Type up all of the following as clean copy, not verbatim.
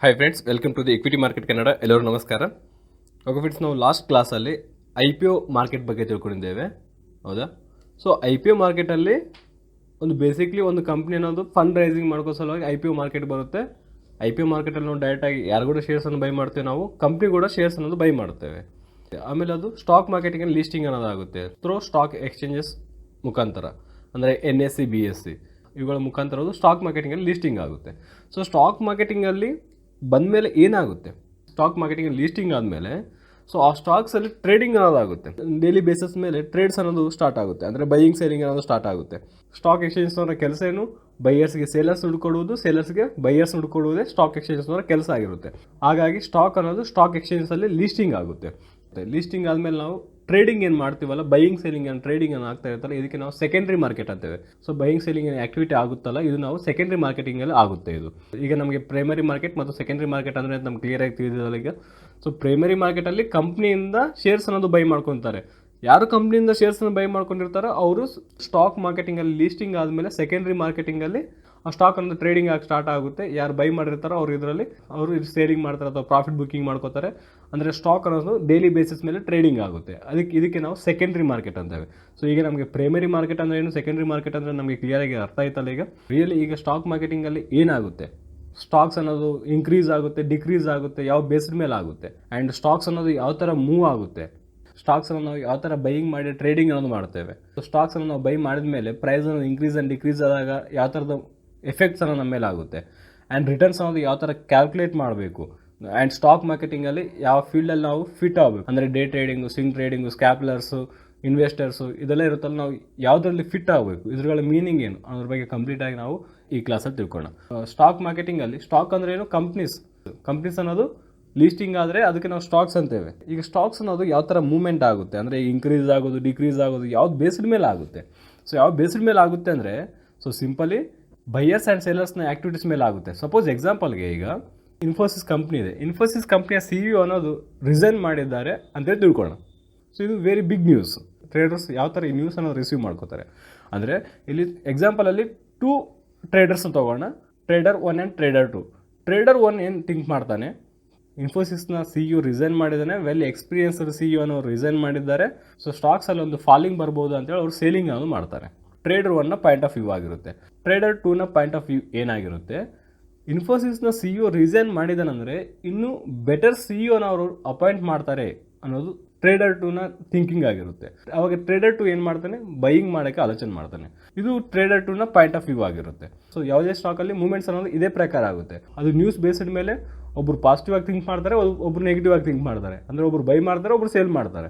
Hi friends, welcome to the equity market Kannada. ಎಲ್ಲರೂ ನಮಸ್ಕಾರ. Okay friends, ನಾವು ಲಾಸ್ಟ್ ಕ್ಲಾಸಲ್ಲಿ IPO ಮಾರ್ಕೆಟ್ ಬಗ್ಗೆ ತಿಳ್ಕೊಂಡಿದ್ದೇವೆ, ಹೌದಾ? ಸೊ IPO ಮಾರ್ಕೆಟಲ್ಲಿ ಬೇಸಿಕ್ಲಿ ಒಂದು ಕಂಪ್ನಿ ಅನ್ನೋದು ಫಂಡ್ ರೈಸಿಂಗ್ ಮಾಡ್ಕೋ ಸಲುವಾಗಿ IPO ಮಾರ್ಕೆಟ್ ಬರುತ್ತೆ. IPO ಮಾರ್ಕೆಟಲ್ಲಿ ನಾವು ಡೈರೆಕ್ಟಾಗಿ ಯಾರು ಕೂಡ ಶೇರ್ಸನ್ನು ಬೈ ಮಾಡ್ತೇವೆ, ನಾವು ಕಂಪ್ನಿ ಕೂಡ ಶೇರ್ಸ್ ಅನ್ನೋದು ಬೈ ಮಾಡ್ತೇವೆ. ಆಮೇಲೆ ಅದು ಸ್ಟಾಕ್ ಮಾರ್ಕೆಟಿಂಗಲ್ಲಿ ಲೀಸ್ಟಿಂಗ್ ಅನ್ನೋದಾಗುತ್ತೆ ಥ್ರೂ ಸ್ಟಾಕ್ ಎಕ್ಸ್ಚೇಂಜಸ್ ಮುಖಾಂತರ, ಅಂದರೆ NSE BSE ಇವುಗಳ ಮುಖಾಂತರ ಅದು ಸ್ಟಾಕ್ ಮಾರ್ಕೆಟಿಂಗಲ್ಲಿ ಲೀಸ್ಟಿಂಗ್ ಆಗುತ್ತೆ. ಸೊ ಸ್ಟಾಕ್ ಮಾರ್ಕೆಟಿಂಗಲ್ಲಿ ಬಂದಮೇಲೆ ಏನಾಗುತ್ತೆ, ಸ್ಟಾಕ್ ಮಾರ್ಕೆಟಿಂಗ್ ಲೀಸ್ಟಿಂಗ್ ಆದಮೇಲೆ ಸೊ ಆ ಸ್ಟಾಕ್ಸಲ್ಲಿ ಟ್ರೇಡಿಂಗ್ ಅನ್ನೋದಾಗುತ್ತೆ. ಡೈಲಿ ಬೇಸಿಸ್ ಮೇಲೆ ಟ್ರೇಡ್ಸ್ ಅನ್ನೋದು ಸ್ಟಾರ್ಟ್ ಆಗುತ್ತೆ, ಅಂದರೆ ಬೈಯಿಂಗ್ ಸೇಲಿಂಗ್ ಅನ್ನೋದು ಸ್ಟಾರ್ಟ್ ಆಗುತ್ತೆ. ಸ್ಟಾಕ್ ಎಕ್ಸ್ಚೇಂಜ್ನವರ ಕೆಲಸ ಏನು? ಬೈಯರ್ಸ್ಗೆ ಸೇಲರ್ಸ್ ಹುಡ್ಕೊಡುವುದು, ಸೇಲರ್ಸ್ಗೆ ಬೈಯರ್ಸ್ ಹುಡ್ಕೊಡುವುದೇ ಸ್ಟಾಕ್ ಎಕ್ಸ್ಚೇಂಜ್ನವರ ಕೆಲಸ ಆಗಿರುತ್ತೆ. ಹಾಗಾಗಿ ಸ್ಟಾಕ್ ಅನ್ನೋದು ಸ್ಟಾಕ್ ಎಕ್ಸ್ಚೇಂಜಲ್ಲಿ ಲೀಸ್ಟಿಂಗ್ ಆಗುತ್ತೆ. ಲೀಸ್ಟಿಂಗ್ ಆದಮೇಲೆ ನಾವು ಟ್ರೇಡಿಂಗ್ ಏನು ಮಾಡ್ತೀವಲ್ಲ, ಬೈಯಿಂಗ್ ಸೇಲಿಂಗ್ ಏನು ಟ್ರೇಡಿಂಗ್ ಏನು ಆಗ್ತಾ ಇರ್ತಾರೆ, ಇದಕ್ಕೆ ನಾವು ಸೆಕೆಂಡ್ರಿ ಮಾರ್ಕೆಟ್ ಅಂತೇವೆ. ಸೊ ಬೈಯಿಂಗ್ ಸೇಲಿಂಗ್ ಏನು ಆಕ್ಟಿವಿಟಿ ಆಗುತ್ತಲ್ಲ, ಇದು ನಾವು ಸೆಕೆಂಡ್ರಿ ಮಾರ್ಕೆಟಿಂಗಲ್ಲಿ ಆಗುತ್ತೆ. ಇದು ಈಗ ನಮಗೆ ಪ್ರೈಮರಿ ಮಾರ್ಕೆಟ್ ಮತ್ತು ಸೆಕೆಂಡ್ರಿ ಮಾರ್ಕೆಟ್ ಅಂದರೆ ನಮ್ಗೆ ಕ್ಲಿಯರಾಗಿ ತಿಳಿದಿಲ್ಲ ಈಗ. ಸೊ ಪ್ರೈಮರಿ ಮಾರ್ಕೆಟಲ್ಲಿ ಕಂಪ್ನಿಯಿಂದ ಶೇರ್ಸ್ ಅನ್ನೋದು ಬೈ ಮಾಡ್ಕೊತಾರೆ. ಯಾರು ಕಂಪ್ನಿಯಿಂದ ಶೇರ್ಸನ್ನು ಬೈ ಮಾಡ್ಕೊಂಡಿರ್ತಾರೋ ಅವರು ಸ್ಟಾಕ್ ಮಾರ್ಕೆಟಿಂಗಲ್ಲಿ ಲೀಸ್ಟಿಂಗ್ ಆದಮೇಲೆ ಸೆಕೆಂಡ್ರಿ ಮಾರ್ಕೆಟಿಂಗಲ್ಲಿ ಆ ಸ್ಟಾಕ್ ಅನ್ನೋದು ಟ್ರೇಡಿಂಗ್ ಆಗಿ ಸ್ಟಾರ್ಟ್ ಆಗುತ್ತೆ. ಯಾರು ಬೈ ಮಾಡಿರ್ತಾರೋ ಅವರು ಇದರಲ್ಲಿ ಅವರು ಸೇಲಿಂಗ್ ಮಾಡ್ತಾರೆ ಅಥವಾ ಪ್ರಾಫಿಟ್ ಬುಕ್ಕಿಂಗ್ ಮಾಡ್ಕೋತಾರೆ. ಅಂದರೆ ಸ್ಟಾಕ್ ಅನ್ನೋದು ಡೈಲಿ ಬೇಸಿಸ್ ಮೇಲೆ ಟ್ರೇಡಿಂಗ್ ಆಗುತ್ತೆ. ಇದಕ್ಕೆ ನಾವು ಸೆಕೆಂಡ್ರಿ ಮಾರ್ಕೆಟ್ ಅಂತೇವೆ. ಸೊ ಈಗ ನಮಗೆ ಪ್ರೈಮರಿ ಮಾರ್ಕೆಟ್ ಅಂದರೆ ಏನು, ಸೆಕೆಂಡ್ರಿ ಮಾರ್ಕೆಟ್ ಅಂದರೆ ನಮಗೆ ಕ್ಲಿಯರಾಗಿ ಅರ್ಥ ಆಯ್ತಲ್ಲ. ಈಗ ರಿಯಲಿ ಈಗ ಸ್ಟಾಕ್ ಮಾರ್ಕೆಟಿಂಗಲ್ಲಿ ಏನಾಗುತ್ತೆ, ಸ್ಟಾಕ್ಸ್ ಅನ್ನೋದು ಇನ್ಕ್ರೀಸ್ ಆಗುತ್ತೆ, ಡಿಕ್ರೀಸ್ ಆಗುತ್ತೆ, ಯಾವ ಬೇಸ್ಡ್ ಮೇಲೆ ಆಗುತ್ತೆ, ಆ್ಯಂಡ್ ಸ್ಟಾಕ್ಸ್ ಅನ್ನೋದು ಯಾವ ಥರ ಮೂವ್ ಆಗುತ್ತೆ, ಸ್ಟಾಕ್ಸನ್ನು ನಾವು ಯಾವ ಥರ ಬೈಯಿಂಗ್ ಮಾಡಿ ಟ್ರೇಡಿಂಗ್ ಅನ್ನೋದು ಮಾಡ್ತೇವೆ. ಸೊ ಸ್ಟಾಕ್ಸನ್ನು ನಾವು ಬೈ ಮಾಡಿದ ಮೇಲೆ ಪ್ರೈಸ್ ಅನ್ನೋದು ಇನ್ಕ್ರೀಸ್ ಆ್ಯಂಡ್ ಡಿಕ್ರೀಸ್ ಆದಾಗ ಯಾವ ಥರದ ಎಫೆಕ್ಟ್ಸ್ ಅನ್ನೋ ನಮ್ಮ ಮೇಲೆ ಆಗುತ್ತೆ, ಆ್ಯಂಡ್ ರಿಟರ್ನ್ಸ್ ಅನ್ನೋದು ಯಾವ ಥರ ಕ್ಯಾಲ್ಕುಲೇಟ್ ಮಾಡಬೇಕು, ಆ್ಯಂಡ್ ಸ್ಟಾಕ್ ಮಾರ್ಕೆಟಿಂಗಲ್ಲಿ ಯಾವ ಫೀಲ್ಡಲ್ಲಿ ನಾವು ಫಿಟ್ ಆಗಬೇಕು, ಅಂದರೆ day trading, swing trading, scalpers, investors ಇದೆಲ್ಲ ಇರುತ್ತಲ್ಲ, ನಾವು ಯಾವುದರಲ್ಲಿ ಫಿಟ್ ಆಗಬೇಕು, ಇದ್ರಗಳ ಮೀನಿಂಗ್ ಏನು ಅದ್ರ ಬಗ್ಗೆ ಕಂಪ್ಲೀಟಾಗಿ ನಾವು ಈ ಕ್ಲಾಸಲ್ಲಿ ತಿಳ್ಕೊಳ್ಳೋಣ. ಸ್ಟಾಕ್ ಮಾರ್ಕೆಟಿಂಗಲ್ಲಿ ಸ್ಟಾಕ್ ಅಂದರೆ ಏನು, ಕಂಪ್ನೀಸ್ ಅನ್ನೋದು ಲೀಸ್ಟಿಂಗ್ ಆದರೆ ಅದಕ್ಕೆ ನಾವು ಸ್ಟಾಕ್ಸ್ ಅಂತೇವೆ. ಈಗ ಸ್ಟಾಕ್ಸ್ ಅನ್ನೋದು ಯಾವ ಥರ ಮೂವ್ಮೆಂಟ್ ಆಗುತ್ತೆ, ಅಂದರೆ ಇನ್ಕ್ರೀಸ್ ಆಗೋದು, ಡಿಕ್ರೀಸ್ ಆಗೋದು ಯಾವ್ದು ಬೇಸ್ಡ್ ಮೇಲೆ ಆಗುತ್ತೆ. ಸೊ ಯಾವ ಬೇಸ್ಡ್ ಮೇಲೆ ಆಗುತ್ತೆ ಅಂದರೆ, ಸೊ ಸಿಂಪಲಿ ಬೈಯರ್ಸ್ ಆ್ಯಂಡ್ ಸೇಲರ್ಸ್ನ ಆ್ಯಕ್ಟಿವಿಟೀಸ್ ಮೇಲೆ ಆಗುತ್ತೆ. ಸಪೋಸ್ ಎಕ್ಸಾಂಪಲ್ಗೆ ಈಗ ಇನ್ಫೋಸಿಸ್ ಕಂಪ್ನಿ ಇದೆ, ಇನ್ಫೋಸಿಸ್ ಕಂಪ್ನಿಯ CEO ಅನ್ನೋದು ರಿಸೈನ್ ಮಾಡಿದ್ದಾರೆ ಅಂತೇಳಿ ತಿಳ್ಕೊಳ್ಳೋಣ. ಸೊ ಇದು ವೆರಿ ಬಿಗ್ ನ್ಯೂಸ್. ಟ್ರೇಡರ್ಸ್ ಯಾವ ಥರ ಈ ನ್ಯೂಸ್ ಅನ್ನೋದು ರಿಸೀವ್ ಮಾಡ್ಕೋತಾರೆ ಅಂದರೆ, ಇಲ್ಲಿ ಎಕ್ಸಾಂಪಲಲ್ಲಿ 2 ಟ್ರೇಡರ್ಸ್ನ ತೊಗೋಣ, ಟ್ರೇಡರ್ 1 ಆ್ಯಂಡ್ ಟ್ರೇಡರ್ 2. ಟ್ರೇಡರ್ 1 ಏನು ಥಿಂಕ್ ಮಾಡ್ತಾನೆ, ಇನ್ಫೋಸಿಸ್ನ CEO ರಿಸೈನ್ ಮಾಡಿದ್ದಾನೆ, ವೆಲ್ ಎಕ್ಸ್ಪೀರಿಯನ್ಸ್ಡ್ CEO ಅನ್ನೋರು ರಿಸೈನ್ ಮಾಡಿದ್ದಾರೆ, ಸೊ ಸ್ಟಾಕ್ಸಲ್ಲಿ ಒಂದು ಫಾಲಿಂಗ್ ಬರ್ಬೋದು ಅಂತೇಳಿ ಅವ್ರು ಸೇಲಿಂಗ್ ಅನ್ನೋದು ಮಾಡ್ತಾರೆ. ಟ್ರೇಡರ್ 1ನ ಪಾಯಿಂಟ್ ಆಫ್ ವ್ಯೂ ಆಗಿರುತ್ತೆ. ಟ್ರೇಡರ್ 2ನ ಪಾಯಿಂಟ್ ಆಫ್ ವ್ಯೂ ಏನಾಗಿರುತ್ತೆ, ಇನ್ಫೋಸಿಸ್ನ CEO ರಿಸೈನ್ ಮಾಡಿದಾನಂದರೆ ಇನ್ನೂ ಬೆಟರ್ CEOನ ಅವರು ಅಪಾಯಿಂಟ್ ಮಾಡ್ತಾರೆ ಅನ್ನೋದು ಟ್ರೇಡರ್ 2ನ ಥಿಂಕಿಂಗ್ ಆಗಿರುತ್ತೆ. ಅವಾಗ ಟ್ರೇಡರ್ 2 ಏನು ಮಾಡ್ತಾನೆ, ಬೈಯಿಂಗ್ ಮಾಡೋಕ್ಕೆ ಆಲೋಚನೆ ಮಾಡ್ತಾನೆ. ಇದು ಟ್ರೇಡರ್ 2ನ ಪಾಯಿಂಟ್ ಆಫ್ ವ್ಯೂ ಆಗಿರುತ್ತೆ. ಸೊ ಯಾವುದೇ ಸ್ಟಾಕಲ್ಲಿ ಮೂವ್ಮೆಂಟ್ಸ್ ಅನ್ನೋದು ಇದೇ ಪ್ರಕಾರ ಆಗುತ್ತೆ. ಅದು ನ್ಯೂಸ್ ಬೇಸ್ಡ್ ಮೇಲೆ ಒಬ್ಬರು ಪಾಸಿಟಿವ್ ಆಗಿ ಥಿಂಕ್ ಮಾಡ್ತಾರೆ, ಒಬ್ಬರು ನೆಗೆಟಿವ್ ಆಗಿ ಥಿಂಕ್ ಮಾಡ್ತಾರೆ. ಅಂದರೆ ಒಬ್ಬರು ಬೈ ಮಾಡ್ತಾರೆ, ಒಬ್ಬರು ಸೇಲ್ ಮಾಡ್ತಾರೆ,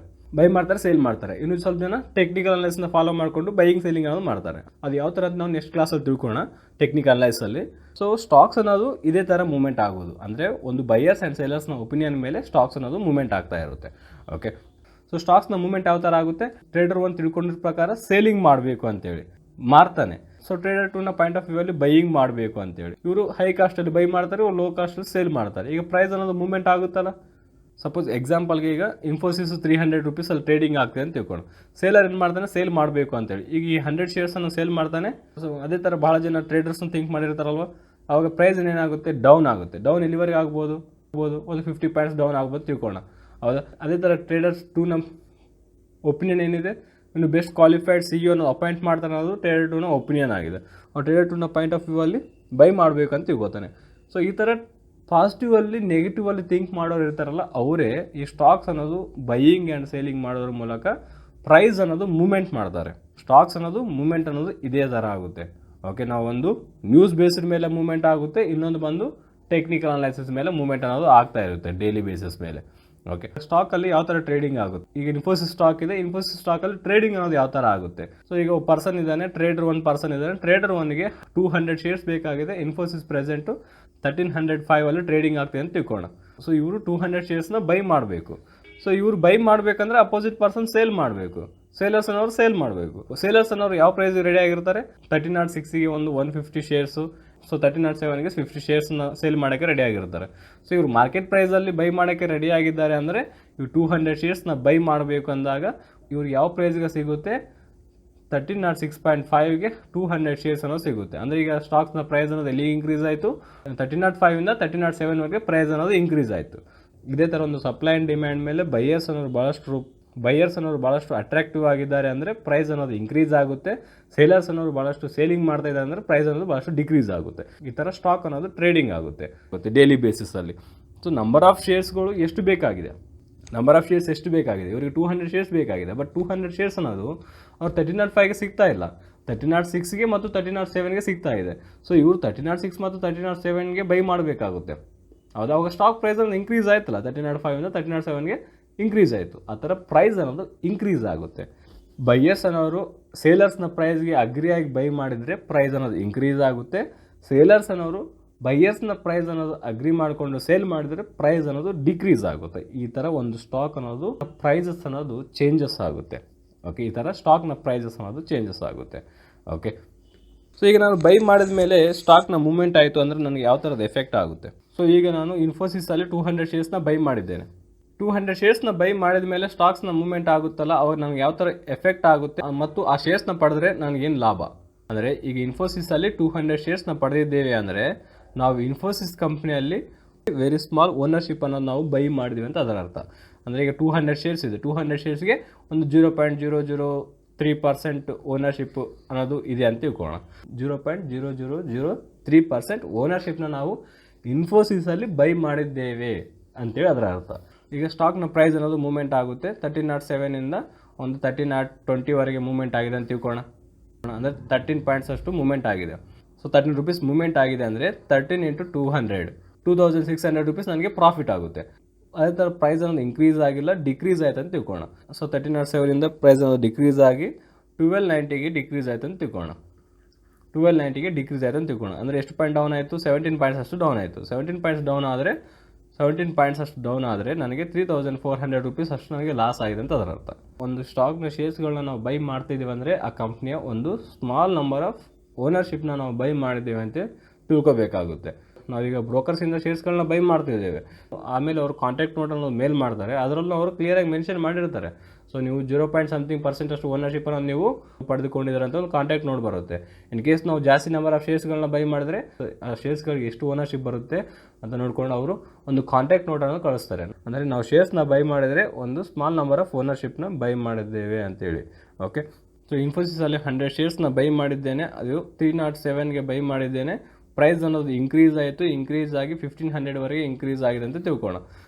ಸೇಲ್ ಮಾಡ್ತಾರೆ. ಇನ್ನು ಸ್ವಲ್ಪ ಜನ ಟೆಕ್ನಿಕಲ್ ಅನಲೈಸ್ನ ಫಾಲೋ ಮಾಡಿಕೊಂಡು ಬೈಯಿಂಗ್ ಸೇಲಿಂಗ್ ಅನ್ನೋದು ಮಾಡ್ತಾರೆ. ಅದು ಯಾವ ಥರ ನಾವು ನೆಕ್ಸ್ಟ್ ಕ್ಲಾಸಲ್ಲಿ ತಿಳ್ಕೊಳ್ಳೋಣ ಟೆಕ್ನಿಕಲ್ ಅನಲೈಸಲ್ಲಿ. ಸೊ ಸ್ಟಾಕ್ಸ್ ಅನ್ನೋದು ಇದೇ ಥರ ಮೂವ್ಮೆಂಟ್ ಆಗೋದು, ಅಂದರೆ ಒಂದು ಬೈಯರ್ಸ್ ಆ್ಯಂಡ್ ಸೇಲರ್ಸ್ನ ಒಪಿನಿಯನ್ ಮೇಲೆ ಸ್ಟಾಕ್ಸ್ ಅನ್ನೋದು ಮೂವ್ಮೆಂಟ್ ಆಗ್ತಾ ಇರುತ್ತೆ. ಓಕೆ, ಸೊ ಸ್ಟಾಕ್ಸ್ನ ಮೂವ್ಮೆಂಟ್ ಯಾವ ಥರ ಆಗುತ್ತೆ, ಟ್ರೇಡರ್ 1 ತಿಳ್ಕೊಂಡಿರೋ ಪ್ರಕಾರ ಸೇಲಿಂಗ್ ಮಾಡಬೇಕು ಅಂತೇಳಿ ಮಾರ್ತಾನೆ. ಸೊ ಟ್ರೇಡರ್ 2ನ ಪಾಯಿಂಟ್ ಆಫ್ ವ್ಯೂ ಅಲ್ಲಿ ಬೈಯಿಂಗ್ ಮಾಡಬೇಕು ಅಂತೇಳಿ ಇವರು ಹೈ ಕಾಸ್ಟಲ್ಲಿ ಬೈ ಮಾಡ್ತಾರೆ, ಲೋ ಕಾಸ್ಟಲ್ಲಿ ಸೇಲ್ ಮಾಡ್ತಾರೆ. ಈಗ ಪ್ರೈಸ್ ಅನ್ನೋದು ಮೂವ್ಮೆಂಟ್ ಆಗುತ್ತಲ್ಲ. ಸಪೋಸ್ ಎಕ್ಸಾಂಪಲ್ಗೆ ಈಗ ಇನ್ಫೋಸಿಸ್ 300 ರೂಪೀಸಲ್ಲಿ ಟ್ರೇಡಿಂಗ್ ಆಗ್ತದೆ ಅಂತ ತಿಳ್ಕೊಂಡು ಸೇಲರ್ ಏನು ಮಾಡ್ತಾನೆ, ಸೇಲ್ ಮಾಡಬೇಕು ಅಂತೇಳಿ ಈಗ ಈ 100 ಶೇರ್ಸನ್ನು ಸೇಲ್ ಮಾಡ್ತಾನೆ. ಸೊ ಅದೇ ಥರ ಭಾಳ ಜನ ಟ್ರೇಡರ್ಸ್ನ ಥಿಂಕ್ ಮಾಡಿರ್ತಾರಲ್ವ, ಅವಾಗ ಪ್ರೈಸ್ ಏನಾಗುತ್ತೆ, ಡೌನ್ ಆಗುತ್ತೆ. ಡೌನ್ ಎಲ್ಲಿವರೆಗೆ ಆಗ್ಬೋದು, ಒಂದು 50 ಪಾಯಿಂಟ್ಸ್ ಡೌನ್ ಆಗ್ಬೋದು ತಿಳ್ಕೊಳ್ಳೋಣ, ಹೌದಾ? ಅದೇ ಥರ ಟ್ರೇಡರ್ಸ್ 2ನ ಒಪಿನಿಯನ್ ಏನಿದೆ, ಇನ್ನು ಬೆಸ್ಟ್ ಕ್ವಾಲಿಫೈಡ್ CEOನ ಅಪಾಯಿಂಟ್ ಮಾಡ್ತಾನೆ ಅನ್ನೋದು ಟ್ರೇಡರ್ 2ನ ಒಪಿನಿಯನ್ ಆಗಿದೆ. ಟ್ರೇಡರ್ 2ನ ಪಾಯಿಂಟ್ ಆಫ್ ವ್ಯೂ ಅಲ್ಲಿ ಬೈ ಮಾಡಬೇಕು ಅಂತ ತಿಳ್ಕೊತಾನೆ. ಸೊ ಈ ಥರ ಪಾಸಿಟಿವ್ ಅಲ್ಲಿ ನೆಗೆಟಿವ್ ಅಲ್ಲಿ ಥಿಂಕ್ ಮಾಡೋರು ಇರ್ತಾರಲ್ಲ, ಅವರೇ ಈ ಸ್ಟಾಕ್ಸ್ ಅನ್ನೋದು ಬೈಯಿಂಗ್ ಆ್ಯಂಡ್ ಸೇಲಿಂಗ್ ಮಾಡೋದ್ರ ಮೂಲಕ ಪ್ರೈಸ್ ಅನ್ನೋದು ಮೂವ್ಮೆಂಟ್ ಮಾಡ್ತಾರೆ. ಸ್ಟಾಕ್ಸ್ ಅನ್ನೋದು ಮೂವ್ಮೆಂಟ್ ಅನ್ನೋದು ಇದೇ ಥರ ಆಗುತ್ತೆ. ಓಕೆ, ನಾವು ಒಂದು ನ್ಯೂಸ್ ಬೇಸ್ಡ್ ಮೇಲೆ ಮೂವ್ಮೆಂಟ್ ಆಗುತ್ತೆ, ಇನ್ನೊಂದು ಬಂದು ಟೆಕ್ನಿಕಲ್ ಅನಲೈಸಿಸ್ ಮೇಲೆ ಮೂವ್ಮೆಂಟ್ ಅನ್ನೋದು ಆಗ್ತಾ ಇರುತ್ತೆ ಡೈಲಿ ಬೇಸಿಸ್ ಮೇಲೆ. ಓಕೆ, ಸ್ಟಾಕಲ್ಲಿ ಯಾವ ಥರ ಟ್ರೇಡಿಂಗ್ ಆಗುತ್ತೆ, ಈಗ ಇನ್ಫೋಸಿಸ್ ಸ್ಟಾಕ್ ಇದೆ, ಇನ್ಫೋಸಿಸ್ ಸ್ಟಾಕಲ್ಲಿ ಟ್ರೇಡಿಂಗ್ ಅನ್ನೋದು ಯಾವ ಥರ ಆಗುತ್ತೆ. ಸೊ ಈಗ ಒಬ್ಬ ಪರ್ಸನ್ ಇದ್ದಾನೆ, ಟ್ರೇಡರ್ 1 ಪರ್ಸನ್ ಇದ್ದಾನೆ, ಟ್ರೇಡರ್ 1ಗೆ 200 ಶೇರ್ಸ್ ಬೇಕಾಗಿದೆ. ಇನ್ಫೋಸಿಸ್ ಪ್ರೆಸೆಂಟು 1305 ಅಲ್ಲಿ ಟ್ರೇಡಿಂಗ್ ಆಗ್ತಿದೆ ಅಂತ ತಿಳ್ಕೊಳ್ಳೋಣ. ಸೊ ಇವರು 200 ಶೇರ್ಸ್ನ ಬೈ ಮಾಡಬೇಕು. ಸೊ ಇವರು ಬೈ ಮಾಡಬೇಕಂದ್ರೆ ಅಪೋಸಿಟ್ ಪರ್ಸನ್ ಸೇಲ್ ಮಾಡಬೇಕು, ಸೇಲರ್ಸ್ ಅನ್ನೋರು ಸೇಲ್ ಮಾಡಬೇಕು. ಸೇಲರ್ಸ್ ಅನ್ನೋರು ಯಾವ ಪ್ರೈಸ್ಗೆ ರೆಡಿ ಆಗಿರ್ತಾರೆ, 1306ಗೆ ಒಂದು 150 ಶೇರ್ಸು, ಸೊ 1307ಗೆ 50 ಶೇರ್ಸ್ನ ಸೇಲ್ ಮಾಡೋಕ್ಕೆ ರೆಡಿ ಆಗಿರ್ತಾರೆ. ಸೊ ಇವರು ಮಾರ್ಕೆಟ್ ಪ್ರೈಸಲ್ಲಿ ಬೈ ಮಾಡೋಕ್ಕೆ ರೆಡಿ ಆಗಿದ್ದಾರೆ ಅಂದರೆ ಇವ್ರು 200 ಶೇರ್ಸ್ನ ಬೈ ಮಾಡಬೇಕು ಅಂದಾಗ ಇವ್ರು ಯಾವ ಪ್ರೈಸ್ಗೆ ಸಿಗುತ್ತೆ, 1306.5ಗೆ 200 ಶೇರ್ಸ್ ಅನ್ನೋದು ಸಿಗುತ್ತೆ. ಅಂದರೆ ಈಗ ಸ್ಟಾಕ್ಸ್ನ ಪ್ರೈಸ್ ಅನ್ನೋದು ಎಲ್ಲಿ ಇಂಕ್ರೀಸ್ ಆಯಿತು, 1305ಇಂದ 1307ವರೆಗೆ ಪ್ರೈಸ್ ಅನ್ನೋದು ಇಂಕ್ರೀಸ್ ಆಯಿತು. ಇದೇ ಥರ ಒಂದು ಸಪ್ಲೈ ಆ್ಯಂಡ್ ಡಿಮ್ಯಾಂಡ್ ಮೇಲೆ ಬೈಯರ್ಸ್ ಅನ್ನೋರು ಭಾಳಷ್ಟು ಅಟ್ರಾಕ್ಟಿವ್ ಆಗಿದ್ದಾರೆ ಅಂದರೆ ಪ್ರೈಸ್ ಅನ್ನೋದು ಇಂಕ್ರೀಸ್ ಆಗುತ್ತೆ. ಸೇಲರ್ಸ್ ಅನ್ನೋರು ಭಾಳಷ್ಟು ಸೇಲಿಂಗ್ ಮಾಡ್ತಾ ಇದ್ದಾರೆ ಅಂದರೆ ಪ್ರೈಸ್ ಅನ್ನೋದು ಭಾಳಷ್ಟು ಡಿಕ್ರೀಸ್ ಆಗುತ್ತೆ. ಈ ಥರ ಸ್ಟಾಕ್ ಅನ್ನೋದು ಟ್ರೇಡಿಂಗ್ ಆಗುತ್ತೆ ಮತ್ತು ಡೈಲಿ ಬೇಸಿಸಲ್ಲಿ. ಸೊ ನಂಬರ್ ಆಫ್ ಶೇರ್ಸ್ಗಳು ಎಷ್ಟು ಬೇಕಾಗಿದೆ, ಇವರಿಗೆ 200 ಶೇರ್ಸ್ ಬೇಕಾಗಿದೆ. ಬಟ್ 200 ಶೇರ್ಸ್ ಅನ್ನೋದು ಅವ್ರು 1305ಗೆ ಸಿಗ್ತಾ ಇಲ್ಲ, 1306ಗೆ ಮತ್ತು 1307ಗೆ ಸಿಗ್ತಾ ಇದೆ. ಸೊ ಇವರು 1306 ಮತ್ತು 1307ಗೆ ಬೈ ಮಾಡಬೇಕಾಗುತ್ತೆ. ಹೌದಾ, ಅವಾಗ ಸ್ಟಾಕ್ ಪ್ರೈಸ್ ಅನ್ನೋದು ಇಂಕ್ರೀಸ್ ಆಯ್ತಲ್ಲ, 1305ಇಂದ 1307ಗೆ ಇಂಕ್ರೀಸ್ ಆಯಿತು. ಆ ಥರ ಪ್ರೈಸ್ ಅನ್ನೋದು ಇಂಕ್ರೀಸ್ ಆಗುತ್ತೆ. ಬೈಯರ್ಸ್ ಅನ್ನೋರು ಸೇಲರ್ಸ್ನ ಪ್ರೈಸ್ಗೆ ಅಗ್ರಿಯಾಗಿ ಬೈ ಮಾಡಿದರೆ ಪ್ರೈಸ್ ಅನ್ನೋದು ಇಂಕ್ರೀಸ್ ಆಗುತ್ತೆ. ಸೇಲರ್ಸ್ ಅನ್ನೋರು ಬೈಯರ್ಸ್ನ ಪ್ರೈಸ್ ಅನ್ನೋದು ಅಗ್ರಿ ಮಾಡಿಕೊಂಡು ಸೇಲ್ ಮಾಡಿದರೆ ಪ್ರೈಸ್ ಅನ್ನೋದು ಡಿಕ್ರೀಸ್ ಆಗುತ್ತೆ. ಈ ಥರ ಒಂದು ಸ್ಟಾಕ್ ಅನ್ನೋದು ಪ್ರೈಸಸ್ ಅನ್ನೋದು ಚೇಂಜಸ್ ಆಗುತ್ತೆ. ಓಕೆ, ಈ ಥರ ಸ್ಟಾಕ್ನ ಪ್ರೈಸಸ್ ಅನ್ನೋದು ಚೇಂಜಸ್ ಆಗುತ್ತೆ. ಓಕೆ, ಸೊ ಈಗ ನಾನು ಬೈ ಮಾಡಿದ ಮೇಲೆ ಸ್ಟಾಕ್ನ ಮೂವ್ಮೆಂಟ್ ಆಯಿತು ಅಂದರೆ ನನಗೆ ಯಾವ ಥರದ ಎಫೆಕ್ಟ್ ಆಗುತ್ತೆ. ಸೊ ಈಗ ನಾನು ಇನ್ಫೋಸಿಸಲ್ಲಿ 200 ಶೇರ್ಸ್ನ ಬೈ ಮಾಡಿದ್ದೇನೆ. 200 ಶೇರ್ಸ್ನ ಬೈ ಮಾಡಿದ ಮೇಲೆ ಸ್ಟಾಕ್ಸ್ನ ಮೂವ್ಮೆಂಟ್ ಆಗುತ್ತಲ್ಲ, ಅವಾಗ ನನಗೆ ಯಾವ ಥರ ಎಫೆಕ್ಟ್ ಆಗುತ್ತೆ ಮತ್ತು ಆ ಶೇರ್ಸ್ನ ಪಡೆದ್ರೆ ನನಗೇನು ಲಾಭ ಅಂದರೆ, ಈಗ ಇನ್ಫೋಸಿಸಲ್ಲಿ 200 ಶೇರ್ಸ್ನ ಪಡೆದಿದ್ದೇವೆ ಅಂದರೆ ನಾವು ಇನ್ಫೋಸಿಸ್ ಕಂಪ್ನಿಯಲ್ಲಿ ವೆರಿ ಸ್ಮಾಲ್ ಓನರ್ಶಿಪ್ ಅನ್ನೋದು ನಾವು ಬೈ ಮಾಡಿದ್ವಿ ಅಂತ ಅದರ ಅರ್ಥ. ಅಂದರೆ ಈಗ 200 ಶೇರ್ಸ್ ಇದೆ, 200 ಶೇರ್ಸ್ಗೆ ಒಂದು 0.003% ಓನರ್ಶಿಪ್ ಅನ್ನೋದು ಇದೆ ಅಂತ ತಿಳ್ಕೊಳ್ಳೋಣ. 0.0003% ಓನರ್ಶಿಪ್ನ ನಾವು ಇನ್ಫೋಸಿಸಲ್ಲಿ ಬೈ ಮಾಡಿದ್ದೇವೆ ಅಂತೇಳಿ ಅದರ ಅರ್ಥ. ಈಗ ಸ್ಟಾಕ್ನ ಪ್ರೈಸ್ ಅನ್ನೋದು ಮೂವ್ಮೆಂಟ್ ಆಗುತ್ತೆ. 1307ಇಂದ ಒಂದು 1320ವರೆಗೆ ಮೂವ್ಮೆಂಟ್ ಆಗಿದೆ ಅಂತ ತಿಳ್ಕೊಳ್ಳೋಣ. ಅಂದರೆ 13 ಪಾಯಿಂಟ್ಸ್ ಅಷ್ಟು ಮೂವ್ಮೆಂಟ್ ಆಗಿದೆ. ಸೊ 13 ರೂಪೀಸ್ ಮೂವ್ಮೆಂಟ್ ಆಗಿದೆ ಅಂದರೆ 13 × 200 2600 ರೂಪೀಸ್ ನನಗೆ ಪ್ರಾಫಿಟ್ ಆಗುತ್ತೆ. ಅದೇ ಥರ ಪ್ರೈಸ್ ಅನ್ನೋದು ಇಂಕ್ರೀಸ್ ಆಗಿಲ್ಲ, ಡಿಕ್ರೀಸ್ ಆಯ್ತು ಅಂತ ತಿಳ್ಕೊಳ್ಳೋಣ. ಸೊ 1307ಇಂದ ಪ್ರೈಸ್ ಅನ್ನೋದು ಡಿಕ್ರೀಸ್ ಆಗಿ 1290ಗೆ ಡಿಕ್ರೀಸ್ ಆಯ್ತು ಅಂತ ತಿಳ್ಕೊಳ್ಳೋಣ. 1290ಗೆ ಡಿಕ್ರೀಸ್ ಆಯ್ತು ಅಂತ ತಿಳ್ಕೊಳ್ಳೋಣ. ಅಂದರೆ ಎಷ್ಟು ಪಾಯಿಂಟ್ ಡೌನ್ ಆಯಿತು, 17 ಪಾಯಿಂಟ್ಸ್ ಅಷ್ಟು ಡೌನ್ ಆಯಿತು. 17 ಪಾಯಿಂಟ್ಸ್ ಡೌನ್ ಆದರೆ ನನಗೆ 3400 ರೂಪೀಸ್ ಅಷ್ಟು ನನಗೆ ಲಾಸ್ ಆಗಿದೆ ಅಂತ ಅದರ ಅರ್ಥ. ಒಂದು ಸ್ಟಾಕ್ನ ಶೇರ್ಸ್ಗಳನ್ನ ನಾವು ಬೈ ಮಾಡ್ತಿದ್ದೀವಿ ಅಂದರೆ ಆ ಕಂಪ್ನಿಯ ಒಂದು ಸ್ಮಾಲ್ ನಂಬರ್ ಆಫ್ ಓನರ್ಶಿಪ್ನ ನಾವು ಬೈ ಮಾಡಿದ್ದೇವೆ ಅಂತ ತಿಳ್ಕೊಬೇಕಾಗುತ್ತೆ. ನಾವೀಗ ಬ್ರೋಕರ್ಸಿಂದ ಶೇರ್ಸ್ಗಳನ್ನ ಬೈ ಮಾಡ್ತಿದ್ದೇವೆ, ಆಮೇಲೆ ಅವರು ಕಾಂಟ್ಯಾಕ್ಟ್ ನೋಟನ್ನು ಮೇಲ್ ಮಾಡ್ತಾರೆ, ಅದರಲ್ಲೂ ಅವರು ಕ್ಲಿಯರಾಗಿ ಮೆನ್ಷನ್ ಮಾಡಿರ್ತಾರೆ. ಸೊ ನೀವು 0.something% ಅಷ್ಟು ಓನರ್ಶಿಪ್ಪನ್ನು ನೀವು ಪಡೆದುಕೊಂಡಿದ್ದಾರೆ ಅಂತ ಒಂದು ಕಾಂಟ್ಯಾಕ್ಟ್ ನೋಟ್ ಬರುತ್ತೆ. ಇನ್ ಕೇಸ್ ನಾವು ಜಾಸ್ತಿ ನಂಬರ್ ಆಫ್ ಶೇರ್ಸ್ಗಳನ್ನ ಬೈ ಮಾಡಿದ್ರೆ ಆ ಶೇರ್ಸ್ಗಳಿಗೆ ಎಷ್ಟು ಓನರ್ಶಿಪ್ ಬರುತ್ತೆ ಅಂತ ನೋಡ್ಕೊಂಡು ಅವರು ಒಂದು ಕಾಂಟ್ಯಾಕ್ಟ್ ನೋಟನ್ನು ಕಳಿಸ್ತಾರೆ. ಅಂದರೆ ನಾವು ಶೇರ್ಸ್ನ ಬೈ ಮಾಡಿದರೆ ಒಂದು ಸ್ಮಾಲ್ ನಂಬರ್ ಆಫ್ ಓನರ್ಶಿಪ್ನ ಬೈ ಮಾಡಿದ್ದೇವೆ ಅಂತೇಳಿ. ಓಕೆ, ಸೊ ಇನ್ಫೋಸಿಸಲ್ಲಿ 100 ಶೇರ್ಸ್ನ ಬೈ ಮಾಡಿದ್ದೇನೆ, ಅದು 307ಗೆ ಬೈ ಮಾಡಿದ್ದೇನೆ. ಪ್ರೈಸ್ ಅನ್ನೋದು ಇಂಕ್ರೀಸ್ ಆಯಿತು, ಇಂಕ್ರೀಸ್ ಆಗಿ 1500ವರೆಗೆ ಇಂಕ್ರೀಸ್ ಆಗಿದೆ ಅಂತ ತಿಳ್ಕೊಳ್ಳೋಣ.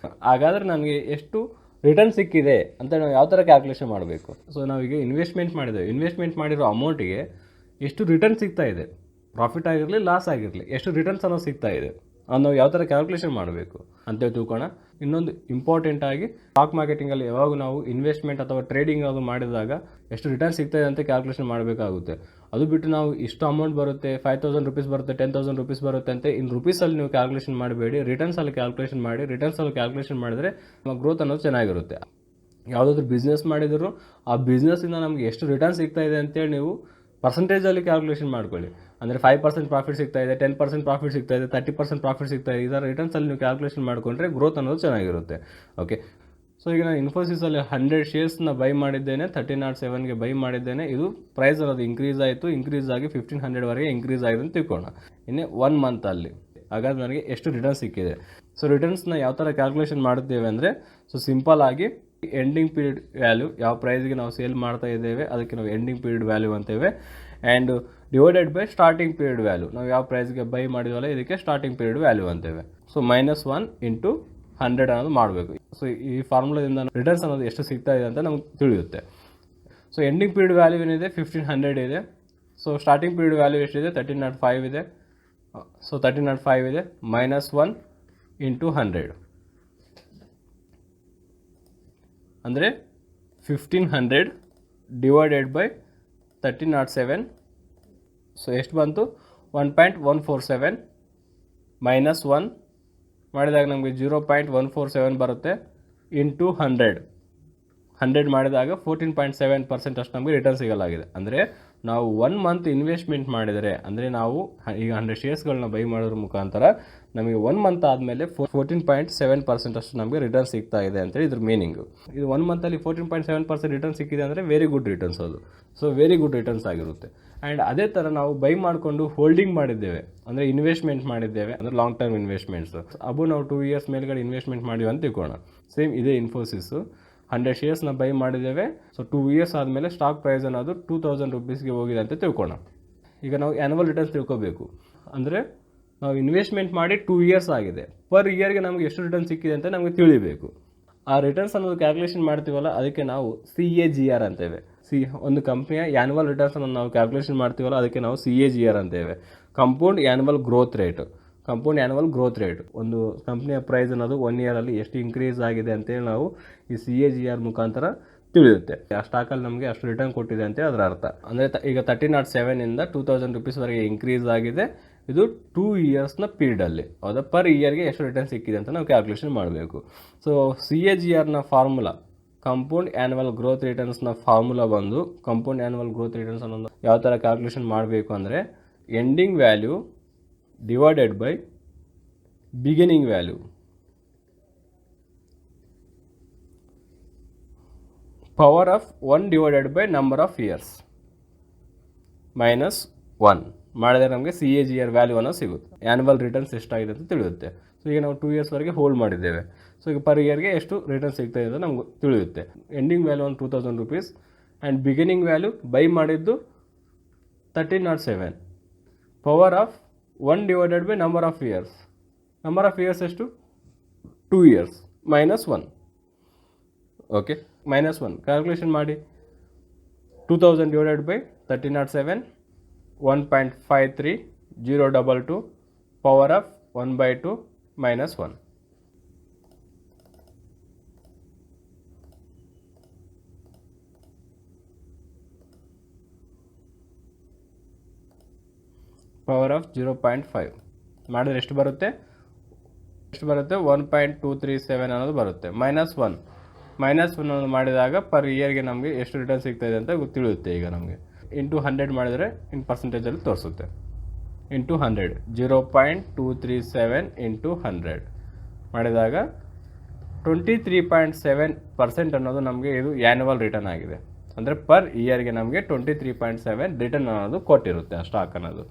ಹಾಗಾದರೆ ನನಗೆ ಎಷ್ಟು ರಿಟರ್ನ್ ಸಿಕ್ಕಿದೆ ಅಂತ ನಾವು ಯಾವ ಥರ ಕ್ಯಾಲ್ಕುಲೇಷನ್ ಮಾಡಬೇಕು. ಸೊ ನಾವೀಗ ಇನ್ವೆಸ್ಟ್ಮೆಂಟ್ ಮಾಡಿರೋ ಅಮೌಂಟಿಗೆ ಎಷ್ಟು ರಿಟರ್ನ್ ಸಿಗ್ತಾ ಇದೆ, ಪ್ರಾಫಿಟ್ ಆಗಿರಲಿ ಲಾಸ್ ಆಗಿರಲಿ, ಎಷ್ಟು ರಿಟರ್ನ್ಸ್ ಅನ್ನೋದು ಸಿಗ್ತಾ ಇದೆ ನಾವು ಯಾವ ಥರ ಕ್ಯಾಲ್ಕುಲೇಷನ್ ಮಾಡಬೇಕು ಅಂತೇಳಿ ತಿಳ್ಕೊಳ್ಳೋಣ. ಇನ್ನೊಂದು ಇಂಪಾರ್ಟೆಂಟ್ ಆಗಿ ಸ್ಟಾಕ್ ಮಾರ್ಕೆಟಿಂಗಲ್ಲಿ ಯಾವಾಗ ನಾವು ಇನ್ವೆಸ್ಟ್ಮೆಂಟ್ ಅಥವಾ ಟ್ರೇಡಿಂಗ್ ಅದು ಮಾಡಿದಾಗ ಎಷ್ಟು ರಿಟರ್ನ್ ಸಿಗ್ತಾಯಿದೆ ಅಂತ ಕ್ಯಾಲ್ಕುಲೇಷನ್ ಮಾಡಬೇಕಾಗುತ್ತೆ. ಅದು ಬಿಟ್ಟು ನಾವು ಇಷ್ಟು ಅಮೌಂಟ್ ಬರುತ್ತೆ, 5000 ರೂಪೀಸ್ ಬರುತ್ತೆ, 10,000 ರೂಪೀಸ್ ಬರುತ್ತೆ ಅಂತ ಇನ್ನು ರೂಪೀಸಲ್ಲಿ ನೀವು ಕ್ಯಾಲ್ಕುಲೇಷನ್ ಮಾಡಬೇಡಿ, ರಿಟರ್ನ್ಸಲ್ಲಿ ಕ್ಯಾಲ್ಕುಲೇಷನ್ ಮಾಡಿ. ರಿಟರ್ನ್ಸಲ್ಲಿ ಕ್ಯಾಲ್ಕುಲೇಷನ್ ಮಾಡಿದರೆ ನಮ್ಮ ಗ್ರೋತ್ ಅನ್ನೋದು ಚೆನ್ನಾಗಿರುತ್ತೆ. ಯಾವುದಾದ್ರೂ ಬಿಸ್ನೆಸ್ ಮಾಡಿದ್ರು ಆ ಬಿಸ್ನೆಸ್ಸಿಂದ ನಮಗೆ ಎಷ್ಟು ರಿಟರ್ನ್ ಸಿಗ್ತಾ ಇದೆ ಅಂತೇಳಿ ನೀವು ಪರ್ಸೆಂಟೇಜಲ್ಲಿ ಕ್ಯಾಲ್ಕುಲೇಷನ್ ಮಾಡ್ಕೊಳ್ಳಿ. ಅಂದರೆ 5% ಪ್ರಾಫಿಟ್ ಸಿಗ್ತಾ ಇದೆ, 10% ಪ್ರಾಫಿಟ್ ಸಿಗ್ತಾ ಇದೆ, 30% ಪ್ರಾಫಿಟ್ ಸಿಗ್ತಾ ಇದೆ. ಇದರ ರಿಟರ್ನ್ಸಲ್ಲಿ ನೀವು ಕ್ಯಾಲ್ಕುಲೇಷನ್ ಮಾಡಿಕೊಂಡ್ರೆ ಗ್ರೋತ್ ಅನ್ನೋದು ಚೆನ್ನಾಗಿರುತ್ತೆ. ಓಕೆ, ಸೊ ಈಗ ನಾನು ಇನ್ಫೋಸಿಸಲ್ಲಿ 100 ಶೇರ್ಸ್ನ ಬೈ ಮಾಡಿದ್ದೇನೆ, 1307ಗೆ ಬೈ ಮಾಡಿದ್ದೇನೆ. ಇದು ಪ್ರೈಸ್ ಅನ್ನೋದು ಇಂಕ್ರೀಸ್ ಆಯಿತು, ಇಂಕ್ರೀಸ್ ಆಗಿ 1500ವರೆಗೆ ಇಂಕ್ರೀಸ್ ಆಗಿದೆ ಅಂತ ತಿಳ್ಕೊಳ್ಳೋಣ. ಇನ್ನೇ 1 ಮಂತಲ್ಲಿ ಹಾಗಾದ್ರೆ ನನಗೆ ಎಷ್ಟು ರಿಟರ್ನ್ ಸಿಕ್ಕಿದೆ. ಸೊ ರಿಟರ್ನ್ಸ್ನ ಯಾವ ಥರ ಕ್ಯಾಲ್ಕುಲೇಷನ್ ಮಾಡುತ್ತೇವೆ ಅಂದರೆ, ಸೊ ಸಿಂಪಲ್ ಆಗಿ ಎಂಡಿಂಗ್ ಪೀರಿಯಡ್ ವ್ಯಾಲ್ಯೂ, ಯಾವ ಪ್ರೈಸ್ಗೆ ನಾವು ಸೇಲ್ ಮಾಡ್ತಾ ಇದ್ದೇವೆ ಅದಕ್ಕೆ ನಾವು ಎಂಡಿಂಗ್ ಪೀರಿಯಡ್ ವ್ಯಾಲ್ಯೂ ಅಂತೇವೆ. And divided by starting period value, ನಾವು ಯಾವ ಪ್ರೈಸ್ಗೆ ಬೈ ಮಾಡಿದ್ವಲ್ಲ ಇದಕ್ಕೆ ಸ್ಟಾರ್ಟಿಂಗ್ ಪೀರಿಯಡ್ ವ್ಯಾಲ್ಯೂ ಅಂತೇವೆ. ಸೊ -1 × 100 ಅನ್ನೋದು ಮಾಡಬೇಕು. ಸೊ ಈ ಫಾರ್ಮುಲಾದಿಂದ ರಿಟರ್ನ್ಸ್ ಅನ್ನೋದು ಎಷ್ಟು ಸಿಗ್ತಾ ಇದೆ ಅಂತ ನಮ್ಗೆ ತಿಳಿಯುತ್ತೆ. ಸೊ ಎಂಡಿಂಗ್ ಪೀರಿಯಡ್ ವ್ಯಾಲ್ಯೂ ಏನಿದೆ 1500 ಇದೆ. ಸೊ ಸ್ಟಾರ್ಟಿಂಗ್ ಪೀರಿಯಡ್ ವ್ಯಾಲ್ಯೂ ಎಷ್ಟಿದೆ 1305 ಇದೆ. ಸೊ 1305 ಇದೆ, -1 × 100 ಅಂದರೆ 1500 ಡಿವೈಡೆಡ್ ಬೈ 1307. ಸೊ ಎಷ್ಟು ಬಂತು 1.147 -1 ಮಾಡಿದಾಗ ನಮಗೆ 0.147 ಬರುತ್ತೆ. ಇಂಟು 100 ಮಾಡಿದಾಗ 14.7% ಅಷ್ಟು ನಮಗೆ ರಿಟರ್ನ್ ಸಿಗಲಾಗಿದೆ. ಅಂದರೆ ನಾವು 1 ಮಂತ್ ಇನ್ವೆಸ್ಟ್ಮೆಂಟ್ ಮಾಡಿದರೆ, ಅಂದರೆ ನಾವು ಈಗ 100 ಶೇರ್ಸ್ಗಳನ್ನ ಬೈ ಮಾಡೋದ್ರ ಮುಖಾಂತರ ನಮಗೆ 1 ಮಂತ್ ಆದಮೇಲೆ 14.7% ಅಷ್ಟು ನಮಗೆ ರಿಟರ್ನ್ ಸಿಗ್ತಾ ಇದೆ ಅಂತೇಳಿ ಇದ್ರ ಮೀನಿಂಗು. ಇದು 1 ಮಂತಲ್ಲಿ 14.7% ರಿಟರ್ನ್ ಸಿಕ್ಕಿದೆ ಅಂದರೆ ವೆರಿ ಗುಡ್ ರಿಟರ್ನ್ಸ್ ಅದು. ಸೊ ವೆರಿ ಗುಡ್ ರಿಟರ್ನ್ಸ್ ಆಗಿರುತ್ತೆ. ಆ್ಯಂಡ್ ಅದೇ ಥರ ನಾವು ಬೈ ಮಾಡಿಕೊಂಡು ಹೋಲ್ಡಿಂಗ್ ಮಾಡಿದ್ದೇವೆ, ಅಂದರೆ ಇನ್ವೆಸ್ಟ್ಮೆಂಟ್ ಮಾಡಿದ್ದೇವೆ, ಅಂದರೆ ಲಾಂಗ್ ಟರ್ಮ್ ಇನ್ವೆಸ್ಟ್ಮೆಂಟ್ಸ್ ಅವು ನಾವು 2 ಇಯರ್ಸ್ ಮೇಲ್ಗಡೆ ಇನ್ವೆಸ್ಟ್ಮೆಂಟ್ ಮಾಡಿವಿ ಅಂತ ತಿಳ್ಕೊಳ್ಳೋಣ. ಸೇಮ್ ಇದೇ ಇನ್ಫೋಸಿಸು 100 ಶೇರ್ಸ್ನ ಬೈ ಮಾಡಿದ್ದೇವೆ. ಸೊ 2 ಇಯರ್ಸ್ ಆದಮೇಲೆ ಸ್ಟಾಕ್ ಪ್ರೈಸ್ ಅನ್ನೋದು 2000 ರುಪೀಸ್ಗೆ ಹೋಗಿದೆ ಅಂತ ತಿಳ್ಕೊಳ್ಳೋಣ. ಈಗ ನಾವು ಆ್ಯನ್ಯುವಲ್ ರಿಟರ್ನ್ಸ್ ತಿಳ್ಕೊಬೇಕು. ಅಂದರೆ ನಾವು ಇನ್ವೆಸ್ಟ್ಮೆಂಟ್ ಮಾಡಿ 2 ಇಯರ್ಸ್ ಆಗಿದೆ, ಪರ್ ಇಯರ್ಗೆ ನಮಗೆ ಎಷ್ಟು ರಿಟರ್ನ್ ಸಿಕ್ಕಿದೆ ಅಂತ ನಮಗೆ ತಿಳಿಬೇಕು. ಆ ರಿಟರ್ನ್ಸ್ ಅನ್ನೋದು ಕ್ಯಾಲ್ಕುಲೇಷನ್ ಮಾಡ್ತೀವಲ್ಲ, ಅದಕ್ಕೆ ನಾವು CAGR ಅಂತೇವೆ. ಒಂದು ಕಂಪ್ನಿಯ ಆ್ಯನ್ಯುವಲ್ ರಿಟರ್ನ್ಸನ್ನು ನಾವು ಕ್ಯಾಲ್ಕುಲೇಷನ್ ಮಾಡ್ತೀವಲ್ಲ, ಅದಕ್ಕೆ ನಾವು CAGR ಅಂತೇವೆ. Compound annual growth rate. Compound annual growth rate, ಒಂದು ಕಂಪ್ನಿಯ ಪ್ರೈಸ್ ಅನ್ನೋದು 1 ಇಯರಲ್ಲಿ ಎಷ್ಟು ಇನ್ಕ್ರೀಸ್ ಆಗಿದೆ ಅಂತೇಳಿ ನಾವು ಈ CAGR ಮುಖಾಂತರ ತಿಳಿಯುತ್ತೆ. ಆ ಸ್ಟಾಕಲ್ಲಿ ನಮಗೆ ಅಷ್ಟು ರಿಟರ್ನ್ ಕೊಟ್ಟಿದೆ ಅಂತೇಳಿ ಅದರ ಅರ್ಥ. ಅಂದರೆ ಈಗ 1307ಇಂದ 2000 ರುಪೀಸ್ವರೆಗೆ ಇನ್ಕ್ರೀಸ್ ಆಗಿದೆ. ಇದು 2 ಇಯರ್ಸ್ನ ಪೀರಿಯಡಲ್ಲಿ, ಹೌದಾ? ಪರ್ ಇಯರ್ಗೆ ಎಷ್ಟು ರಿಟರ್ನ್ ಸಿಕ್ಕಿದೆ ಅಂತ ನಾವು ಕ್ಯಾಲ್ಕುಲೇಷನ್ ಮಾಡಬೇಕು. ಸೊ CAGRನ ಫಾರ್ಮುಲಾ, ಕಂಪೌಂಡ್ ಆ್ಯನ್ಯುವಲ್ ಗ್ರೋತ್ ರಿಟರ್ನ್ಸ್ನ ಫಾರ್ಮುಲಾ ಬಂದು, ಕಂಪೌಂಡ್ ಆ್ಯನ್ಯುವಲ್ ಗ್ರೋತ್ ರಿಟರ್ನ್ಸ್ ಅನ್ನೋದು ಯಾವ ಥರ ಕ್ಯಾಲ್ಕುಲೇಷನ್ ಮಾಡಬೇಕು ಅಂದರೆ, ending value divided by beginning value power of 1 divided by number of years minus 1 ಮಾಡಿದರೆ ನಮಗೆ CAGR ವ್ಯಾಲ್ಯೂ ಅನ್ನೋದು ಸಿಗುತ್ತೆ. ಆ್ಯನ್ಯುವಲ್ ರಿಟರ್ನ್ಸ್ ಎಷ್ಟಾಗಿದೆ ಅಂತ ತಿಳಿಯುತ್ತೆ. ಸೊ ಈಗ ನಾವು 2 ಇಯರ್ಸ್ವರೆಗೆ ಹೋಲ್ಡ್ ಮಾಡಿದ್ದೇವೆ. ಸೊ ಈಗ ಪರ್ ಇಯರ್ಗೆ ಎಷ್ಟು ರಿಟರ್ನ್ ಸಿಗ್ತಾ ಇದೆ ಅಂತ ನಮ್ಗೆ ತಿಳಿಯುತ್ತೆ. ಎಂಡಿಂಗ್ ವ್ಯಾಲ್ಯೂ ಒಂದು 2000 rupees and beginning value by ಮಾಡಿದ್ದು 1307. Power of 1 divided by number of years. Number of years ಎಷ್ಟು? 2 years minus 1. Okay, minus 1 calculation ಮಾಡಿ. 2000 divided by 1307, 1.53022, power of 1/2 minus 1. Power of 0.5 ಮಾಡಿದ್ರೆ ಎಷ್ಟು ಬರುತ್ತೆ? 1.237 ಅನ್ನೋದು ಬರುತ್ತೆ. ಮೈನಸ್ 1 ಅನ್ನೋದು ಮಾಡಿದಾಗ ಪರ್ ಇಯರ್ಗೆ ನಮಗೆ ಎಷ್ಟು ರಿಟರ್ನ್ ಸಿಗ್ತಾಯಿದೆ ಅಂತ ತಿಳಿಯುತ್ತೆ. ಈಗ ನಮಗೆ ಇಂಟು 100 ಮಾಡಿದರೆ ಇನ್ ಪರ್ಸೆಂಟೇಜಲ್ಲಿ ತೋರಿಸುತ್ತೆ. ಇಂಟು 100, 0.237 ಇಂಟು 100 ಮಾಡಿದಾಗ 23.7% ಅನ್ನೋದು ನಮಗೆ ಇದು ಆ್ಯನ್ಯುವಲ್ ರಿಟರ್ನ್ ಆಗಿದೆ. ಅಂದರೆ ಪರ್ ಇಯರ್ಗೆ ನಮಗೆ 23.7 ರಿಟರ್ನ್ ಅನ್ನೋದು ಕೊಟ್ಟಿರುತ್ತೆ ಆ ಸ್ಟಾಕ್ ಅನ್ನೋದು.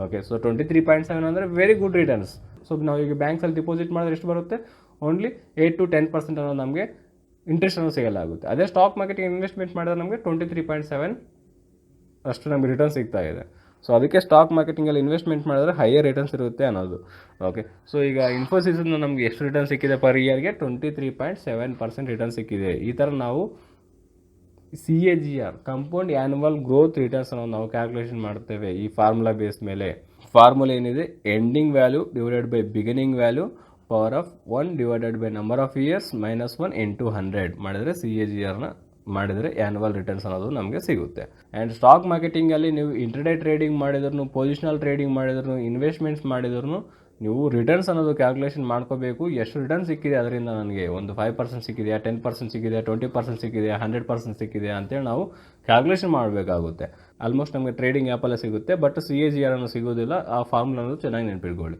ಓಕೆ, ಸೊ 23.7 ಅಂದರೆ ವೆರಿ ಗುಡ್ ರಿಟರ್ನ್ಸ್. ಸೊ ನಾವು ಈಗ ಬ್ಯಾಂಕ್ಸಲ್ಲಿ ಡಿಪಾಸಿಟ್ ಮಾಡಿದ್ರೆ ಎಷ್ಟು ಬರುತ್ತೆ? ಓನ್ಲಿ 8 to 10% ಅನ್ನೋದು ನಮಗೆ ಇಂಟ್ರೆಸ್ಟ್ ಅನ್ನೋದು ಸಿಗಲಾಗುತ್ತೆ. ಅದೇ ಸ್ಟಾಕ್ ಮಾರ್ಕೆಟಿಗೆ ಇನ್ವೆಸ್ಟ್ಮೆಂಟ್ ಮಾಡಿದ್ರೆ ನಮಗೆ 23.7 ಅಷ್ಟು ನಮಗೆ ರಿಟರ್ನ್ ಸಿಗ್ತಾ ಇದೆ. ಸೊ ಅದಕ್ಕೆ ಸ್ಟಾಕ್ ಮಾರ್ಕೆಟಿಂಗಲ್ಲಿ ಇನ್ವೆಸ್ಟ್ಮೆಂಟ್ ಮಾಡಿದ್ರೆ ಹೈಯರ್ ರಿಟರ್ನ್ಸ್ ಇರುತ್ತೆ ಅನ್ನೋದು. ಓಕೆ, ಸೊ ಈಗ ಇನ್ಫೋಸಿಸ್ನ ನಮಗೆ ಎಷ್ಟು ರಿಟರ್ನ್ ಸಿಕ್ಕಿದೆ ಪರ್ ಇಯರ್ಗೆ? 23.7% ರಿಟರ್ನ್ ಸಿಕ್ಕಿದೆ. ಈ ಥರ ನಾವು CAGR, compound annual growth returns ಅನ್ನೋದು ನಾವು ಕ್ಯಾಲ್ಕುಲೇಷನ್ ಮಾಡ್ತೇವೆ ಈ ಫಾರ್ಮುಲಾ ಬೇಸ್ ಮೇಲೆ. ಫಾರ್ಮುಲಾ ಏನಿದೆ, ending value divided by beginning value power of 1 divided by number of years minus 1 into 100 ಮಾಡಿದರೆ CAGRನ ಮಾಡಿದರೆ ಆ್ಯನ್ಯುವಲ್ ರಿಟರ್ನ್ಸ್ ಅನ್ನೋದು ನಮಗೆ ಸಿಗುತ್ತೆ. ಆ್ಯಂಡ್ ಸ್ಟಾಕ್ ಮಾರ್ಕೆಟಿಂಗಲ್ಲಿ ನೀವು ಇಂಟರ್ಡೇ ಟ್ರೇಡಿಂಗ್ ಮಾಡಿದ್ರು, ಪೊಸಿಷನಲ್ ಟ್ರೇಡಿಂಗ್ ಮಾಡಿದ್ರು, ಇನ್ವೆಸ್ಟ್ಮೆಂಟ್ಸ್ ಮಾಡಿದ್ರು ನೀವು ರಿಟರ್ನ್ಸ್ ಅನ್ನೋದು ಕ್ಯಾಲ್ಕುಲೇಷನ್ ಮಾಡ್ಕೋಬೇಕು. ಎಷ್ಟು ರಿಟರ್ನ್ ಸಿಕ್ಕಿದೆ ಅದರಿಂದ ನನಗೆ ಒಂದು 5% ಸಿಕ್ಕಿದೆಯಾ, 10% ಸಿಕ್ಕಿದೆಯಾ, 20% ಸಿಕ್ಕಿದೆಯಾ, 100% ಸಿಕ್ಕಿದೆಯಾ ಅಂತೇಳಿ ನಾವು ಕ್ಯಾಲ್ಕುಲೇಷನ್ ಮಾಡಬೇಕಾಗುತ್ತೆ. ಆಲ್ಮೋಸ್ಟ್ ನಮಗೆ ಟ್ರೇಡಿಂಗ್ ಆ್ಯಪಲ್ಲೇ ಸಿಗುತ್ತೆ, ಬಟ್ CAGR ಅನ್ನೋ ಸಿಗೋದಿಲ್ಲ. ಆ ಫಾರ್ಮುಲಾ ಅನ್ನೋದು ಚೆನ್ನಾಗಿ ನೆನಪಿಟ್ಕೊಳ್ಳಿ.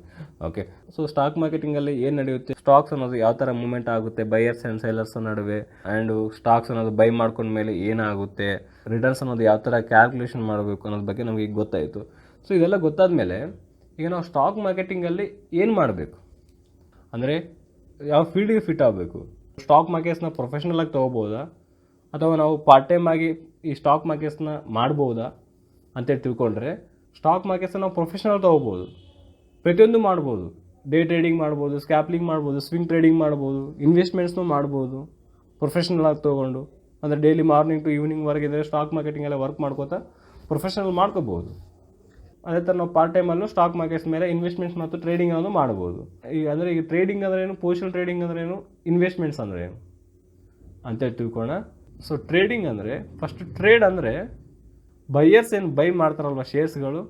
ಓಕೆ, ಸೊ ಸ್ಟಾಕ್ ಮಾರ್ಕೆಟಿಂಗಲ್ಲಿ ಏನು ನಡೆಯುತ್ತೆ, ಸ್ಟಾಕ್ಸ್ ಅನ್ನೋದು ಯಾವ ಥರ ಮೂವ್ಮೆಂಟ್ ಆಗುತ್ತೆ ಬೈಯರ್ಸ್ ಆ್ಯಂಡ್ ಸೇಲರ್ಸ್ ನಡುವೆ, ಆ್ಯಂಡ್ ಸ್ಟಾಕ್ಸ್ ಅನ್ನೋದು ಬೈ ಮಾಡ್ಕೊಂಡ್ಮೇಲೆ ಏನಾಗುತ್ತೆ, ರಿಟರ್ನ್ಸ್ ಅನ್ನೋದು ಯಾವ ಥರ ಕ್ಯಾಲ್ಕುಲೇಷನ್ ಮಾಡಬೇಕು ಅನ್ನೋದ್ರ ಬಗ್ಗೆ ನಮಗೆ ಈಗ ಗೊತ್ತಾಯಿತು. ಸೊ ಇದೆಲ್ಲ ಗೊತ್ತಾದ ಮೇಲೆ ಈಗ ನಾವು ಸ್ಟಾಕ್ ಮಾರ್ಕೆಟಿಂಗಲ್ಲಿ ಏನು ಮಾಡಬೇಕು ಅಂದರೆ ಯಾವ ಫೀಲ್ಡಿಗೆ ಫಿಟ್ ಆಗಬೇಕು? ಸ್ಟಾಕ್ ಮಾರ್ಕೆಟ್ಸ್ನ ಪ್ರೊಫೆಷ್ನಲಾಗಿ ತೊಗೋಬೋದಾ, ಅಥವಾ ನಾವು ಪಾರ್ಟ್ ಟೈಮ್ ಆಗಿ ಈ ಸ್ಟಾಕ್ ಮಾರ್ಕೆಟ್ಸ್ನ ಮಾಡ್ಬೋದಾ ಅಂತೇಳಿ ತಿಳ್ಕೊಂಡ್ರೆ, ಸ್ಟಾಕ್ ಮಾರ್ಕೆಟ್ಸ್ನ ನಾವು ಪ್ರೊಫೆಷ್ನಲ್ ತೊಗೋಬೋದು, ಪ್ರತಿಯೊಂದು ಮಾಡ್ಬೋದು. ಡೇ ಟ್ರೇಡಿಂಗ್ ಮಾಡ್ಬೋದು, ಸ್ಕ್ಯಾಪ್ಲಿಂಗ್ ಮಾಡ್ಬೋದು, ಸ್ವಿಂಗ್ ಟ್ರೇಡಿಂಗ್ ಮಾಡ್ಬೋದು, ಇನ್ವೆಸ್ಟ್ಮೆಂಟ್ಸ್ನೂ ಮಾಡ್ಬೋದು ಪ್ರೊಫೆಷ್ನಲ್ ಆಗಿ ತೊಗೊಂಡು. ಅಂದರೆ ಡೈಲಿ ಮಾರ್ನಿಂಗ್ ಟು ಈವ್ನಿಂಗ್ವರೆಗೆ ಇದ್ದರೆ ಸ್ಟಾಕ್ ಮಾರ್ಕೆಟಿಂಗೆಲ್ಲ ವರ್ಕ್ ಮಾಡ್ಕೋತಾ ಪ್ರೊಫೆಷ್ನಲ್ ಮಾಡ್ಕೋಬೋದು. ಅದೇ ಥರ ನಾವು ಪಾರ್ಟ್ ಟೈಮಲ್ಲೂ ಸ್ಟಾಕ್ ಮಾರ್ಕೆಟ್ಸ್ ಮೇಲೆ ಇನ್ವೆಸ್ಟ್ಮೆಂಟ್ಸ್ ಮತ್ತು ಟ್ರೇಡಿಂಗ್ ಅನ್ನೋದು ಮಾಡ್ಬೋದು. ಈಗ ಟ್ರೇಡಿಂಗ್ ಅಂದ್ರೇನು, ಪೊಸಿಷನಲ್ ಟ್ರೇಡಿಂಗ್ ಅಂದ್ರೇನು, ಇನ್ವೆಸ್ಟ್ಮೆಂಟ್ಸ್ ಅಂದ್ರೇನು ಅಂತೇಳಿ ತಿಳ್ಕೊಳ್ಳೋಣ. ಸೊ ಟ್ರೇಡಿಂಗ್ ಅಂದರೆ ಫಸ್ಟ್ ಟ್ರೇಡ್ ಅಂದರೆ ಬೈಯರ್ಸ್ ಏನು ಬೈ ಮಾಡ್ತಾರಲ್ವ ಶೇರ್ಸ್ಗಳು,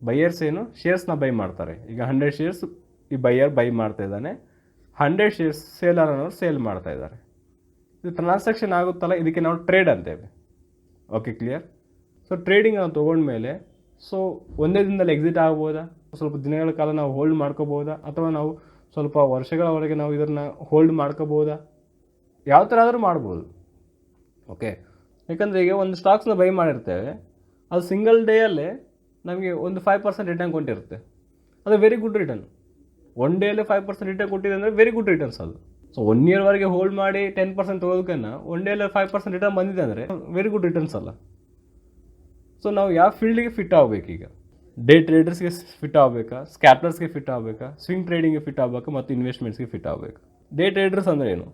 ಬೈಯರ್ಸ್ ಏನು ಶೇರ್ಸ್ನ ಬೈ ಮಾಡ್ತಾರೆ. ಈಗ 100 ಶೇರ್ಸ್ ಈ ಬೈಯರ್ ಬೈ ಮಾಡ್ತಾ ಇದ್ದಾನೆ, 100 ಶೇರ್ಸ್ ಸೇಲರ್ ಅನ್ನೋರು ಸೇಲ್ ಮಾಡ್ತಾ ಇದ್ದಾರೆ. ಇದು ಟ್ರಾನ್ಸಾಕ್ಷನ್ ಆಗುತ್ತಲ್ಲ, ಇದಕ್ಕೆ ನಾವು ಟ್ರೇಡ್ ಅಂತೇವೆ. Okay, clear? So so trading ನಾವು ತೊಗೊಂಡ್ಮೇಲೆ ಸೊ ಒಂದೇ ದಿನದಲ್ಲಿ ಎಕ್ಸಿಟ್ ಆಗ್ಬೋದಾ, ಸ್ವಲ್ಪ ದಿನಗಳ ಕಾಲ ನಾವು ಹೋಲ್ಡ್ ಮಾಡ್ಕೋಬೋದಾ, ಅಥವಾ ನಾವು ಸ್ವಲ್ಪ ವರ್ಷಗಳವರೆಗೆ ನಾವು ಇದನ್ನು ಹೋಲ್ಡ್ ಮಾಡ್ಕೋಬೋದಾ, ಯಾವ ಥರ ಆದರೂ ಮಾಡ್ಬೋದು. ಓಕೆ, ಯಾಕಂದರೆ ಈಗ ಒಂದು ಸ್ಟಾಕ್ಸ್ನ ಬೈ ಮಾಡಿರ್ತೇವೆ, ಅದು ಸಿಂಗಲ್ ಡೇಯಲ್ಲೇ ನಮಗೆ ಒಂದು 5% ರಿಟರ್ನ್ ಕೊಟ್ಟಿರುತ್ತೆ. ಅದು ವೆರಿ ಗುಡ್ ರಿಟರ್ನ್. ಒನ್ ಡೇಯಲ್ಲಿ 5% ರಿಟರ್ನ್ ಕೊಟ್ಟಿದೆ ಅಂದರೆ ವೆರಿ ಗುಡ್ ರಿಟರ್ನ್ಸ್ ಅದು. ಸೊ 1 ಇಯರ್ವರೆಗೆ ಹೋಲ್ಡ್ ಮಾಡಿ 10% ತೊಗೋದಕ್ಕಿಂತ ಒನ್ ಡೇಯಲ್ಲಿ 5% ರಿಟರ್ನ್ ಬಂದಿದೆ ಅಂದರೆ ವೆರಿ ಗುಡ್ ರಿಟರ್ನ್ಸ್ ಅಲ್ಲ. ಸೊ ನಾವು ಯಾವ ಫೀಲ್ಡಿಗೆ ಫಿಟ್ ಆಗಬೇಕೀಗ? ಡೇ ಟ್ರೇಡರ್ಸ್ಗೆ ಫಿಟ್ ಆಗಬೇಕಾ, ಸ್ಕ್ಯಾಪ್ಲರ್ಸ್ಗೆ ಫಿಟ್ ಆಗಬೇಕಾ, ಸ್ವಿಂಗ್ ಟ್ರೇಡಿಂಗ್ಗೆ ಫಿಟ್ ಆಗಬೇಕಾ, ಮತ್ತು ಇನ್ವೆಸ್ಟ್ಮೆಂಟ್ಸ್ಗೆ ಫಿಟ್ ಆಗಬೇಕಾ? ಡೇ ಟ್ರೇಡರ್ಸ್ ಅಂದರೆ ಏನು?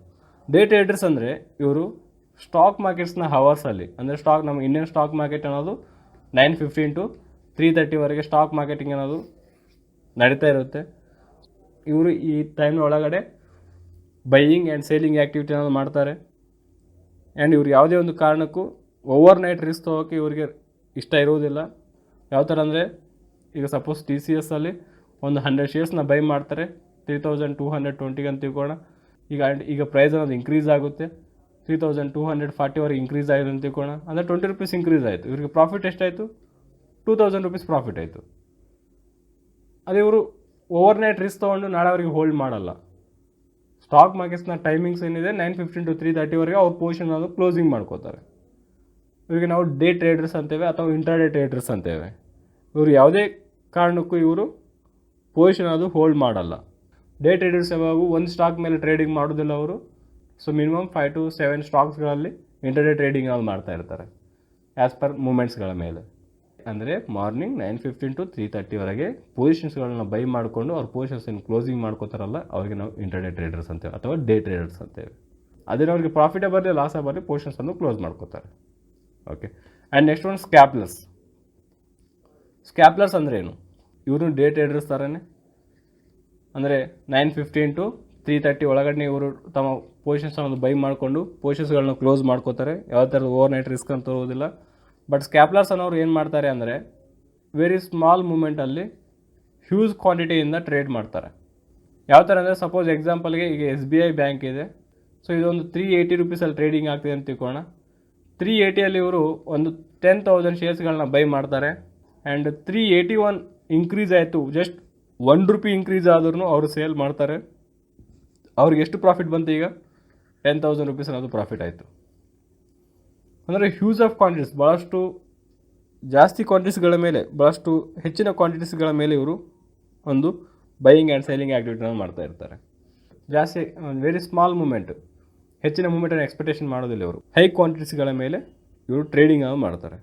ಡೇ ಟ್ರೇಡರ್ಸ್ ಅಂದರೆ ಇವರು ಸ್ಟಾಕ್ ಮಾರ್ಕೆಟ್ಸ್ನ ಹವರ್ಸಲ್ಲಿ, ಅಂದರೆ ನಮ್ಮ ಇಂಡಿಯನ್ ಸ್ಟಾಕ್ ಮಾರ್ಕೆಟ್ ಅನ್ನೋದು 9:15 to 3:30ವರೆಗೆ ಸ್ಟಾಕ್ ಮಾರ್ಕೆಟಿಂಗ್ ಅನ್ನೋದು ನಡೀತಾ ಇರುತ್ತೆ. ಇವರು ಈ ಟೈಮ್ನ ಒಳಗಡೆ ಬೈಯಿಂಗ್ ಆ್ಯಂಡ್ ಸೇಲಿಂಗ್ ಆ್ಯಕ್ಟಿವಿಟಿ ಅನ್ನೋದು ಮಾಡ್ತಾರೆ. ಆ್ಯಂಡ್ ಇವ್ರು ಯಾವುದೇ ಒಂದು ಕಾರಣಕ್ಕೂ ಓವರ್ ನೈಟ್ ರಿಸ್ಕ್ ತೊಗೋಕ್ಕೆ ಇವ್ರಿಗೆ ಇಷ್ಟ ಇರುವುದಿಲ್ಲ. ಯಾವ ಥರ ಅಂದರೆ, ಈಗ ಸಪೋಸ್ TCS ಅಲ್ಲಿ ಒಂದು 100 ಶೇರ್ಸ್ನ ಬೈ ಮಾಡ್ತಾರೆ 3220 ಅಂತ ತಿಳ್ಕೊಳ್ಳೋಣ. ಈಗ ಪ್ರೈಸ್ ಅನ್ನೋದು ಇಂಕ್ರೀಸ್ ಆಗುತ್ತೆ, 3240ವರೆಗೆ ಇಂಕ್ರೀಸ್ ಆಗಿದೆ ಅಂತ ತಿಳ್ಕೊಳ್ಳೋಣ. ಅಂದರೆ 20 ರೂಪೀಸ್ ಇಂಕ್ರೀಸ್ ಆಯಿತು. ಇವರಿಗೆ ಪ್ರಾಫಿಟ್ ಎಷ್ಟಾಯಿತು? 2000 ರೂಪೀಸ್ ಪ್ರಾಫಿಟ್ ಆಯಿತು. ಅದೇ ಇವರು ಓವರ್ ನೈಟ್ ರಿಸ್ಕ್ ತೊಗೊಂಡು ನಾಳೆವರೆಗೆ ಹೋಲ್ಡ್ ಮಾಡಲ್ಲ. ಸ್ಟಾಕ್ ಮಾರ್ಕೆಟ್ಸ್ನ ಟೈಮಿಂಗ್ಸ್ ಏನಿದೆ 9:15 to 3:30ವರೆಗೆ ಅವ್ರ ಪೊಸಿಷನ್ ಅದು ಕ್ಲೋಸಿಂಗ್ ಮಾಡ್ಕೋತಾರೆ. ಇವರಿಗೆ ನಾವು ಡೇ ಟ್ರೇಡರ್ಸ್ ಅಂತೇವೆ ಅಥವಾ ಇಂಟ್ರಾಡೇ ಟ್ರೇಡರ್ಸ್ ಅಂತೇವೆ. ಇವರು ಯಾವುದೇ ಕಾರಣಕ್ಕೂ ಇವರು ಪೊಸಿಷನ್ ಅದು ಹೋಲ್ಡ್ ಮಾಡಲ್ಲ. ಡೇ ಟ್ರೇಡರ್ಸ್ ಯಾವಾಗೂ ಒಂದು ಸ್ಟಾಕ್ ಮೇಲೆ ಟ್ರೇಡಿಂಗ್ ಮಾಡೋದಿಲ್ಲ ಅವರು. ಸೊ ಮಿನಿಮಮ್ 5 to 7 ಸ್ಟಾಕ್ಸ್ಗಳಲ್ಲಿ ಇಂಟ್ರಾಡೇ ಟ್ರೇಡಿಂಗ್ ಅದು ಮಾಡ್ತಾ ಇರ್ತಾರೆ ಆ್ಯಸ್ ಪರ್ ಮೂಮೆಂಟ್ಸ್ಗಳ ಮೇಲೆ. ಅಂದರೆ ಮಾರ್ನಿಂಗ್ 9:15 to 3:30ವರೆಗೆ ಪೊಸಿಷನ್ಸ್ಗಳನ್ನ ಬೈ ಮಾಡಿಕೊಂಡು ಅವ್ರ ಪೊಸಿಷನ್ಸನ್ನು ಕ್ಲೋಸಿಂಗ್ ಮಾಡ್ಕೋತಾರಲ್ಲ, ಅವ್ರಿಗೆ ನಾವು ಇಂಟ್ರಾಡೇ ಟ್ರೇಡರ್ಸ್ ಅಂತೇವೆ ಅಥವಾ ಡೇ ಟ್ರೇಡರ್ಸ್ ಅಂತೇವೆ. ಅದೇ ಅವ್ರಿಗೆ ಪ್ರಾಫಿಟೇ ಬರಲಿ ಲಾಸೇ ಬರಲಿ ಪೊಸಿಷನ್ಸನ್ನು ಕ್ಲೋಸ್ ಮಾಡ್ಕೋತಾರೆ. ಓಕೆ, ಆ್ಯಂಡ್ ನೆಕ್ಸ್ಟ್ ಒಂದು ಸ್ಕ್ಯಾಪ್ಲರ್ಸ್. ಸ್ಕ್ಯಾಪ್ಲರ್ಸ್ ಅಂದರೆ ಏನು? ಇವರು ಡೇ ಟ್ರೇಡರ್ಸ್ ಥರನೇ, ಅಂದರೆ 9:15 to 3:30 ಒಳಗಡೆ ಇವರು ತಮ್ಮ ಪೊಸಿಷನ್ಸನ್ನು ಬೈ ಮಾಡಿಕೊಂಡು ಪೊಸಿಷನ್ಸ್ಗಳನ್ನ ಕ್ಲೋಸ್ ಮಾಡ್ಕೋತಾರೆ. ಯಾವ ಥರದ ಓವರ್ ನೈಟ್ ರಿಸ್ಕ್ ಅಂತ ತರೋದಿಲ್ಲ. ಬಟ್ ಸ್ಕ್ಯಾಪ್ಲರ್ಸ್ ಅನ್ನೋರು ಏನು ಮಾಡ್ತಾರೆ ಅಂದರೆ ವೆರಿ ಸ್ಮಾಲ್ ಮೂಮೆಂಟಲ್ಲಿ ಹ್ಯೂಜ್ ಕ್ವಾಂಟಿಟಿಯಿಂದ ಟ್ರೇಡ್ ಮಾಡ್ತಾರೆ. ಯಾವ ಥರ ಅಂದರೆ, ಸಪೋಸ್ ಎಕ್ಸಾಂಪಲ್ಗೆ ಈಗ SBI ಬ್ಯಾಂಕ್ ಇದೆ. ಸೊ ಇದೊಂದು 380 ರೂಪೀಸಲ್ಲಿ ಟ್ರೇಡಿಂಗ್ ಆಗ್ತಿದೆ ಅಂತ ತಿಳ್ಕೊಳ್ಳೋಣ. 380 ಇವರು ಒಂದು 10,000 ಶೇರ್ಸ್ಗಳನ್ನ ಬೈ ಮಾಡ್ತಾರೆ. ಆ್ಯಂಡ್ 381 ಇಂಕ್ರೀಸ್ ಆಯಿತು, ಜಸ್ಟ್ 1 ರೂಪಿ ಇಂಕ್ರೀಸ್ ಆದ್ರೂ ಅವರು ಸೇಲ್ ಮಾಡ್ತಾರೆ. ಅವ್ರಿಗೆ ಎಷ್ಟು ಪ್ರಾಫಿಟ್ ಬಂತು? ಈಗ 10,000 ರೂಪೀಸ್ ಅನ್ನೋದು ಪ್ರಾಫಿಟ್ ಆಯಿತು. ಅಂದರೆ ಹ್ಯೂಜ್ ಆಫ್ ಕ್ವಾಂಟಿಟೀಸ್, ಭಾಳಷ್ಟು ಜಾಸ್ತಿ ಕ್ವಾಂಟಿಟೀಸ್ಗಳ ಮೇಲೆ, ಭಾಳಷ್ಟು ಹೆಚ್ಚಿನ ಕ್ವಾಂಟಿಟೀಸ್ಗಳ ಮೇಲೆ ಇವರು ಒಂದು ಬೈಯಿಂಗ್ ಆ್ಯಂಡ್ ಸೇಲಿಂಗ್ ಆ್ಯಕ್ಟಿವಿಟಿನ ಮಾಡ್ತಾ ಇರ್ತಾರೆ. ಜಾಸ್ತಿ ವೆರಿ ಸ್ಮಾಲ್ ಮೂಮೆಂಟ್, ಹೆಚ್ಚಿನ ಮೂಮೆಂಟನ್ನು ಎಕ್ಸ್ಪೆಕ್ಟೇಷನ್ ಮಾಡೋದಿಲ್ಲ ಇವರು. ಹೈ ಕ್ವಾಂಟಿಟೀಸ್ಗಳ ಮೇಲೆ ಇವರು ಟ್ರೇಡಿಂಗ್ ಮಾಡ್ತಾರೆ.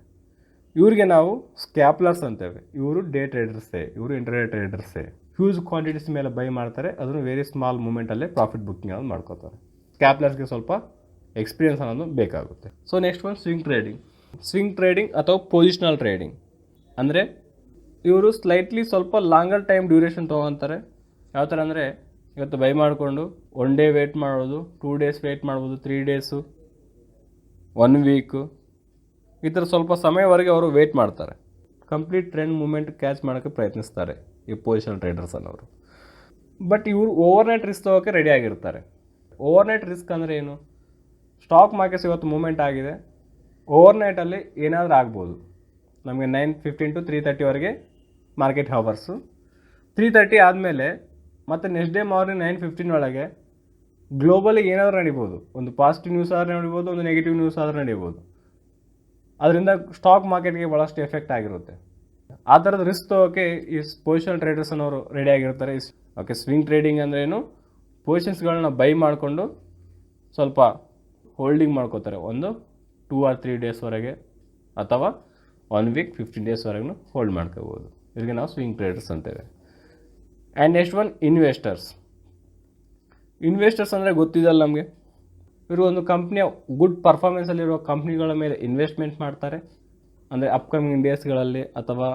ಇವರಿಗೆ ನಾವು ಸ್ಕ್ಯಾಪ್ಲರ್ಸ್ ಅಂತೇವೆ. ಇವರು ಡೇ ಟ್ರೇಡರ್ಸೇ, ಇವರು ಇಂಟ್ರಾಡೇ ಟ್ರೇಡರ್ಸೇ. ಹ್ಯೂಜ್ ಕ್ವಾಂಟಿಟೀಸ್ ಮೇಲೆ ಬೈ ಮಾಡ್ತಾರೆ, ಅದನ್ನು ವೆರಿ ಸ್ಮಾಲ್ ಮೂಮೆಂಟಲ್ಲೇ ಪ್ರಾಫಿಟ್ ಬುಕ್ಕಿಂಗ್ ಅನ್ನೋದು ಮಾಡ್ಕೋತಾರೆ. ಸ್ಕ್ಯಾಪ್ಲರ್ಸ್ಗೆ ಸ್ವಲ್ಪ ಎಕ್ಸ್ಪೀರಿಯನ್ಸ್ ಅನ್ನೋದು ಬೇಕಾಗುತ್ತೆ. ಸೊ ನೆಕ್ಸ್ಟ್ ಒಂದು ಸ್ವಿಂಗ್ ಟ್ರೇಡಿಂಗ್. ಸ್ವಿಂಗ್ ಟ್ರೇಡಿಂಗ್ ಅಥವಾ ಪೊಸಿಷನಲ್ ಟ್ರೇಡಿಂಗ್ ಅಂದರೆ ಇವರು ಸ್ಲೈಟ್ಲಿ ಸ್ವಲ್ಪ ಲಾಂಗರ್ ಟೈಮ್ ಡ್ಯೂರೇಷನ್ ತೊಗೊತಾರೆ. ಯಾವ ಥರ ಅಂದರೆ, ಇವತ್ತು ಬೈ ಮಾಡಿಕೊಂಡು 1 ಡೇ ವೆಯ್ಟ್ ಮಾಡೋದು, 2 ಡೇಸ್ ವೆಯ್ಟ್ ಮಾಡ್ಬೋದು, 3 ಡೇಸು, 1 ವೀಕು, ಈ ಥರ ಸ್ವಲ್ಪ ಸಮಯವರೆಗೆ ಅವರು ವೆಯ್ಟ್ ಮಾಡ್ತಾರೆ. ಕಂಪ್ಲೀಟ್ ಟ್ರೆಂಡ್ ಮೂಮೆಂಟ್ ಕ್ಯಾಚ್ ಮಾಡೋಕ್ಕೆ ಪ್ರಯತ್ನಿಸ್ತಾರೆ ಈ ಪೊಸಿಷನಲ್ ಟ್ರೇಡರ್ಸ್ ಅನ್ನೋರು. ಬಟ್ ಇವರು ಓವರ್ ನೈಟ್ ರಿಸ್ಕ್ ತೊಗೋಕ್ಕೆ ರೆಡಿ ಆಗಿರ್ತಾರೆ. ಓವರ್ ನೈಟ್ ರಿಸ್ಕ್ ಅಂದರೆ ಏನು? ಸ್ಟಾಕ್ ಮಾರ್ಕೆಟ್ಸ್ ಇವತ್ತು ಮೂಮೆಂಟ್ ಆಗಿದೆ, ಓವರ್ ನೈಟಲ್ಲಿ ಏನಾದರೂ ಆಗ್ಬೋದು. ನಮಗೆ 9:15 to 3:30ವರೆಗೆ ಮಾರ್ಕೆಟ್ ಹವರ್ಸು. 3:30 ಆದಮೇಲೆ ಮತ್ತು ನೆಕ್ಸ್ಟ್ ಡೇ ಮಾರ್ನಿಂಗ್ 9:15 ಒಳಗೆ ಗ್ಲೋಬಲಿ ಏನಾದರೂ ನಡಿಬೋದು. ಒಂದು ಪಾಸಿಟಿವ್ ನ್ಯೂಸ್ ಆದರೂ ನಡಿಬೋದು, ಒಂದು ನೆಗೆಟಿವ್ ನ್ಯೂಸ್ ಆದರೂ ನಡಿಬೋದು. ಅದರಿಂದ ಸ್ಟಾಕ್ ಮಾರ್ಕೆಟ್ಗೆ ಭಾಳಷ್ಟು ಎಫೆಕ್ಟ್ ಆಗಿರುತ್ತೆ. ಆ ಥರದ ರಿಸ್ಕ್ ತೊಗೋಕ್ಕೆ ಈ ಪೊಸಿಷನಲ್ ಟ್ರೇಡರ್ಸ್ ಅನ್ನೋರು ರೆಡಿ ಆಗಿರ್ತಾರೆ. ಓಕೆ, ಸ್ವಿಂಗ್ ಟ್ರೇಡಿಂಗ್ ಅಂದರೆ ಏನು? ಪೊಸಿಷನ್ಸ್ಗಳನ್ನ ಬೈ ಮಾಡಿಕೊಂಡು ಸ್ವಲ್ಪ ಹೋಲ್ಡಿಂಗ್ ಮಾಡ್ಕೋತಾರೆ, ಒಂದು 2 or 3 ಡೇಸ್ವರೆಗೆ ಅಥವಾ 1 ವೀಕ್ 15 ಡೇಸ್ವರೆಗೂ ಹೋಲ್ಡ್ ಮಾಡ್ಕೋಬೋದು. ಇದಕ್ಕೆ ನಾವು ಸ್ವಿಂಗ್ ಟ್ರೇಡರ್ಸ್ ಅಂತೇವೆ. And next one investors. Investors ಅಂದರೆ ಗೊತ್ತಿದಲ್ಲ ನಮಗೆ. ಇವರು ಒಂದು ಕಂಪ್ನಿಯ ಗುಡ್ ಪರ್ಫಾರ್ಮೆನ್ಸಲ್ಲಿರೋ ಕಂಪ್ನಿಗಳ ಮೇಲೆ ಇನ್ವೆಸ್ಟ್ಮೆಂಟ್ ಮಾಡ್ತಾರೆ. ಅಂದರೆ ಅಪ್ಕಮಿಂಗ್ ಡೇಸ್ಗಳಲ್ಲಿ ಅಥವಾ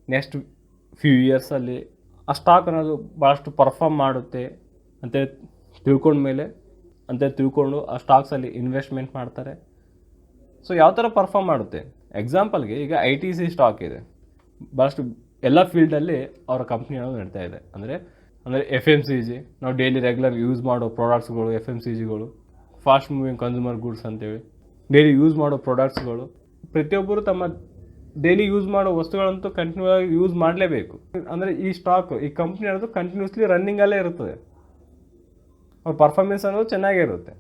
ನೆಕ್ಸ್ಟ್ ಫ್ಯೂ ಇಯರ್ಸಲ್ಲಿ ಆ ಸ್ಟಾಕ್ ಅನ್ನೋದು ಭಾಳಷ್ಟು ಪರ್ಫಾರ್ಮ್ ಮಾಡುತ್ತೆ ಅಂತ ತಿಳ್ಕೊಂಡು ಆ ಸ್ಟಾಕ್ಸಲ್ಲಿ ಇನ್ವೆಸ್ಟ್ಮೆಂಟ್ ಮಾಡ್ತಾರೆ. ಸೊ ಯಾವ ಥರ ಪರ್ಫಾರ್ಮ್ ಮಾಡುತ್ತೆ? ಎಕ್ಸಾಂಪಲ್ಗೆ ಈಗ ITC ಸ್ಟಾಕ್ ಇದೆ, ಭಾಳಷ್ಟು ಎಲ್ಲ ಫೀಲ್ಡಲ್ಲಿ ಅವರ ಕಂಪ್ನಿ ಅನ್ನೋದು ನಡೀತಾ ಇದೆ. ಅಂದರೆ FMCG, ನಾವು ಡೈಲಿ ರೆಗ್ಯುಲರ್ ಯೂಸ್ ಮಾಡೋ ಪ್ರಾಡಕ್ಟ್ಸ್ಗಳು, FMCGಗಳು, ಫಾಸ್ಟ್ ಮೂವಿಂಗ್ ಕನ್ಸ್ಯೂಮರ್ ಗೂಡ್ಸ್ ಅಂತೇಳಿ ಡೈಲಿ ಯೂಸ್ ಮಾಡೋ ಪ್ರಾಡಕ್ಟ್ಸ್ಗಳು. ಪ್ರತಿಯೊಬ್ಬರು ತಮ್ಮ ಡೈಲಿ ಯೂಸ್ ಮಾಡೋ ವಸ್ತುಗಳಂತೂ ಕಂಟಿನ್ಯೂ ಆಗಿ ಯೂಸ್ ಮಾಡಲೇಬೇಕು. ಅಂದರೆ ಈ ಸ್ಟಾಕ್, ಈ ಕಂಪ್ನಿ ಅನ್ನೋದು ಕಂಟಿನ್ಯೂಸ್ಲಿ ರನ್ನಿಂಗಲ್ಲೇ ಇರ್ತದೆ, ಅವ್ರ ಪರ್ಫಾರ್ಮೆನ್ಸ್ ಅನ್ನೋದು ಚೆನ್ನಾಗೇ ಇರುತ್ತೆ.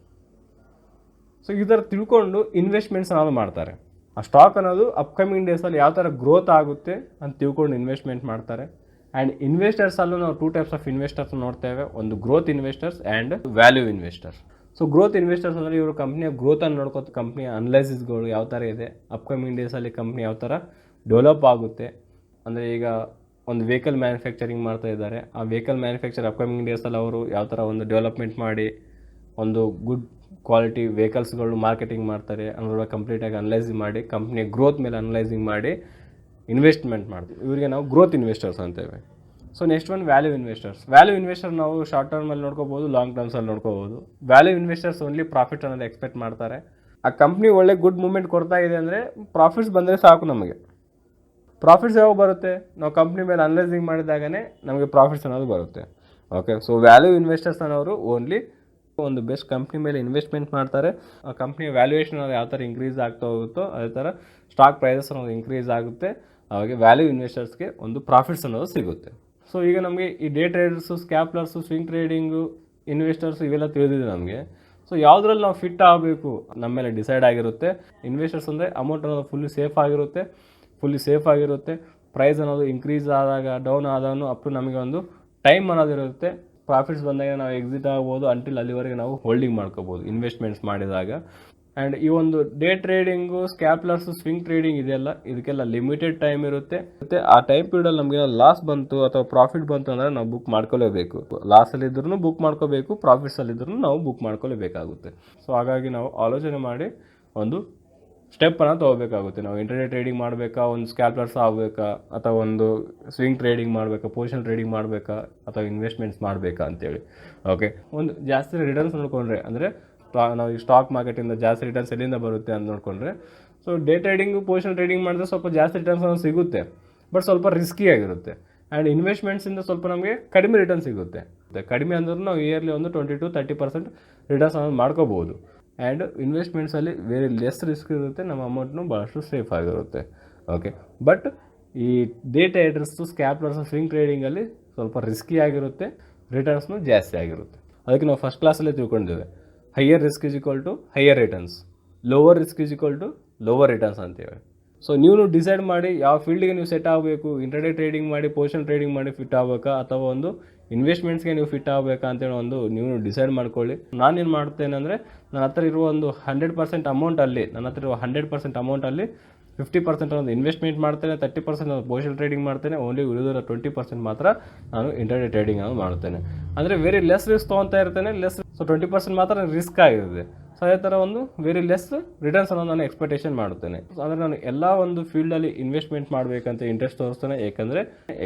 ಸೊ ಈ ಥರ ತಿಳ್ಕೊಂಡು ಇನ್ವೆಸ್ಟ್ಮೆಂಟ್ಸ್ ಅನ್ನೋದು ಮಾಡ್ತಾರೆ. ಆ ಸ್ಟಾಕ್ ಅನ್ನೋದು ಅಪ್ಕಮಿಂಗ್ ಡೇಸಲ್ಲಿ ಯಾವ ಥರ ಗ್ರೋತ್ ಆಗುತ್ತೆ ಅಂತ ತಿಳ್ಕೊಂಡು ಇನ್ವೆಸ್ಟ್ಮೆಂಟ್ ಮಾಡ್ತಾರೆ. ಆ್ಯಂಡ್ ಇನ್ವೆಸ್ಟರ್ಸಲ್ಲೂ ನಾವು 2 ಟೈಪ್ಸ್ ಆಫ್ ಇನ್ವೆಸ್ಟರ್ಸ್ ನೋಡ್ತೇವೆ, ಒಂದು growth investors and value investors. So growth investors ಅಂದರೆ ಇವರು ಕಂಪ್ನಿಯ ಗ್ರೋತನ್ನು ನೋಡ್ಕೋತ ಕಂಪ್ನಿಯ ಅನಲೈಸಿಸ್ಗಳು ಯಾವ ಥರ ಇದೆ, ಅಪ್ಕಮಿಂಗ್ ಡೇಸಲ್ಲಿ ಕಂಪ್ನಿ ಯಾವ ಥರ ಡೆವಲಪ್ ಆಗುತ್ತೆ. ಅಂದರೆ ಈಗ ಒಂದು ವೆಹಿಕಲ್ ಮ್ಯಾನುಫ್ಯಾಕ್ಚರಿಂಗ್ ಮಾಡ್ತಾ ಇದ್ದಾರೆ, ಆ ವೆಹಿಕಲ್ ಮ್ಯಾನುಫ್ಯಾಕ್ಚರ್ ಅಪ್ಕಮಿಂಗ್ ಡೇಸಲ್ಲಿ ಅವರು ಯಾವ ಥರ ಒಂದು ಡೆವಲಪ್ಮೆಂಟ್ ಮಾಡಿ ಒಂದು ಗುಡ್ ಕ್ವಾಲಿಟಿ ವೆಹಿಕಲ್ಸ್ಗಳು ಮಾರ್ಕೆಟಿಂಗ್ ಮಾಡ್ತಾರೆ ಅನ್ನೋದ್ರ ಕಂಪ್ಲೀಟಾಗಿ ಅನಲೈಸ್ ಮಾಡಿ ಕಂಪ್ನಿಯ ಗ್ರೋತ್ ಮೇಲೆ ಅನಲೈಸಿಂಗ್ ಮಾಡಿ ಇನ್ವೆಸ್ಟ್ಮೆಂಟ್ ಮಾಡ್ತೀವಿ. ಇವರಿಗೆ ನಾವು ಗ್ರೋತ್ ಇನ್ವೆಸ್ಟರ್ಸ್ ಅಂತೇವೆ. So next one value investors. Value investor ನಾವು ಶಾರ್ಟ್ ಟರ್ಮಲ್ಲಿ ನೋಡ್ಕೋಬೋದು, ಲಾಂಗ್ ಟರ್ಮ್ಸಲ್ಲಿ ನೋಡ್ಕೋಬೋದು. ವ್ಯಾಲ್ಯೂ ಇನ್ವೆಸ್ಟರ್ಸ್ ಓನ್ಲಿ ಪ್ರಾಫಿಟ್ ಅನ್ನೋದು ಎಕ್ಸ್ಪೆಕ್ಟ್ ಮಾಡ್ತಾರೆ. ಆ ಕಂಪ್ನಿ ಒಳ್ಳೆ ಗುಡ್ ಮೂವ್ಮೆಂಟ್ ಕೊಡ್ತಾ ಇದೆ ಅಂದರೆ ಪ್ರಾಫಿಟ್ಸ್ ಬಂದರೆ ಸಾಕು. ನಮಗೆ ಪ್ರಾಫಿಟ್ಸ್ ಯಾವಾಗ ಬರುತ್ತೆ, ನಾವು ಕಂಪ್ನಿ ಮೇಲೆ ಅನಲೈಸಿಂಗ್ ಮಾಡಿದಾಗನೇ ನಮಗೆ ಪ್ರಾಫಿಟ್ಸ್ ಅನ್ನೋದು ಬರುತ್ತೆ. ಓಕೆ, ಸೊ ವ್ಯಾಲ್ಯೂ ಇನ್ವೆಸ್ಟರ್ಸ್ ಅನ್ನೋರು ಓನ್ಲಿ ಒಂದು ಬೆಸ್ಟ್ ಕಂಪ್ನಿ ಮೇಲೆ ಇನ್ವೆಸ್ಟ್ಮೆಂಟ್ ಮಾಡ್ತಾರೆ. ಆ ಕಂಪ್ನಿಯ ವ್ಯಾಲ್ಯೂಯೇಷನ್ ಅನ್ನೋದು ಯಾವ ಥರ ಇಂಕ್ರೀಸ್ ಆಗ್ತಾ ಹೋಗುತ್ತೋ ಅದೇ ಥರ ಸ್ಟಾಕ್ ಪ್ರೈಸಸ್ ಅನ್ನೋದು ಇಂಕ್ರೀಸ್ ಆಗುತ್ತೆ. ಅವಾಗ ವ್ಯಾಲ್ಯೂ ಇನ್ವೆಸ್ಟರ್ಸ್ಗೆ ಒಂದು ಪ್ರಾಫಿಟ್ಸ್ ಅನ್ನೋದು ಸಿಗುತ್ತೆ. ಸೊ ಈಗ ನಮಗೆ ಈ day traders, scalpers, swing trading, investors ಇವೆಲ್ಲ ತಿಳಿದಿದೆ ನಮಗೆ. ಸೊ ಯಾವುದ್ರಲ್ಲಿ ನಾವು ಫಿಟ್ ಆಗಬೇಕು ನಮ್ಮ ಮೇಲೆ ಡಿಸೈಡ್ ಆಗಿರುತ್ತೆ. ಇನ್ವೆಸ್ಟರ್ಸ್ ಅಂದರೆ ಅಮೌಂಟ್ ಅನ್ನೋದು ಫುಲ್ಲಿ ಸೇಫ್ ಆಗಿರುತ್ತೆ. ಪ್ರೈಸ್ ಅನ್ನೋದು ಇನ್ಕ್ರೀಸ್ ಆದಾಗ, ಡೌನ್ ಆದಾಗೂ ಅಪ್ ಟು ನಮಗೆ ಒಂದು ಟೈಮ್ ಅನ್ನೋದಿರುತ್ತೆ. ಪ್ರಾಫಿಟ್ಸ್ ಬಂದಾಗ ನಾವು ಎಕ್ಸಿಟ್ ಆಗ್ಬೋದು, ಅಂಟಿಲ್ ಅಲ್ಲಿವರೆಗೆ ನಾವು ಹೋಲ್ಡಿಂಗ್ ಮಾಡ್ಕೋಬೋದು ಇನ್ವೆಸ್ಟ್ಮೆಂಟ್ಸ್ ಮಾಡಿದಾಗ. ಆ್ಯಂಡ್ ಈ ಒಂದು ಡೇ ಟ್ರೇಡಿಂಗು, ಸ್ಕ್ಯಾಪ್ಲರ್ಸು, ಸ್ವಿಂಗ್ ಟ್ರೇಡಿಂಗ್ ಇದೆಲ್ಲ ಇದಕ್ಕೆಲ್ಲ ಲಿಮಿಟೆಡ್ ಟೈಮ್ ಇರುತ್ತೆ. ಮತ್ತು ಆ ಟೈಮ್ ಪೀರಿಯಡಲ್ಲಿ ನಮಗೆ ಲಾಸ್ ಬಂತು ಅಥವಾ ಪ್ರಾಫಿಟ್ ಬಂತು ಅಂದರೆ ನಾವು ಬುಕ್ ಮಾಡ್ಕೊಳ್ಳೇಬೇಕು. ಲಾಸಲ್ಲಿದ್ರೂ ಬುಕ್ ಮಾಡ್ಕೋಬೇಕು, ಪ್ರಾಫಿಟ್ಸಲ್ಲಿದ್ರೂ ನಾವು ಬುಕ್ ಮಾಡ್ಕೊಳ್ಳೇಬೇಕಾಗುತ್ತೆ. ಸೊ ಹಾಗಾಗಿ ನಾವು ಆಲೋಚನೆ ಮಾಡಿ ಒಂದು ಸ್ಟೆಪ್ಪನ್ನು ತೊಗೋಬೇಕಾಗುತ್ತೆ. ನಾವು ಇಂಟರ್ಡೇ ಟ್ರೇಡಿಂಗ್ ಮಾಡಬೇಕಾ, ಒಂದು ಸ್ಕ್ಯಾಲ್ಪರ್ಸ್ ಆಗಬೇಕಾ, ಅಥವಾ ಒಂದು ಸ್ವಿಂಗ್ ಟ್ರೇಡಿಂಗ್ ಮಾಡಬೇಕಾ, ಪೊಸಿಷನ್ ಟ್ರೇಡಿಂಗ್ ಮಾಡಬೇಕಾ, ಅಥವಾ ಇನ್ವೆಸ್ಟ್ಮೆಂಟ್ಸ್ ಮಾಡಬೇಕಾ ಅಂತೇಳಿ. ಓಕೆ, ಒಂದು ಜಾಸ್ತಿ ರಿಟರ್ನ್ಸ್ ನೋಡಿಕೊಂಡ್ರೆ ಅಂದರೆ ನಾವು ಈ ಸ್ಟಾಕ್ ಮಾರ್ಕೆಟಿಂದ ಜಾಸ್ತಿ ರಿಟರ್ನ್ಸ್ ಎಲ್ಲಿಂದ ಬರುತ್ತೆ ಅಂತ ನೋಡಿಕೊಂಡ್ರೆ, so day trading, position trading ಮಾಡಿದ್ರೆ ಸ್ವಲ್ಪ ಜಾಸ್ತಿ ರಿಟರ್ನ್ಸ್ ಅನ್ನೋದು ಸಿಗುತ್ತೆ, ಬಟ್ ಸ್ವಲ್ಪ ರಿಸ್ಕಿ ಆಗಿರುತ್ತೆ. ಆ್ಯಂಡ್ ಇನ್ವೆಸ್ಟ್ಮೆಂಟ್ಸಿಂದ ಸ್ವಲ್ಪ ನಮಗೆ ಕಡಿಮೆ ರಿಟರ್ನ್ ಸಿಗುತ್ತೆ. ಕಡಿಮೆ ಅಂದ್ರೂ ನಾವು ಇಯರ್ಲಿ ಒಂದು 20-30% ರಿಟರ್ನ್ಸ್ ಅನ್ನೋದು ಮಾಡ್ಕೋಬೋದು. ಆ್ಯಂಡ್ ಇನ್ವೆಸ್ಟ್ಮೆಂಟ್ಸಲ್ಲಿ ವೆರಿ ಲೆಸ್ ರಿಸ್ಕ್ ಇರುತ್ತೆ, ನಮ್ಮ ಅಮೌಂಟ್ನು ಭಾಳಷ್ಟು ಸೇಫ್ ಆಗಿರುತ್ತೆ. ಓಕೆ, ಬಟ್ ಈ ಡೇ ಟ್ರೇಡರ್ಸು, ಸ್ಕ್ಯಾಪ್ಲರ್ಸು, ಸ್ವಿಂಗ್ ಟ್ರೇಡಿಂಗಲ್ಲಿ ಸ್ವಲ್ಪ ರಿಸ್ಕಿ ಆಗಿರುತ್ತೆ, ರಿಟರ್ನ್ಸ್ನು ಜಾಸ್ತಿ ಆಗಿರುತ್ತೆ. ಅದಕ್ಕೆ ನಾವು ಫಸ್ಟ್ ಕ್ಲಾಸಲ್ಲೇ ತಿಳ್ಕೊಂಡಿದ್ದೇವೆ, higher risk is equal to higher returns, lower risk is equal to lower returns ಅಂತೇಳಿ. ಸೊ ನೀವು ಡಿಸೈಡ್ ಮಾಡಿ ಯಾವ ಫೀಲ್ಡ್ಗೆ ನೀವು ಸೆಟ್ ಆಗಬೇಕು, ಇಂಟರ್ಡೇ ಟ್ರೇಡಿಂಗ್ ಮಾಡಿ, ಪೊಸಿಷನ್ ಟ್ರೇಡಿಂಗ್ ಮಾಡಿ ಫಿಟ್ ಆಗಬೇಕಾ, ಅಥವಾ ಒಂದು ಇನ್ವೆಸ್ಟ್ಮೆಂಟ್ಸ್ಗೆ ನೀವು ಫಿಟ್ ಆಗಬೇಕಾ ಅಂತೇಳಿ ಒಂದು ನೀವು ಡಿಸೈಡ್ ಮಾಡ್ಕೊಳ್ಳಿ. ನಾನೇನು ಮಾಡ್ತೇನೆ ಅಂದರೆ ನನ್ನ ಹತ್ರ ಇರುವ ಒಂದು 100% ಅಮೌಂಟಲ್ಲಿ 50% ಒಂದು ಇನ್ವೆಸ್ಟ್ಮೆಂಟ್ ಮಾಡ್ತೇನೆ, 30% ಒಂದು ಪೊಸಿಷನ್ ಟ್ರೇಡಿಂಗ್ ಮಾಡ್ತೇನೆ, ಓನ್ಲಿ ಉಳಿದಿರೋ 20% ಮಾತ್ರ ನಾನು ಇಂಟರ್ಡೇ ಟ್ರೇಡಿಂಗ್ ಅನ್ನು ಮಾಡ್ತೇನೆ. ಅಂದರೆ ವೆರಿ ಲೆಸ್ ರಿಸ್ಕ್ ತೊಗೊತಾ ಇರ್ತೇನೆ, ಸೊ 20% ಮಾತ್ರ ರಿಸ್ಕ್ ಆಗಿರುತ್ತೆ. ಸೊ ಅದೇ ಥರ ಒಂದು ವೆರಿ ಲೆಸ್ ರಿಟರ್ನ್ಸ್ ಅನ್ನೋದು ನಾನು ಎಕ್ಸ್ಪೆಕ್ಟೇಷನ್ ಮಾಡುತ್ತೇನೆ. ಅಂದರೆ ನಾನು ಎಲ್ಲ ಒಂದು ಫೀಲ್ಡಲ್ಲಿ ಇನ್ವೆಸ್ಟ್ಮೆಂಟ್ ಮಾಡಬೇಕಂತ ಇಂಟ್ರೆಸ್ಟ್ ತೋರಿಸ್ತೇನೆ. ಯಾಕಂದರೆ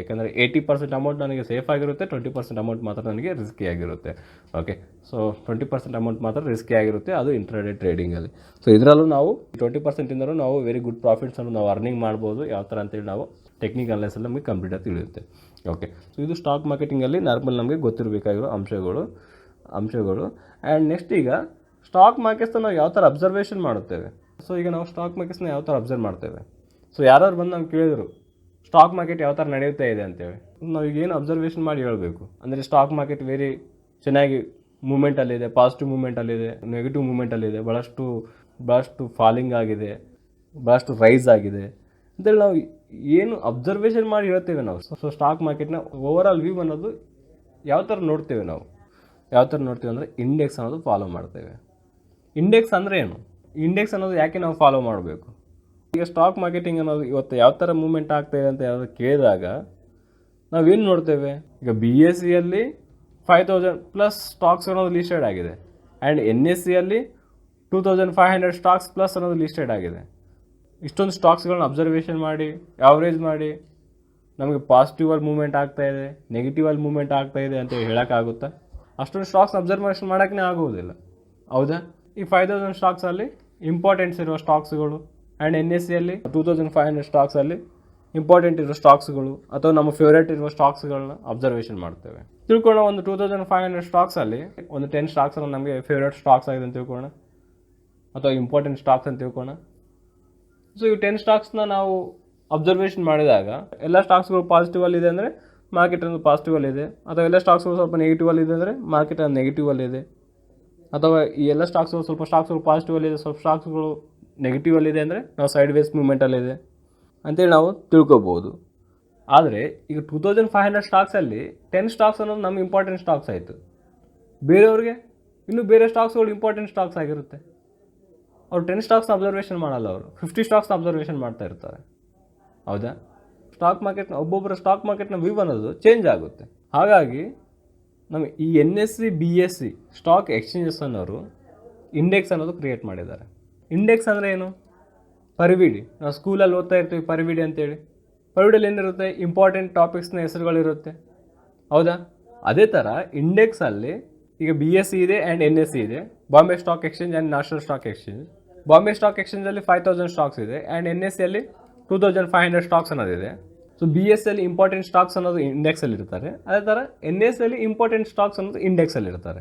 80% ಅಮೌಂಟ್ ನನಗೆ ಸೇಫ್ ಆಗಿರುತ್ತೆ, 20% ಅಮೌಂಟ್ ಮಾತ್ರ ನನಗೆ ರಿಸ್ಕಿ ಆಗಿರುತ್ತೆ. ಓಕೆ, ಸೊ 20% ಅಮೌಂಟ್ ಮಾತ್ರ ರಿಸ್ಕಿ ಆಗಿರುತ್ತೆ, ಅದು ಇಂಟ್ರಾಡೇ ಟ್ರೇಡಿಂಗಲ್ಲಿ. ಸೊ ಇದರಲ್ಲೂ ನಾವು 20%ಇಂದಲೂ ನಾವು ವೆರಿ ಗುಡ್ ಪ್ರಾಫಿಟ್ಸನ್ನು ನಾವು ಅರ್ನಿಂಗ್ ಮಾಡ್ಬೋದು. ಯಾವ ಥರ ಅಂತೇಳಿ ನಾವು ಟೆಕ್ನಿಕಲ್ ಅನಲೈಸಲ್ಲಿ ನಮಗೆ ಕಂಪ್ಲೀಟಾಗಿ ತಿಳಿಯುತ್ತೆ. ಓಕೆ, ಸೊ ಇದು ಸ್ಟಾಕ್ ಮಾರ್ಕೆಟಿಂಗಲ್ಲಿ ನಾರ್ಮಲ್ ನಮಗೆ ಗೊತ್ತಿರಬೇಕಾಗಿರೋ ಅಂಶಗಳು. ಆ್ಯಂಡ್ ನೆಕ್ಸ್ಟ್ ಈಗ ಸ್ಟಾಕ್ ಮಾರ್ಕೆಟ್ಸ್ನ ನಾವು ಯಾವ ಥರ ಅಬ್ಸರ್ವೇಷನ್ ಮಾಡುತ್ತೇವೆ. ಸೊ ಈಗ ನಾವು ಸ್ಟಾಕ್ ಮಾರ್ಕೆಟ್ಸ್ನ ಯಾವ ಥರ ಅಬ್ಸರ್ವ್ ಮಾಡ್ತೇವೆ. ಸೊ ಯಾರು ಬಂದು ನಮ್ಗೆ ಕೇಳಿದ್ರು ಸ್ಟಾಕ್ ಮಾರ್ಕೆಟ್ ಯಾವ ಥರ ನಡೆಯುತ್ತಾ ಇದೆ ಅಂತೇಳಿ, ನಾವು ಈಗೇನು ಅಬ್ಸರ್ವೇಷನ್ ಮಾಡಿ ಹೇಳಬೇಕು ಅಂದರೆ ಸ್ಟಾಕ್ ಮಾರ್ಕೆಟ್ ವೆರಿ ಚೆನ್ನಾಗಿ ಮೂಮೆಂಟಲ್ಲಿದೆ, ಪಾಸಿಟಿವ್ ಮೂಮೆಂಟಲ್ಲಿದೆ, ನೆಗೆಟಿವ್ ಮೂಮೆಂಟಲ್ಲಿದೆ, ಭಾಳಷ್ಟು ಫಾಲಿಂಗ್ ಆಗಿದೆ, ಭಾಳಷ್ಟು ರೈಸ್ ಆಗಿದೆ ಅಂತೇಳಿ ನಾವು ಏನು ಅಬ್ಸರ್ವೇಷನ್ ಮಾಡಿ ಹೇಳ್ತೇವೆ ನಾವು. ಸೊ ಸ್ಟಾಕ್ ಮಾರ್ಕೆಟ್ನ ಓವರಾಲ್ ವ್ಯೂ ಅನ್ನೋದು ಯಾವ ಥರ ನೋಡ್ತೇವೆ ಅಂದರೆ ಇಂಡೆಕ್ಸ್ ಅನ್ನೋದು ಫಾಲೋ ಮಾಡ್ತೇವೆ. ಇಂಡೆಕ್ಸ್ ಅಂದರೆ ಏನು, ಇಂಡೆಕ್ಸ್ ಅನ್ನೋದು ಯಾಕೆ ನಾವು ಫಾಲೋ ಮಾಡಬೇಕು. ಈಗ ಸ್ಟಾಕ್ ಮಾರ್ಕೆಟಿಂಗ್ ಅನ್ನೋದು ಇವತ್ತು ಯಾವ ಥರ ಮೂವ್ಮೆಂಟ್ ಆಗ್ತಾಯಿದೆ ಅಂತ ಯಾವುದು ಕೇಳಿದಾಗ ನಾವೇನು ನೋಡ್ತೇವೆ. ಈಗ BSEಯಲ್ಲಿ 5000+ ಸ್ಟಾಕ್ಸ್ ಅನ್ನೋದು ಲಿಸ್ಟೆಡ್ ಆಗಿದೆ, ಆ್ಯಂಡ್ NSEಯಲ್ಲಿ 2500 ಸ್ಟಾಕ್ಸ್ ಪ್ಲಸ್ ಅನ್ನೋದು ಲಿಸ್ಟೆಡ್ ಆಗಿದೆ. ಇಷ್ಟೊಂದು ಸ್ಟಾಕ್ಸ್ಗಳನ್ನ ಅಬ್ಸರ್ವೇಷನ್ ಮಾಡಿ ಯಾವ್ರೇಜ್ ಮಾಡಿ ನಮಗೆ ಪಾಸಿಟಿವಲ್ಲಿ ಮೂವ್ಮೆಂಟ್ ಆಗ್ತಾಯಿದೆ, ನೆಗೆಟಿವಲ್ಲಿ ಮೂವ್ಮೆಂಟ್ ಆಗ್ತಾಯಿದೆ ಅಂತ ಹೇಳೋಕ್ಕಾಗುತ್ತಾ? ಅಷ್ಟೊಂದು ಸ್ಟಾಕ್ಸ್ ಅಬ್ಸರ್ವೇಷನ್ ಮಾಡೋಕ್ಕೇ ಆಗೋದಿಲ್ಲ, ಹೌದಾ? ಈ 5000 ಸ್ಟಾಕ್ಸಲ್ಲಿ ಇಂಪಾರ್ಟೆಂಟ್ಸ್ ಇರುವ ಸ್ಟಾಕ್ಸ್ಗಳು, ಆ್ಯಂಡ್ NSEಯಲ್ಲಿ 2500 ಸ್ಟಾಕ್ಸಲ್ಲಿ ಇಂಪಾರ್ಟೆಂಟ್ ಇರೋ ಸ್ಟಾಕ್ಸ್ಗಳು ಅಥವಾ ನಮ್ಮ ಫೇವ್ರೇಟ್ ಇರುವ ಸ್ಟಾಕ್ಸ್ಗಳನ್ನ ಅಬ್ಸರ್ವೇಷನ್ ಮಾಡ್ತೇವೆ. ತಿಳ್ಕೊಳ್ಳೋಣ, ಒಂದು 2500 ಸ್ಟಾಕ್ಸಲ್ಲಿ ಒಂದು 10 ಸ್ಟಾಕ್ಸನ್ನು ನಮಗೆ ಫೇವ್ರೇಟ್ ಸ್ಟಾಕ್ಸ್ ಆಗಿದೆ ಅಂತ ತಿಳ್ಕೊಳ್ಳೋಣ, ಅಥವಾ ಇಂಪಾರ್ಟೆಂಟ್ ಸ್ಟಾಕ್ಸ್ ಅಂತ ತಿಳ್ಕೊಳ್ಳೋಣ. ಸೊ ಈ 10 ಸ್ಟಾಕ್ಸ್ನ ನಾವು ಅಬ್ಸರ್ವೇಷನ್ ಮಾಡಿದಾಗ ಎಲ್ಲ ಸ್ಟಾಕ್ಸ್ಗಳು ಪಾಸಿಟಿವಲ್ಲಿದೆ ಅಂದರೆ ಮಾರ್ಕೆಟ್ ಅನ್ನೋದು ಪಾಸಿಟಿವಲ್ಲಿದೆ, ಅಥವಾ ಎಲ್ಲ ಸ್ಟಾಕ್ಸ್ಗಳು ಸ್ವಲ್ಪ ನೆಗೆಟಿವಲ್ಲಿದೆ ಅಂದರೆ ಮಾರ್ಕೆಟ್ ಅನ್ನೋದು ನೆಗೆಟಿವಲ್ಲಿದೆ, ಅಥವಾ ಈ ಎಲ್ಲ ಸ್ಟಾಕ್ಸ್ಗಳು ಸ್ವಲ್ಪ ಸ್ಟಾಕ್ಸ್ಗಳು ಪಾಸಿಟಿವಲ್ಲಿದೆ, ಸ್ವಲ್ಪ ಸ್ಟಾಕ್ಸ್ಗಳು ನೆಗೆಟಿವಲ್ಲಿದೆ ಅಂದರೆ ನಾವು ಸೈಡ್ ವೇಸ್ ಮೂವ್ಮೆಂಟಲ್ಲಿದೆ ಅಂತೇಳಿ ನಾವು ತಿಳ್ಕೊಬೋದು. ಆದರೆ ಈಗ 2500 ಸ್ಟಾಕ್ಸಲ್ಲಿ 10 ಸ್ಟಾಕ್ಸ್ ಅನ್ನೋದು ನಮ್ಮ ಇಂಪಾರ್ಟೆಂಟ್ ಸ್ಟಾಕ್ಸ್ ಆಯಿತು. ಬೇರೆಯವ್ರಿಗೆ ಇನ್ನೂ ಬೇರೆ ಸ್ಟಾಕ್ಸ್ಗಳು ಇಂಪಾರ್ಟೆಂಟ್ ಸ್ಟಾಕ್ಸ್ ಆಗಿರುತ್ತೆ. ಅವ್ರು 10 ಸ್ಟಾಕ್ಸ್ನ ಅಬ್ಸರ್ವೇಷನ್ ಮಾಡಲ್ಲ, ಅವರು 50 ಸ್ಟಾಕ್ಸ್ನ ಅಬ್ಸರ್ವೇಷನ್ ಮಾಡ್ತಾ ಇರ್ತಾರೆ. ಹೌದಾ? ಸ್ಟಾಕ್ ಮಾರ್ಕೆಟ್ನ ಒಬ್ಬೊಬ್ಬರ ಸ್ಟಾಕ್ ಮಾರ್ಕೆಟ್ನ ವ್ಯೂ ಅನ್ನೋದು ಚೇಂಜ್ ಆಗುತ್ತೆ. ಹಾಗಾಗಿ ನಮ್ಮ ಈ NSE BSE ಸ್ಟಾಕ್ ಎಕ್ಸ್ಚೇಂಜಸ್ ಅನ್ನೋರು ಇಂಡೆಕ್ಸ್ ಅನ್ನೋದು ಕ್ರಿಯೇಟ್ ಮಾಡಿದ್ದಾರೆ. ಇಂಡೆಕ್ಸ್ ಅಂದರೆ ಏನು? ಪರಿವಿಡಿ. ನಾವು ಸ್ಕೂಲಲ್ಲಿ ಓದ್ತಾ ಇರ್ತೀವಿ ಪರಿವಿಡಿ ಅಂತೇಳಿ. ಪರಿವಿಡಿಯಲ್ಲಿ ಏನಿರುತ್ತೆ? ಇಂಪಾರ್ಟೆಂಟ್ ಟಾಪಿಕ್ಸ್ನ ಹೆಸರುಗಳಿರುತ್ತೆ. ಹೌದಾ? ಅದೇ ಥರ ಇಂಡೆಕ್ಸಲ್ಲಿ ಈಗ BSE ಇದೆ ಆ್ಯಂಡ್ NSE ಇದೆ, Bombay stock exchange and national stock exchange. Bombay stock ಎಕ್ಸ್ಚೇಂಜಲ್ಲಿ 5000 ಸ್ಟಾಕ್ಸ್ ಇದೆ ಆ್ಯಂಡ್ NSEಯಲ್ಲಿ 2500 ಸ್ಟಾಕ್ಸ್ ಅನ್ನೋದಿದೆ. ಸೊ BSEಯಲ್ಲಿ ಇಂಪಾರ್ಟೆಂಟ್ ಸ್ಟಾಕ್ಸ್ ಅನ್ನೋದು ಇಂಡೆಕ್ಸಲ್ಲಿ ಇರ್ತಾರೆ, ಅದೇ ಥರ NSEಯಲ್ಲಿ ಇಂಪಾರ್ಟೆಂಟ್ ಸ್ಟಾಕ್ಸ್ ಅನ್ನೋದು ಇಂಡೆಕ್ಸಲ್ಲಿ ಇರ್ತಾರೆ.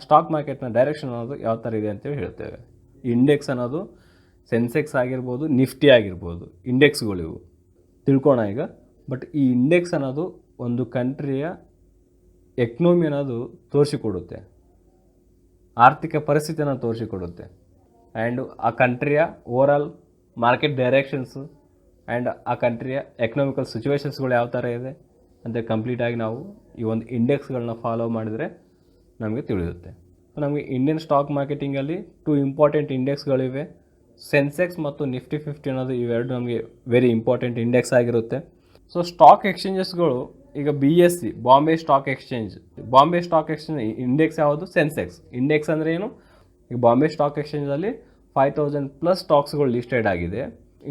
ಸ್ಟಾಕ್ ಮಾರ್ಕೆಟ್ನ ಡೈರೆಕ್ಷನ್ ಅನ್ನೋದು ಯಾವ ಥರ ಇದೆ ಅಂತೇಳಿ ಹೇಳ್ತೇವೆ. ಈ ಇಂಡೆಕ್ಸ್ ಅನ್ನೋದು ಸೆನ್ಸೆಕ್ಸ್ ಆಗಿರ್ಬೋದು, ನಿಫ್ಟಿ ಆಗಿರ್ಬೋದು, ಇಂಡೆಕ್ಸ್ಗಳಿವು ತಿಳ್ಕೋಣ ಈಗ. ಬಟ್ ಈ ಇಂಡೆಕ್ಸ್ ಅನ್ನೋದು ಒಂದು ಕಂಟ್ರಿಯ ಎಕ್ನಾಮಿ ಅನ್ನೋದು ತೋರಿಸಿಕೊಡುತ್ತೆ, ಆರ್ಥಿಕ ಪರಿಸ್ಥಿತಿಯನ್ನು ತೋರಿಸಿಕೊಡುತ್ತೆ, ಆ್ಯಂಡ್ ಆ ಕಂಟ್ರಿಯ ಓವರಾಲ್ ಮಾರ್ಕೆಟ್ ಡೈರೆಕ್ಷನ್ಸು ಆ್ಯಂಡ್ ಆ ಕಂಟ್ರಿಯ ಎಕನಾಮಿಕಲ್ ಸಿಚುವೇಶನ್ಸ್ಗಳು ಯಾವ ಥರ ಇದೆ ಅಂತ ಕಂಪ್ಲೀಟಾಗಿ ನಾವು ಈ ಒಂದು ಇಂಡೆಕ್ಸ್ಗಳನ್ನ ಫಾಲೋ ಮಾಡಿದರೆ ನಮಗೆ ತಿಳಿಯುತ್ತೆ. ನಮಗೆ ಇಂಡಿಯನ್ ಸ್ಟಾಕ್ ಮಾರ್ಕೆಟಿಂಗಲ್ಲಿ 2 ಇಂಪಾರ್ಟೆಂಟ್ ಇಂಡೆಕ್ಸ್ಗಳಿವೆ, ಸೆನ್ಸೆಕ್ಸ್ ಮತ್ತು ನಿಫ್ಟಿ 50 ಅನ್ನೋದು ಇವೆರಡು ನಮಗೆ ವೆರಿ ಇಂಪಾರ್ಟೆಂಟ್ ಇಂಡೆಕ್ಸ್ ಆಗಿರುತ್ತೆ. ಸೊ ಸ್ಟಾಕ್ ಎಕ್ಸ್ಚೇಂಜಸ್ಗಳು ಈಗ BSE Bombay stock exchange, Bombay stock exchange index ಯಾವುದು? ಸೆನ್ಸೆಕ್ಸ್. ಇಂಡೆಕ್ಸ್ ಅಂದರೆ ಏನು? ಈಗ ಬಾಂಬೆ ಸ್ಟಾಕ್ ಎಕ್ಸ್ಚೇಂಜಲ್ಲಿ 5000+ ಸ್ಟಾಕ್ಸ್ಗಳು ಲಿಸ್ಟೆಡ್ ಆಗಿದೆ.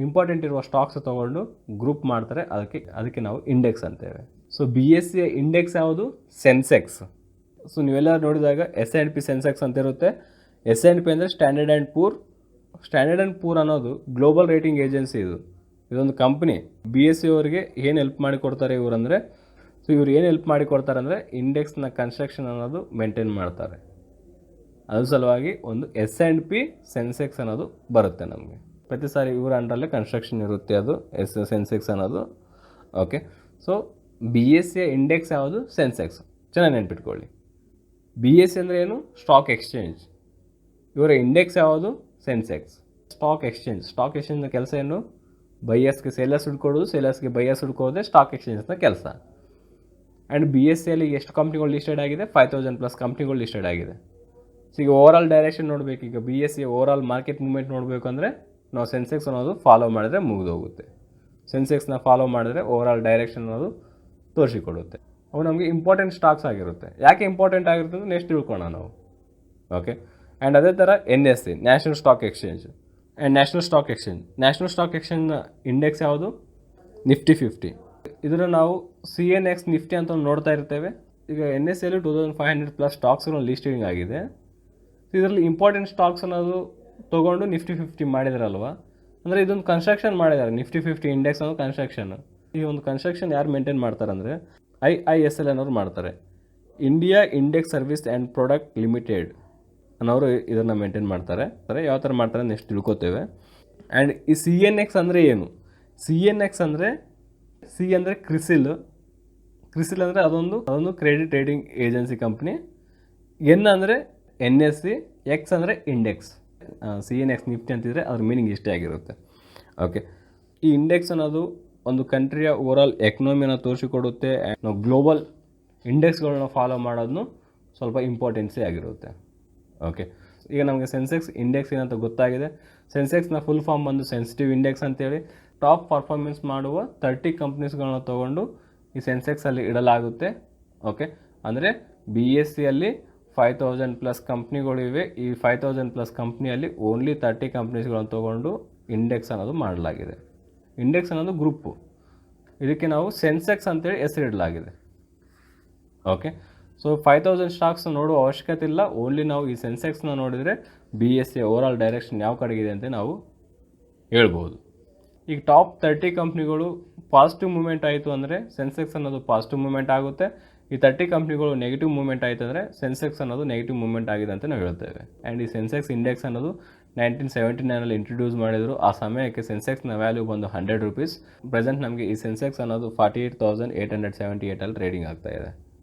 ಇಂಪಾರ್ಟೆಂಟ್ ಇರುವ ಸ್ಟಾಕ್ಸ್ ತೊಗೊಂಡು ಗ್ರೂಪ್ ಮಾಡ್ತಾರೆ, ಅದಕ್ಕೆ ನಾವು ಇಂಡೆಕ್ಸ್ ಅಂತೇವೆ. ಸೊ BSE ಇಂಡೆಕ್ಸ್ ಯಾವುದು? ಸೆನ್ಸೆಕ್ಸ್. ಸೊ ನೀವೆಲ್ಲ ನೋಡಿದಾಗ S&P ಸೆನ್ಸೆಕ್ಸ್ ಅಂತ ಇರುತ್ತೆ. S&P ಅಂದರೆ standard and poor. Standard and poor ಅನ್ನೋದು ಗ್ಲೋಬಲ್ ರೇಟಿಂಗ್ ಏಜೆನ್ಸಿ. ಇದೊಂದು ಕಂಪ್ನಿ. BSE ಅವರಿಗೆ ಏನು ಹೆಲ್ಪ್ ಮಾಡಿ ಕೊಡ್ತಾರೆ ಇವರು ಅಂದರೆ, ಸೊ ಇವ್ರು ಏನು ಹೆಲ್ಪ್ ಮಾಡಿ ಕೊಡ್ತಾರೆ ಅಂದರೆ ಇಂಡೆಕ್ಸ್ನ ಕನ್ಸ್ಟ್ರಕ್ಷನ್ ಅನ್ನೋದು ಮೇಂಟೈನ್ ಮಾಡ್ತಾರೆ. ಅದ್ರ ಸಲುವಾಗಿ ಒಂದು S&P ಸೆನ್ಸೆಕ್ಸ್ ಅನ್ನೋದು ಬರುತ್ತೆ ನಮಗೆ. ಪ್ರತಿ ಸಾರಿ ಇವರ ಅಂಡರಲ್ಲೇ ಕನ್ಸ್ಟ್ರಕ್ಷನ್ ಇರುತ್ತೆ, ಅದು ಸೆನ್ಸೆಕ್ಸ್ ಅನ್ನೋದು. ಓಕೆ, ಸೊ BSE ಇಂಡೆಕ್ಸ್ ಯಾವುದು? ಸೆನ್ಸೆಕ್ಸ್. ಚೆನ್ನಾಗಿ ನೆನ್ಪಿಟ್ಕೊಳ್ಳಿ. BSE ಅಂದರೆ ಏನು? Stock exchange. ಇವರ ಇಂಡೆಕ್ಸ್ ಯಾವುದು? ಸೆನ್ಸೆಕ್ಸ್. Stock exchange. ಸ್ಟಾಕ್ ಎಕ್ಸ್ಚೇಂಜ್ನ ಕೆಲಸ ಏನು? ಬೈಯರ್ಸ್ಗೆ ಸೇಲರ್ಸ್ ಹುಡ್ಕೊಡೋದು, ಸೇಲರ್ಸ್ಗೆ ಬೈಯರ್ಸ್ ಹುಡ್ಕೋದೇ ಸ್ಟಾಕ್ ಎಕ್ಸ್ಚೇಂಜ್ನ ಕೆಲಸ. ಆ್ಯಂಡ್ BSEಯಲ್ಲಿ ಎಷ್ಟು ಕಂಪ್ನಿಗಳು ಲಿಸ್ಟೆಡ್ ಆಗಿದೆ? 5000+ ಕಂಪ್ನಿಗಳು ಲಿಸ್ಟೆಡ್ ಆಗಿದೆ. ಸೊ ಈಗ ಓವರಾಲ್ ಡೈರೆಕ್ಷನ್ ನೋಡಬೇಕು. ಈಗ BSE ಓವರಾಲ್ ಮಾರ್ಕೆಟ್ ಮೂವ್ಮೆಂಟ್ ನೋಡಬೇಕು ಅಂದರೆ ನಾವು ಸೆನ್ಸೆಕ್ಸ್ ಅನ್ನೋದು ಫಾಲೋ ಮಾಡಿದ್ರೆ ಮುಗಿದೋಗುತ್ತೆ. ಸೆನ್ಸೆಕ್ಸ್ನ ಫಾಲೋ ಮಾಡಿದ್ರೆ ಓವರಾಲ್ ಡೈರೆಕ್ಷನ್ ಅನ್ನೋದು ತೋರಿಸಿಕೊಡುತ್ತೆ. ಅವು ನಮಗೆ ಇಂಪಾರ್ಟೆಂಟ್ ಸ್ಟಾಕ್ಸ್ ಆಗಿರುತ್ತೆ. ಯಾಕೆ ಇಂಪಾರ್ಟೆಂಟ್ ಆಗಿರುತ್ತೆ ಅಂದರೆ ನೆಕ್ಸ್ಟ್ ತಿಳ್ಕೊಳ್ಳೋಣ ನಾವು. ಓಕೆ, ಆ್ಯಂಡ್ ಅದೇ ಥರ NSE national stock exchange and national stock ಎಕ್ಸ್ಚೇಂಜ್ನ ಇಂಡೆಕ್ಸ್ ಯಾವುದು? ನಿಫ್ಟಿ 50. ಇದನ್ನು ನಾವು CNX ನಿಫ್ಟಿ ಅಂತ ನೋಡ್ತಾ ಇರ್ತೇವೆ. ಈಗ NSEಯಲ್ಲಿ 2500+ ಸ್ಟಾಕ್ಸ್ಗಳು ಲಿಸ್ಟಿಂಗ್ ಆಗಿದೆ. ಇದರಲ್ಲಿ ಇಂಪಾರ್ಟೆಂಟ್ ಸ್ಟಾಕ್ಸ್ ಅನ್ನೋದು ತೊಗೊಂಡು ನಿಫ್ಟಿ 50 ಮಾಡಿದಾರಲ್ವ, ಅಂದರೆ ಇದೊಂದು ಕನ್ಸ್ಟ್ರಕ್ಷನ್ ಮಾಡಿದ್ದಾರೆ. ನಿಫ್ಟಿ 50 ಇಂಡೆಕ್ಸ್ ಅನ್ನೋದು ಕನ್ಸ್ಟ್ರಕ್ಷನ್. ಈ ಒಂದು ಕನ್ಸ್ಟ್ರಕ್ಷನ್ ಯಾರು ಮೇಂಟೈನ್ ಮಾಡ್ತಾರೆ ಅಂದರೆ IISL ಅನ್ನೋರು ಮಾಡ್ತಾರೆ. India index service and product limited ಅನ್ನೋರು ಇದನ್ನು ಮೇಂಟೈನ್ ಮಾಡ್ತಾರೆ. ಯಾವ ಥರ ಮಾಡ್ತಾರೆ ನೆಕ್ಸ್ಟ್ ತಿಳ್ಕೊತೇವೆ. ಆ್ಯಂಡ್ ಈ CNX ಅಂದರೆ ಏನು? CNX ಅಂದರೆ ಕ್ರಿಸಿಲ್ ಅಂದರೆ ಅದೊಂದು credit trading agency company. N ಅಂದರೆ NSE, X ಅಂದರೆ ಇಂಡೆಕ್ಸ್. CNX ನಿಫ್ಟಿ ಅಂತಿದ್ರೆ ಅದ್ರ ಮೀನಿಂಗ್ ಇಷ್ಟೇ ಆಗಿರುತ್ತೆ. ಓಕೆ, ಈ ಇಂಡೆಕ್ಸ್ ಅನ್ನೋದು ಒಂದು ಕಂಟ್ರಿಯ ಓವರಾಲ್ ಎಕನಾಮಿನ ತೋರಿಸಿಕೊಡುತ್ತೆ. ನಾವು ಗ್ಲೋಬಲ್ ಇಂಡೆಕ್ಸ್ಗಳನ್ನ ಫಾಲೋ ಮಾಡೋದನ್ನು ಸ್ವಲ್ಪ ಇಂಪಾರ್ಟೆನ್ಸೇ ಆಗಿರುತ್ತೆ. ಓಕೆ, ಈಗ ನಮಗೆ ಸೆನ್ಸೆಕ್ಸ್ ಇಂಡೆಕ್ಸ್ ಏನಂತ ಗೊತ್ತಾಗಿದೆ. ಸೆನ್ಸೆಕ್ಸ್ನ ಫುಲ್ ಫಾರ್ಮ್ ಬಂದು ಸೆನ್ಸಿಟಿವ್ ಇಂಡೆಕ್ಸ್ ಅಂತೇಳಿ. ಟಾಪ್ ಪರ್ಫಾರ್ಮೆನ್ಸ್ ಮಾಡುವ 30 ಕಂಪ್ನೀಸ್ಗಳನ್ನ ತೊಗೊಂಡು ಈ ಸೆನ್ಸೆಕ್ಸಲ್ಲಿ ಇಡಲಾಗುತ್ತೆ. ಓಕೆ, ಅಂದರೆ BSEಯಲ್ಲಿ 5000+ ಕಂಪ್ನಿಗಳಿವೆ. ಈ 5000+ ಕಂಪ್ನಿಯಲ್ಲಿ ಓನ್ಲಿ 30 ಕಂಪ್ನೀಸ್ಗಳನ್ನು ತೊಗೊಂಡು ಇಂಡೆಕ್ಸ್ ಅನ್ನೋದು ಮಾಡಲಾಗಿದೆ. ಇಂಡೆಕ್ಸ್ ಅನ್ನೋದು ಗ್ರೂಪು. ಇದಕ್ಕೆ ನಾವು ಸೆನ್ಸೆಕ್ಸ್ ಅಂತೇಳಿ ಹೆಸರಿಡಲಾಗಿದೆ. ಓಕೆ, ಸೊ 5000 ಸ್ಟಾಕ್ಸ್ ನೋಡುವ ಅವಶ್ಯಕತೆ ಇಲ್ಲ. ಓನ್ಲಿ ನಾವು ಈ ಸೆನ್ಸೆಕ್ಸ್ನ ನೋಡಿದರೆ BSE ಓವರಾಲ್ ಡೈರೆಕ್ಷನ್ ಯಾವ ಕಡೆಗಿದೆ ಅಂತ ನಾವು ಹೇಳ್ಬೋದು. ಈಗ ಟಾಪ್ 30 ಕಂಪ್ನಿಗಳು ಪಾಸಿಟಿವ್ ಮೂವ್ಮೆಂಟ್ ಆಯಿತು ಅಂದರೆ ಸೆನ್ಸೆಕ್ಸ್ ಅನ್ನೋದು ಪಾಸಿಟಿವ್ ಮೂವ್ಮೆಂಟ್ ಆಗುತ್ತೆ. ಈ 30 ಕಂಪ್ನಿಗಳು ನೆಗೆಟಿವ್ ಮೂವ್ಮೆಂಟ್ ಆಯಿತು ಅಂದರೆ ಸೆನ್ಸೆಕ್ಸ್ ಅನ್ನೋದು ನೆಗೆಟಿವ್ ಮೂವ್ಮೆಂಟ್ ಆಗಿದೆ ಅಂತ ನಾವು ಹೇಳ್ತೇವೆ. ಆ್ಯಂಡ್ ಈ ಸೆನ್ಸೆಕ್ಸ್ ಇಂಡೆಕ್ಸ್ ಅನ್ನೋದು 1979 ಇಂಟ್ರೊಡ್ಯೂಸ್ ಮಾಡಿದರು. ಆ ಸಮಯಕ್ಕೆ ಸೆನ್ಸೆಕ್ಸ್ನ ವ್ಯಾಲ್ಯೂ ಬಂದು 100 ರುಪೀಸ್. ಪ್ರೆಸೆಂಟ್ ನಮಗೆ ಈ ಸೆನ್ಸೆಕ್ಸ್ ಅನ್ನೋದು 48,878 ರೇಟಿಂಗ್ ಆಗ್ತಾ ಇದೆ.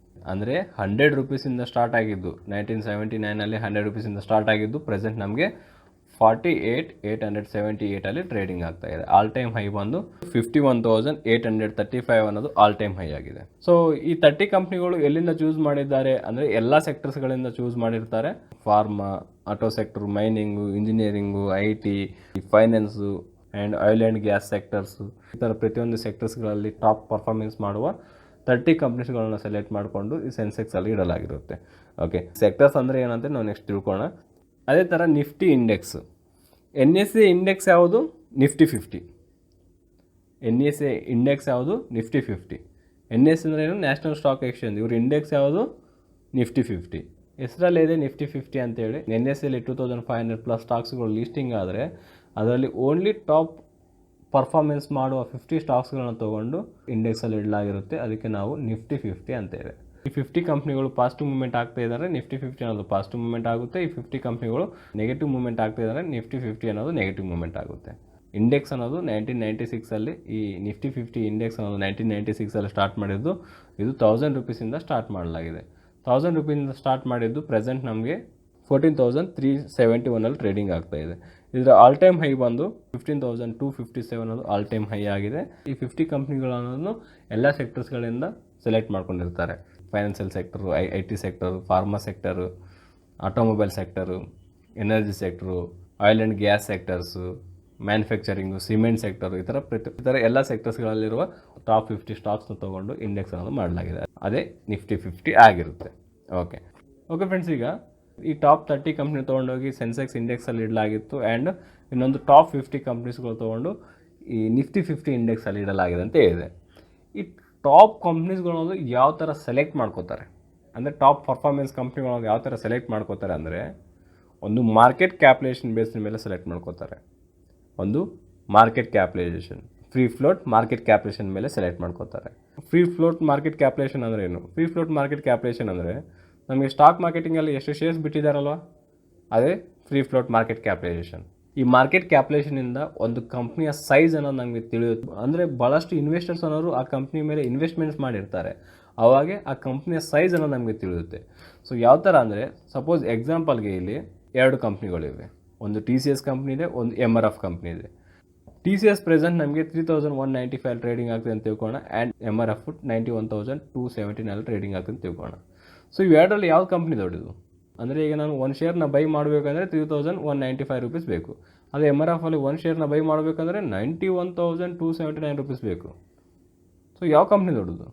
ಅಂದರೆ 100 ರುಪೀಸಿಂದ ಸ್ಟಾರ್ಟ್ ಆಗಿದ್ದು 1979 100 ರುಪೀಸಿಂದ ಸ್ಟಾರ್ಟ್ ಆಗಿದ್ದು ಪ್ರೆಸೆಂಟ್ ನಮಗೆ 48,878 ಟ್ರೇಡಿಂಗ್ ಆಗ್ತಾ ಇದೆ. ಆಲ್ ಟೈಮ್ ಹೈ ಬಂದು 51,835 ಅನ್ನೋದು ಆಲ್ ಟೈಮ್ ಹೈ ಆಗಿದೆ. ಸೊ ಈ 30 ಕಂಪ್ನಿಗಳು ಎಲ್ಲಿಂದ ಚೂಸ್ ಮಾಡಿದ್ದಾರೆ ಅಂದರೆ ಎಲ್ಲ ಸೆಕ್ಟರ್ಸ್ಗಳಿಂದ ಚೂಸ್ ಮಾಡಿರ್ತಾರೆ. Pharma, auto sector, mining, engineering, IT, finance and oil and gas sectors, ಈ ಥರ ಪ್ರತಿಯೊಂದು ಸೆಕ್ಟರ್ಸ್ಗಳಲ್ಲಿ ಟಾಪ್ ಪರ್ಫಾರ್ಮೆನ್ಸ್ ಮಾಡುವ 30 ಕಂಪ್ನೀಸ್ಗಳನ್ನ ಸೆಲೆಕ್ಟ್ ಮಾಡಿಕೊಂಡು ಈ ಸೆನ್ಸೆಕ್ಸಲ್ಲಿ ಇಡಲಾಗಿರುತ್ತೆ. ಓಕೆ, ಸೆಕ್ಟರ್ಸ್ ಅಂದರೆ ಏನಂತ ನಾವು ನೆಕ್ಸ್ಟ್ ತಿಳ್ಕೊಳ್ಳೋಣ. ಅದೇ ಥರ ನಿಫ್ಟಿ ಇಂಡೆಕ್ಸ್, NSE ಇಂಡೆಕ್ಸ್ ಯಾವುದು? ನಿಫ್ಟಿ 50. NSE ಇಂಡೆಕ್ಸ್ ಯಾವುದು? ನಿಫ್ಟಿ 50. NSE ಅಂದರೆ ಏನು? National stock exchange. ಇವ್ರ ಇಂಡೆಕ್ಸ್ ಯಾವುದು? ನಿಫ್ಟಿ 50. ಹೆಸರಲ್ಲಿದೆ ನಿಫ್ಟಿ 50 ಅಂತೇಳಿ. NSEಯಲ್ಲಿ 2500+ ಸ್ಟಾಕ್ಸ್ಗಳು ಲೀಸ್ಟಿಂಗ್ ಆದರೆ ಅದರಲ್ಲಿ ಓನ್ಲಿ ಟಾಪ್ ಪರ್ಫಾರ್ಮೆನ್ಸ್ ಮಾಡುವ 50 ಸ್ಟಾಕ್ಸ್ಗಳನ್ನ ತೊಗೊಂಡು ಇಂಡೆಕ್ಸಲ್ಲಿ ಇಡಲಾಗಿರುತ್ತೆ. ಅದಕ್ಕೆ ನಾವು ನಿಫ್ಟಿ 50 ಅಂತೇವೆ. ಈ 50 ಕಂಪ್ನಿಗಳು ಪಾಸಿಟಿವ್ ಮೂವ್ಮೆಂಟ್ ಆಗ್ತಾ ಇದ್ದಾರೆ, ನಿಫ್ಟಿ 50 ಅನ್ನೋದು ಪಾಸಿಟಿವ್ ಮೂವ್ಮೆಂಟ್ ಆಗುತ್ತೆ. ಈ 50 ಕಂಪ್ನಿಗಳು ನೆಗೆಟಿವ್ ಮೂವ್ಮೆಂಟ್ ಆಗ್ತಾ ಇದ್ದಾರೆ, ನಿಫ್ಟಿ 50 ಅನ್ನೋದು ನೆಗೆಟಿವ್ ಮೂವ್ಮೆಂಟ್ ಆಗುತ್ತೆ. ಇಂಡೆಕ್ಸ್ ಅನ್ನೋದು 1996ಅಲ್ಲಿ, ಈ ನಿಫ್ಟಿ 50 ಇಂಡೆಕ್ಸ್ ಅನ್ನೋದು 1996ಅಲ್ಲಿ ಸ್ಟಾರ್ಟ್ ಮಾಡಿದ್ದು. ಇದು 1000 ರುಪೀಸಿಂದ ಸ್ಟಾರ್ಟ್ ಮಾಡಲಾಗಿದೆ. 1000 ರುಪೀಸಿಂದ ಸ್ಟಾರ್ಟ್ ಮಾಡಿದ್ದು ಪ್ರೆಸೆಂಟ್ ನಮಗೆ 14,371 ಟ್ರೇಡಿಂಗ್ ಆಗ್ತಾ ಇದೆ. ಇದರ ಆಲ್ ಟೈಮ್ ಹೈ ಬಂದು 15,257 ಅನ್ನೋದು ಆಲ್ ಟೈಮ್ ಹೈ ಆಗಿದೆ. ಈ 50 ಕಂಪ್ನಿಗಳನ್ನು ಎಲ್ಲ ಸೆಕ್ಟರ್ಸ್ಗಳಿಂದ ಸೆಲೆಕ್ಟ್ ಮಾಡ್ಕೊಂಡಿರ್ತಾರೆ. Financial sector, IT sector, pharma sector, automobile sector, energy sector, oil and gas sectors, manufacturing, cement sector, ಈ ಥರ ಎಲ್ಲ ಸೆಕ್ಟರ್ಸ್ಗಳಲ್ಲಿರುವ ಟಾಪ್ 50 ಸ್ಟಾಕ್ಸ್ನ ತೊಗೊಂಡು ಇಂಡೆಕ್ಸ್ ಅನ್ನೋದು ಮಾಡಲಾಗಿದೆ. ಅದೇ ನಿಫ್ಟಿ 50 ಆಗಿರುತ್ತೆ. ಓಕೆ ಫ್ರೆಂಡ್ಸ್, ಈಗ ಈ ಟಾಪ್ 30 ಕಂಪ್ನಿ ತೊಗೊಂಡೋಗಿ ಸೆನ್ಸೆಕ್ಸ್ ಇಂಡೆಕ್ಸಲ್ಲಿ ಇಡಲಾಗಿತ್ತು. ಆ್ಯಂಡ್ ಇನ್ನೊಂದು ಟಾಪ್ 50 ಕಂಪ್ನೀಸ್ಗಳು ತೊಗೊಂಡು ಈ ನಿಫ್ಟಿ 50 ಇಂಡೆಕ್ಸಲ್ಲಿ ಇಡಲಾಗಿದೆ ಅಂತ ಹೇಳಿದೆ. ಈ ಟಾಪ್ ಕಂಪ್ನೀಸ್ಗಳನ್ನೋದು ಯಾವ ಥರ ಸೆಲೆಕ್ಟ್ ಮಾಡ್ಕೋತಾರೆ ಅಂದರೆ ಟಾಪ್ ಪರ್ಫಾರ್ಮೆನ್ಸ್ ಕಂಪ್ನಿಗಳನ್ನ ಯಾವ ಥರ ಸೆಲೆಕ್ಟ್ ಮಾಡ್ಕೋತಾರೆ ಅಂದರೆ, ಒಂದು ಮಾರ್ಕೆಟ್ ಕ್ಯಾಪಿಟಲೈಸೇಷನ್ ಬೇಸ್ನ ಮೇಲೆ ಸೆಲೆಕ್ಟ್ ಮಾಡ್ಕೋತಾರೆ. ಒಂದು market capitalisation, free float market capitalisation ಮೇಲೆ ಸೆಲೆಕ್ಟ್ ಮಾಡ್ಕೋತಾರೆ. ಫ್ರೀ ಫ್ಲೋಟ್ ಮಾರ್ಕೆಟ್ ಕ್ಯಾಪಿಟಲೈಸೇಷನ್ ಅಂದರೆ ಏನು? ಫ್ರೀ ಫ್ಲೋಟ್ ಮಾರ್ಕೆಟ್ ಕ್ಯಾಪಿಟಲೈಸೇಷನ್ ಅಂದರೆ ನಮಗೆ ಸ್ಟಾಕ್ ಮಾರ್ಕೆಟಿಂಗಲ್ಲಿ ಎಷ್ಟು ಶೇರ್ಸ್ ಬಿಟ್ಟಿದ್ದಾರಲ್ವ, ಅದೇ ಫ್ರೀ ಫ್ಲೋಟ್ ಮಾರ್ಕೆಟ್ ಕ್ಯಾಪಿಟಲೈಸೇಷನ್. ಈ ಮಾರ್ಕೆಟ್ ಕ್ಯಾಪಿಟಲೈಸೇಷನಿಂದ ಒಂದು ಕಂಪ್ನಿಯ ಸೈಜ್ ಅನ್ನೋದು ನಮಗೆ ತಿಳಿಯುತ್ತೆ. ಅಂದರೆ ಭಾಳಷ್ಟು ಇನ್ವೆಸ್ಟರ್ಸ್ ಅನ್ನೋರು ಆ ಕಂಪ್ನಿ ಮೇಲೆ ಇನ್ವೆಸ್ಟ್ಮೆಂಟ್ಸ್ ಮಾಡಿರ್ತಾರೆ. ಅವಾಗೆ ಆ ಕಂಪ್ನಿಯ ಸೈಜ್ ಅನ್ನೋದು ನಮಗೆ ತಿಳಿಯುತ್ತೆ. ಸೊ ಯಾವ ಥರ ಅಂದರೆ, ಸಪೋಸ್ ಎಕ್ಸಾಂಪಲ್ಗೆ ಇಲ್ಲಿ 2 ಕಂಪ್ನಿಗಳಿವೆ. ಒಂದು TCS ಕಂಪ್ನಿ ಇದೆ, ಒಂದು MRF ಕಂಪ್ನಿ ಇದೆ. TCS ಪ್ರೆಸೆಂಟ್ ನಮಗೆ 3,195 ಟ್ರೇಡಿಂಗ್ ಆಗ್ತದೆ ಅಂತ ತಿಳ್ಕೊಳ್ಳೋಣ. ಆ್ಯಂಡ್ MRF 91,279 ಟ್ರೇಡಿಂಗ್ ಆಗ್ತದೆ ಅಂತ ತಿಳ್ಕೊಳ್ಳೋಣ. ಸೊ ಇವೆರಡರಲ್ಲಿ ಯಾವ ಕಂಪ್ನಿ ದೊಡ್ಡದು ಅಂದರೆ, ಈಗ ನಾನು ಒಂದು ಶೇರ್ನ ಬೈ ಮಾಡಬೇಕಂದ್ರೆ 3,195 ರುಪೀಸ್ ಬೇಕು. ಅದೇ MRF ಅಲ್ಲಿ ಒಂದು ಶೇರ್ನ ಬೈ ಮಾಡಬೇಕಂದ್ರೆ 91,279 ರುಪೀಸ್ ಬೇಕು. ಸೊ ಯಾವ ಕಂಪ್ನಿ ದೊಡ್ಡದು?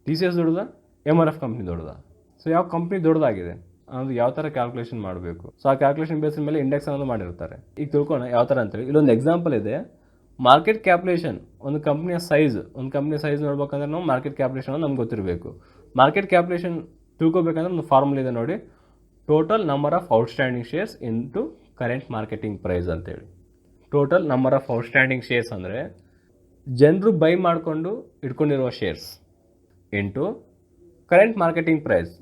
TCS ದೊಡ್ಡದಾ? MRF ಕಂಪ್ನಿ ದೊಡ್ಡದಾ? ಸೊ ಯಾವ ಕಂಪ್ನಿ ದೊಡ್ಡದಾಗಿದೆ ಅನ್ನೋದು ಯಾವ ಥರ ಕ್ಯಾಲ್ಕುಲೇಷನ್ ಮಾಡಬೇಕು. ಸೊ ಆ ಕ್ಯಾಲ್ಕುಲೇಷನ್ ಬೇಸಿನ ಮೇಲೆ ಇಂಡೆಕ್ಸ್ ಅನ್ನೋದು ಮಾಡಿರ್ತಾರೆ. ಈಗ ತಿಳ್ಕೊಳ್ಳೋಣ ಯಾವ ಥರ ಅಂತೇಳಿ. ಇಲ್ಲೊಂದು ಎಕ್ಸಾಂಪಲ್ ಇದೆ. ಮಾರ್ಕೆಟ್ ಕ್ಯಾಪಿಟಲೈಸೇಷನ್, ಒಂದು ಕಂಪ್ನಿಯ ಸೈಜ್ ನೋಡ್ಬೇಕಂದ್ರೆ ನಾವು ಮಾರ್ಕೆಟ್ ಕ್ಯಾಪಿಟಲೈಸೇಷನ್ ನಮ್ಗೆ ಗೊತ್ತಿರಬೇಕು. ಮಾರ್ಕೆಟ್ ಕ್ಯಾಪಿಟಲೈಸೇಷನ್ ತಿಳ್ಕೊಬೇಕಂದ್ರೆ ಒಂದು ಫಾರ್ಮುಲಾ ಇದೆ ನೋಡಿ, total number of outstanding shares into current marketing price ಅಂತೇಳಿ. Total number of outstanding shares ಅಂದರೆ ಜನರು ಬೈ ಮಾಡಿಕೊಂಡು ಇಟ್ಕೊಂಡಿರುವ shares into current marketing price.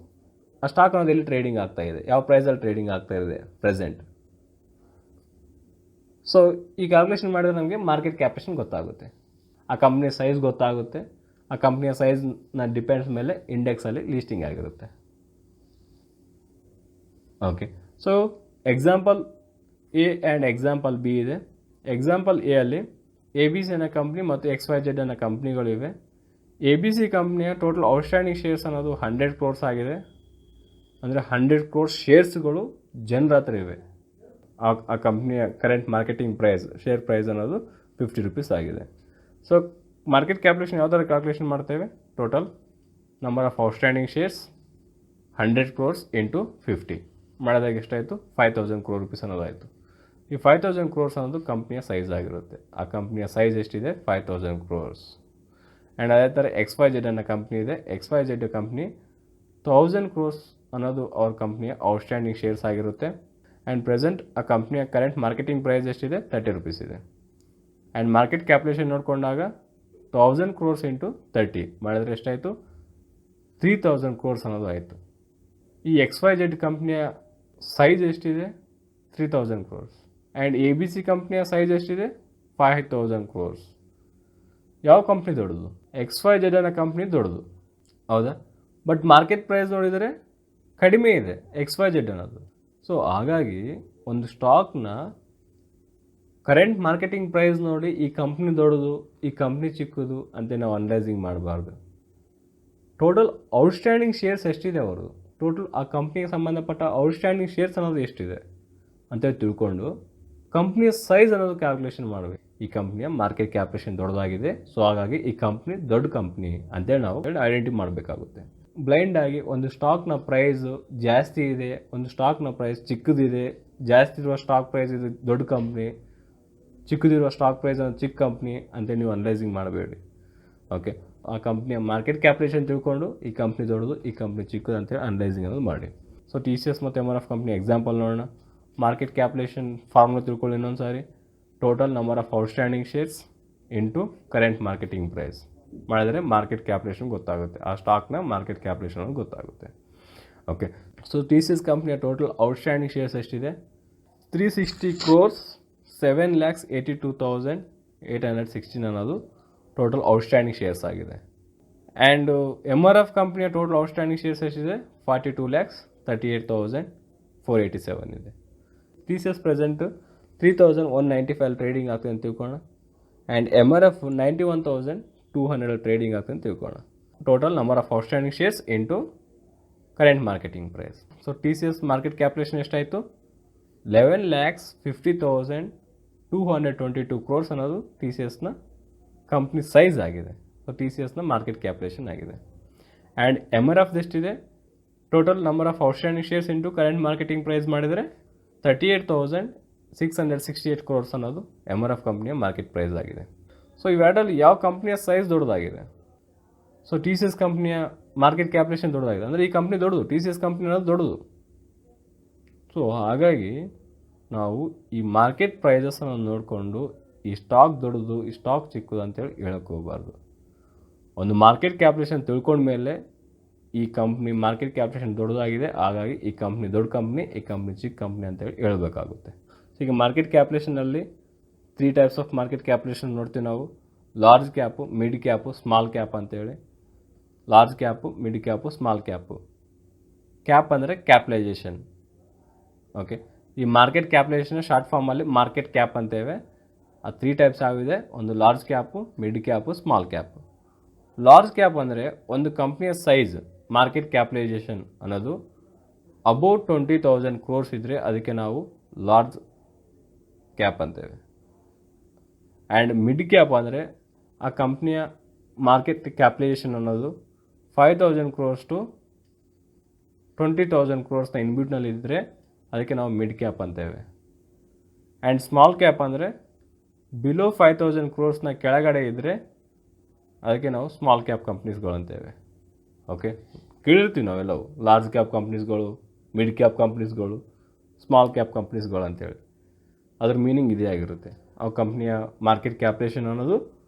ಆ ಸ್ಟಾಕ್ ಅನ್ನೋದು ಎಲ್ಲಿ ಟ್ರೇಡಿಂಗ್ ಆಗ್ತಾ ಇದೆ, ಯಾವ ಪ್ರೈಸಲ್ಲಿ ಟ್ರೇಡಿಂಗ್ ಆಗ್ತಾ ಇದೆ ಪ್ರೆಸೆಂಟ್. ಸೊ ಈ ಕ್ಯಾಲ್ಕುಲೇಷನ್ ಮಾಡಿದ್ರೆ ನಮಗೆ ಮಾರ್ಕೆಟ್ ಕ್ಯಾಪಿಟಲೈಸೇಷನ್ ಗೊತ್ತಾಗುತ್ತೆ, ಆ ಕಂಪ್ನಿಯ ಸೈಜ್ ಗೊತ್ತಾಗುತ್ತೆ. ಆ ಕಂಪ್ನಿಯ ಸೈಜ್ನ ಡಿಪೆಂಡ್ಸ್ ಮೇಲೆ ಇಂಡೆಕ್ಸಲ್ಲಿ ಲೀಸ್ಟಿಂಗ್ ಆಗಿರುತ್ತೆ. Okay, so example A and example B ಇದೆ. ಎಕ್ಸಾಂಪಲ್ A ಅಲ್ಲಿ ABC ಅನ್ನೋ ಕಂಪ್ನಿ ಮತ್ತು XYZ ಅನ್ನೋ ಕಂಪ್ನಿಗಳಿವೆ. ABC ಕಂಪ್ನಿಯ ಟೋಟಲ್ ಔಟ್ಸ್ಟ್ಯಾಂಡಿಂಗ್ ಶೇರ್ಸ್ ಅನ್ನೋದು 100 crores ಆಗಿದೆ. ಅಂದರೆ 100 crores ಶೇರ್ಸ್ಗಳು ಜನರ ಹತ್ರ ಇವೆ. ಆ ಕಂಪ್ನಿಯ current marketing price, share price ಅನ್ನೋದು 50 ರುಪೀಸ್ ಆಗಿದೆ. ಸೊ ಮಾರ್ಕೆಟ್ ಕ್ಯಾಪಿಟಲೈಸೇಷನ್ ಯಾವ ಥರ ಕ್ಯಾಲ್ಕುಲೇಷನ್ ಮಾಡ್ತೇವೆ? Total number of outstanding shares 100 crores into 50 ಮಾಡಿದಾಗ ಎಷ್ಟಾಯಿತು? 5,000 crore ರುಪೀಸ್ ಅನ್ನೋದಾಯಿತು. ಈ 5,000 crores ಅನ್ನೋದು ಕಂಪ್ನಿಯ ಸೈಜ್ ಆಗಿರುತ್ತೆ. ಆ ಕಂಪ್ನಿಯ ಸೈಜ್ ಎಷ್ಟಿದೆ? 5,000 crores. ಆ್ಯಂಡ್ ಅದೇ ಥರ XYZ ಅನ್ನೋ ಕಂಪ್ನಿ ಇದೆ. XYZ ಕಂಪ್ನಿ 1,000 crores ಅನ್ನೋದು ಅವ್ರ ಕಂಪ್ನಿಯ ಔಟ್ಸ್ಟ್ಯಾಂಡಿಂಗ್ ಶೇರ್ಸ್ ಆಗಿರುತ್ತೆ. ಆ್ಯಂಡ್ ಪ್ರೆಸೆಂಟ್ ಆ ಕಂಪ್ನಿಯ ಕರೆಂಟ್ ಮಾರ್ಕೆಟಿಂಗ್ ಪ್ರೈಸ್ ಎಷ್ಟಿದೆ? 30 ರುಪೀಸ್ ಇದೆ. ಆ್ಯಂಡ್ ಮಾರ್ಕೆಟ್ ಕ್ಯಾಪಿಟಲೈಸೇಷನ್ ನೋಡಿಕೊಂಡಾಗ 1,000 crores ಇಂಟು 30 ಮಾಡಿದ್ರೆ ಎಷ್ಟಾಯಿತು? 3,000 crores ಅನ್ನೋದು ಆಯಿತು. ಈ XYZ ಕಂಪ್ನಿಯ ಸೈಜ್ ಎಷ್ಟಿದೆ? 3,000 crores. ಆ್ಯಂಡ್ ABC ಕಂಪ್ನಿಯ ಸೈಜ್ ಎಷ್ಟಿದೆ 5000 ಕ್ರೋರ್ಸ್. ಯಾವ ಕಂಪ್ನಿ ದೊಡ್ಡದು? XYZ ಅನ್ನೋ ಕಂಪ್ನಿ ದೊಡ್ಡದು, ಹೌದಾ? ಬಟ್ ಮಾರ್ಕೆಟ್ ಪ್ರೈಸ್ ನೋಡಿದರೆ ಕಡಿಮೆ ಇದೆ XYZ ಅನ್ನೋದು. ಸೊ ಹಾಗಾಗಿ ಒಂದು ಸ್ಟಾಕ್ನ ಕರೆಂಟ್ ಮಾರ್ಕೆಟಿಂಗ್ ಪ್ರೈಸ್ ನೋಡಿ ಈ ಕಂಪ್ನಿ ದೊಡ್ಡದು, ಈ ಕಂಪ್ನಿ ಚಿಕ್ಕದು ಅಂತ ನಾವು ಅನಲೈಸಿಂಗ್ ಮಾಡಬಾರ್ದು. ಟೋಟಲ್ ಔಟ್ಸ್ಟ್ಯಾಂಡಿಂಗ್ ಶೇರ್ಸ್ ಎಷ್ಟಿದೆ ಅವರು, ಟೋಟಲ್ ಆ ಕಂಪ್ನಿಗೆ ಸಂಬಂಧಪಟ್ಟ ಔಟ್ಸ್ಟ್ಯಾಂಡಿಂಗ್ ಶೇರ್ಸ್ ಅನ್ನೋದು ಎಷ್ಟಿದೆ ಅಂತೇಳಿ ತಿಳ್ಕೊಂಡು ಕಂಪ್ನಿಯ ಸೈಜ್ ಅನ್ನೋದು ಕ್ಯಾಲ್ಕುಲೇಷನ್ ಮಾಡಬೇಕು. ಈ ಕಂಪ್ನಿಯ ಮಾರ್ಕೆಟ್ ಕ್ಯಾಪಿಟೇಷನ್ ದೊಡ್ಡದಾಗಿದೆ, ಸೊ ಹಾಗಾಗಿ ಈ ಕಂಪ್ನಿ ದೊಡ್ಡ ಕಂಪ್ನಿ ಅಂತೇಳಿ ನಾವು ಐಡೆಂಟಿಫೈ ಮಾಡಬೇಕಾಗುತ್ತೆ. ಬ್ಲೈಂಡ್ ಆಗಿ ಒಂದು ಸ್ಟಾಕ್ನ ಪ್ರೈಸು ಜಾಸ್ತಿ ಇದೆ, ಒಂದು ಸ್ಟಾಕ್ನ ಪ್ರೈಸ್ ಚಿಕ್ಕದಿದೆ, ಜಾಸ್ತಿ ಇರುವ ಸ್ಟಾಕ್ ಪ್ರೈಸ್ ಇದು ದೊಡ್ಡ ಕಂಪ್ನಿ, ಚಿಕ್ಕದಿರುವ ಸ್ಟಾಕ್ ಪ್ರೈಸ್ ಅನ್ನೋದು ಚಿಕ್ಕ ಕಂಪ್ನಿ ಅಂತೇಳಿ ನೀವು ಅನಲೈಸಿಂಗ್ ಮಾಡಬೇಡಿ. ಓಕೆ, ಆ ಕಂಪ್ನಿಯ ಮಾರ್ಕೆಟ್ ಕ್ಯಾಪಿಟೇಷನ್ ತಿಳ್ಕೊಂಡು ಈ ಕಂಪ್ನಿ ದೊಡ್ಡದು, ಈ ಕಂಪ್ನಿ ಚಿಕ್ಕದು ಅಂತೇಳಿ ಅನಲೈಸಿಂಗ್ ಅನ್ನೋದು ಮಾಡಿ. ಸೊ TCS ಮತ್ತು MRF ಕಂಪ್ನಿ ಎಕ್ಸಾಂಪಲ್ ನೋಡೋಣ. ಮಾರ್ಕೆಟ್ ಕ್ಯಾಪಿಟೇಷನ್ ಫಾರ್ಮುಲಾ ತಿಳ್ಕೊಳ್ಳಿ ಇನ್ನೊಂದು ಸಾರಿ. Total number of outstanding shares into current marketing price ಮಾಡಿದರೆ ಮಾರ್ಕೆಟ್ ಕ್ಯಾಪಿಟೇಷನ್ ಗೊತ್ತಾಗುತ್ತೆ, ಆ ಸ್ಟಾಕ್ನ ಮಾರ್ಕೆಟ್ ಕ್ಯಾಪಿಟೇಷನ್ ಅನ್ನೋದು ಗೊತ್ತಾಗುತ್ತೆ. ಓಕೆ, ಸೊ TCS ಕಂಪ್ನಿಯ ಟೋಟಲ್ ಔಟ್ಸ್ಟ್ಯಾಂಡಿಂಗ್ ಶೇರ್ಸ್ ಎಷ್ಟಿದೆ? 360 crores 7,82,816 ಅನ್ನೋದು ಟೋಟಲ್ ಔಟ್ಸ್ಟ್ಯಾಂಡಿಂಗ್ ಶೇರ್ಸ್ ಆಗಿದೆ. ಆ್ಯಂಡ್ MRF ಕಂಪ್ನಿಯ ಟೋಟಲ್ ಔಟ್ಸ್ಟ್ಯಾಂಡಿಂಗ್ ಶೇರ್ಸ್ ಎಷ್ಟಿದೆ? 42,38,487 ಇದೆ. TCS ಪ್ರೆಸೆಂಟ್ 3,195 ಟ್ರೇಡಿಂಗ್ ಆಗ್ತದೆ ಅಂತ ತಿಳ್ಕೊಳ್ಳೋಣ. ಆ್ಯಂಡ್ MRF 91,200 ಟ್ರೇಡಿಂಗ್ ಆಗ್ತದೆ ಅಂತ ತಿಳ್ಕೊಳ್ಳೋಣ. Total number of outstanding shares into current marketing price. So TCS market capitation ಎಷ್ಟಾಯಿತು? 11,50,222 crores ಅನ್ನೋದು TCSನ ಕಂಪ್ನಿ ಸೈಜ್ ಆಗಿದೆ. ಸೊ TCSನ ಮಾರ್ಕೆಟ್ ಕ್ಯಾಪಿಟೇಷನ್ ಆಗಿದೆ. ಆ್ಯಂಡ್ MRF ಎಷ್ಟಿದೆ? Total number of outstanding shares into current marketing price ಮಾಡಿದರೆ 38,668 crores ಅನ್ನೋದು MRF ಕಂಪ್ನಿಯ ಮಾರ್ಕೆಟ್ ಪ್ರೈಸ್ ಆಗಿದೆ. ಸೊ ಇವೆರಡರಲ್ಲಿ ಯಾವ ಕಂಪ್ನಿಯ ಸೈಜ್ ದೊಡ್ಡದಾಗಿದೆ? ಸೊ TCS ಕಂಪ್ನಿಯ ಮಾರ್ಕೆಟ್ ಕ್ಯಾಪಿಟೇಷನ್ ದೊಡ್ಡದಾಗಿದೆ, ಅಂದರೆ ಈ ಕಂಪ್ನಿ ದೊಡ್ಡದು, TCS ಕಂಪ್ನಿ ಅನ್ನೋದು ದೊಡ್ಡದು. ಸೊ ಹಾಗಾಗಿ ನಾವು ಈ ಮಾರ್ಕೆಟ್ ಪ್ರೈಸಸ್ಸನ್ನು ನೋಡಿಕೊಂಡು ಈ ಸ್ಟಾಕ್ ದೊಡ್ಡದು, ಈ ಸ್ಟಾಕ್ ಚಿಕ್ಕದು ಅಂತೇಳಿ ಹೇಳಕ್ಕೆ ಹೋಗಬಾರ್ದು. ಒಂದು ಮಾರ್ಕೆಟ್ ಕ್ಯಾಪಿಟೇಷನ್ ತಿಳ್ಕೊಂಡ್ಮೇಲೆ ಈ ಕಂಪ್ನಿ ಮಾರ್ಕೆಟ್ ಕ್ಯಾಪಿಟೇಷನ್ ದೊಡ್ಡದಾಗಿದೆ, ಹಾಗಾಗಿ ಈ ಕಂಪ್ನಿ ದೊಡ್ಡ ಕಂಪ್ನಿ, ಈ ಕಂಪ್ನಿ ಚಿಕ್ಕ ಕಂಪ್ನಿ ಅಂತೇಳಿ ಹೇಳಬೇಕಾಗುತ್ತೆ. ಸೊ ಈಗ ಮಾರ್ಕೆಟ್ ಕ್ಯಾಪಿಟೇಷನಲ್ಲಿ 3 ಟೈಪ್ಸ್ ಆಫ್ ಮಾರ್ಕೆಟ್ ಕ್ಯಾಪಿಟೇಷನ್ ನೋಡ್ತೀವಿ ನಾವು. Large cap, mid cap, small cap ಅಂತೇಳಿ. Large cap, mid cap, small cap. Cap ಅಂದರೆ ಕ್ಯಾಪಿಟಲೈಸೇಷನ್. ಓಕೆ, ಈ ಮಾರ್ಕೆಟ್ ಕ್ಯಾಪಿಟಲೈಸೇಷನ್ ಶಾರ್ಟ್ ಫಾರ್ಮಲ್ಲಿ ಮಾರ್ಕೆಟ್ ಕ್ಯಾಪ್ ಅಂತೇವೆ. ಆ 3 ಟೈಪ್ಸ್ ಆಗಿದೆ. ಒಂದು large cap, mid cap, small cap. Large cap ಅಂದರೆ ಒಂದು ಕಂಪ್ನಿಯ ಸೈಜ್ ಮಾರ್ಕೆಟ್ ಕ್ಯಾಪಿಟಲೈಸೇಷನ್ ಅನ್ನೋದು ಅಬೌಟ್ 20,000 crores ಇದ್ದರೆ ಅದಕ್ಕೆ ನಾವು ಲಾರ್ಜ್ ಕ್ಯಾಪ್ ಅಂತೇವೆ. ಆ್ಯಂಡ್ ಮಿಡ್ ಕ್ಯಾಪ್ ಅಂದರೆ ಆ ಕಂಪ್ನಿಯ ಮಾರ್ಕೆಟ್ ಕ್ಯಾಪಿಟಲೈಸೇಷನ್ ಅನ್ನೋದು 5,000 crores ಟು 20,000 crores ಇನ್ಬಿಟ್ನಲ್ಲಿ ಇದ್ದರೆ ಅದಕ್ಕೆ ನಾವು ಮಿಡ್ ಕ್ಯಾಪ್ ಅಂತೇವೆ. ಆ್ಯಂಡ್ ಸ್ಮಾಲ್ ಕ್ಯಾಪ್ ಅಂದರೆ ಬಿಲೋ 5,000 crores ಕೆಳಗಡೆ ಇದ್ದರೆ ಅದಕ್ಕೆ ನಾವು ಸ್ಮಾಲ್ ಕ್ಯಾಪ್ ಕಂಪ್ನೀಸ್ಗಳು ಅಂತೇವೆ. ಓಕೆ, ಕೇಳಿರ್ತೀವಿ ನಾವೆಲ್ಲವು ಲಾರ್ಜ್ ಕ್ಯಾಪ್ ಕಂಪ್ನೀಸ್ಗಳು, ಮಿಡ್ ಕ್ಯಾಪ್ ಕಂಪ್ನೀಸ್ಗಳು, ಸ್ಮಾಲ್ ಕ್ಯಾಪ್ ಕಂಪ್ನೀಸ್ಗಳು ಅಂತೇಳಿ. ಅದ್ರ ಮೀನಿಂಗ್ ಇದೇ ಆಗಿರುತ್ತೆ. ಆ ಕಂಪ್ನಿಯ ಮಾರ್ಕೆಟ್ ಕ್ಯಾಪಿಟೇಷನ್ ಅನ್ನೋದು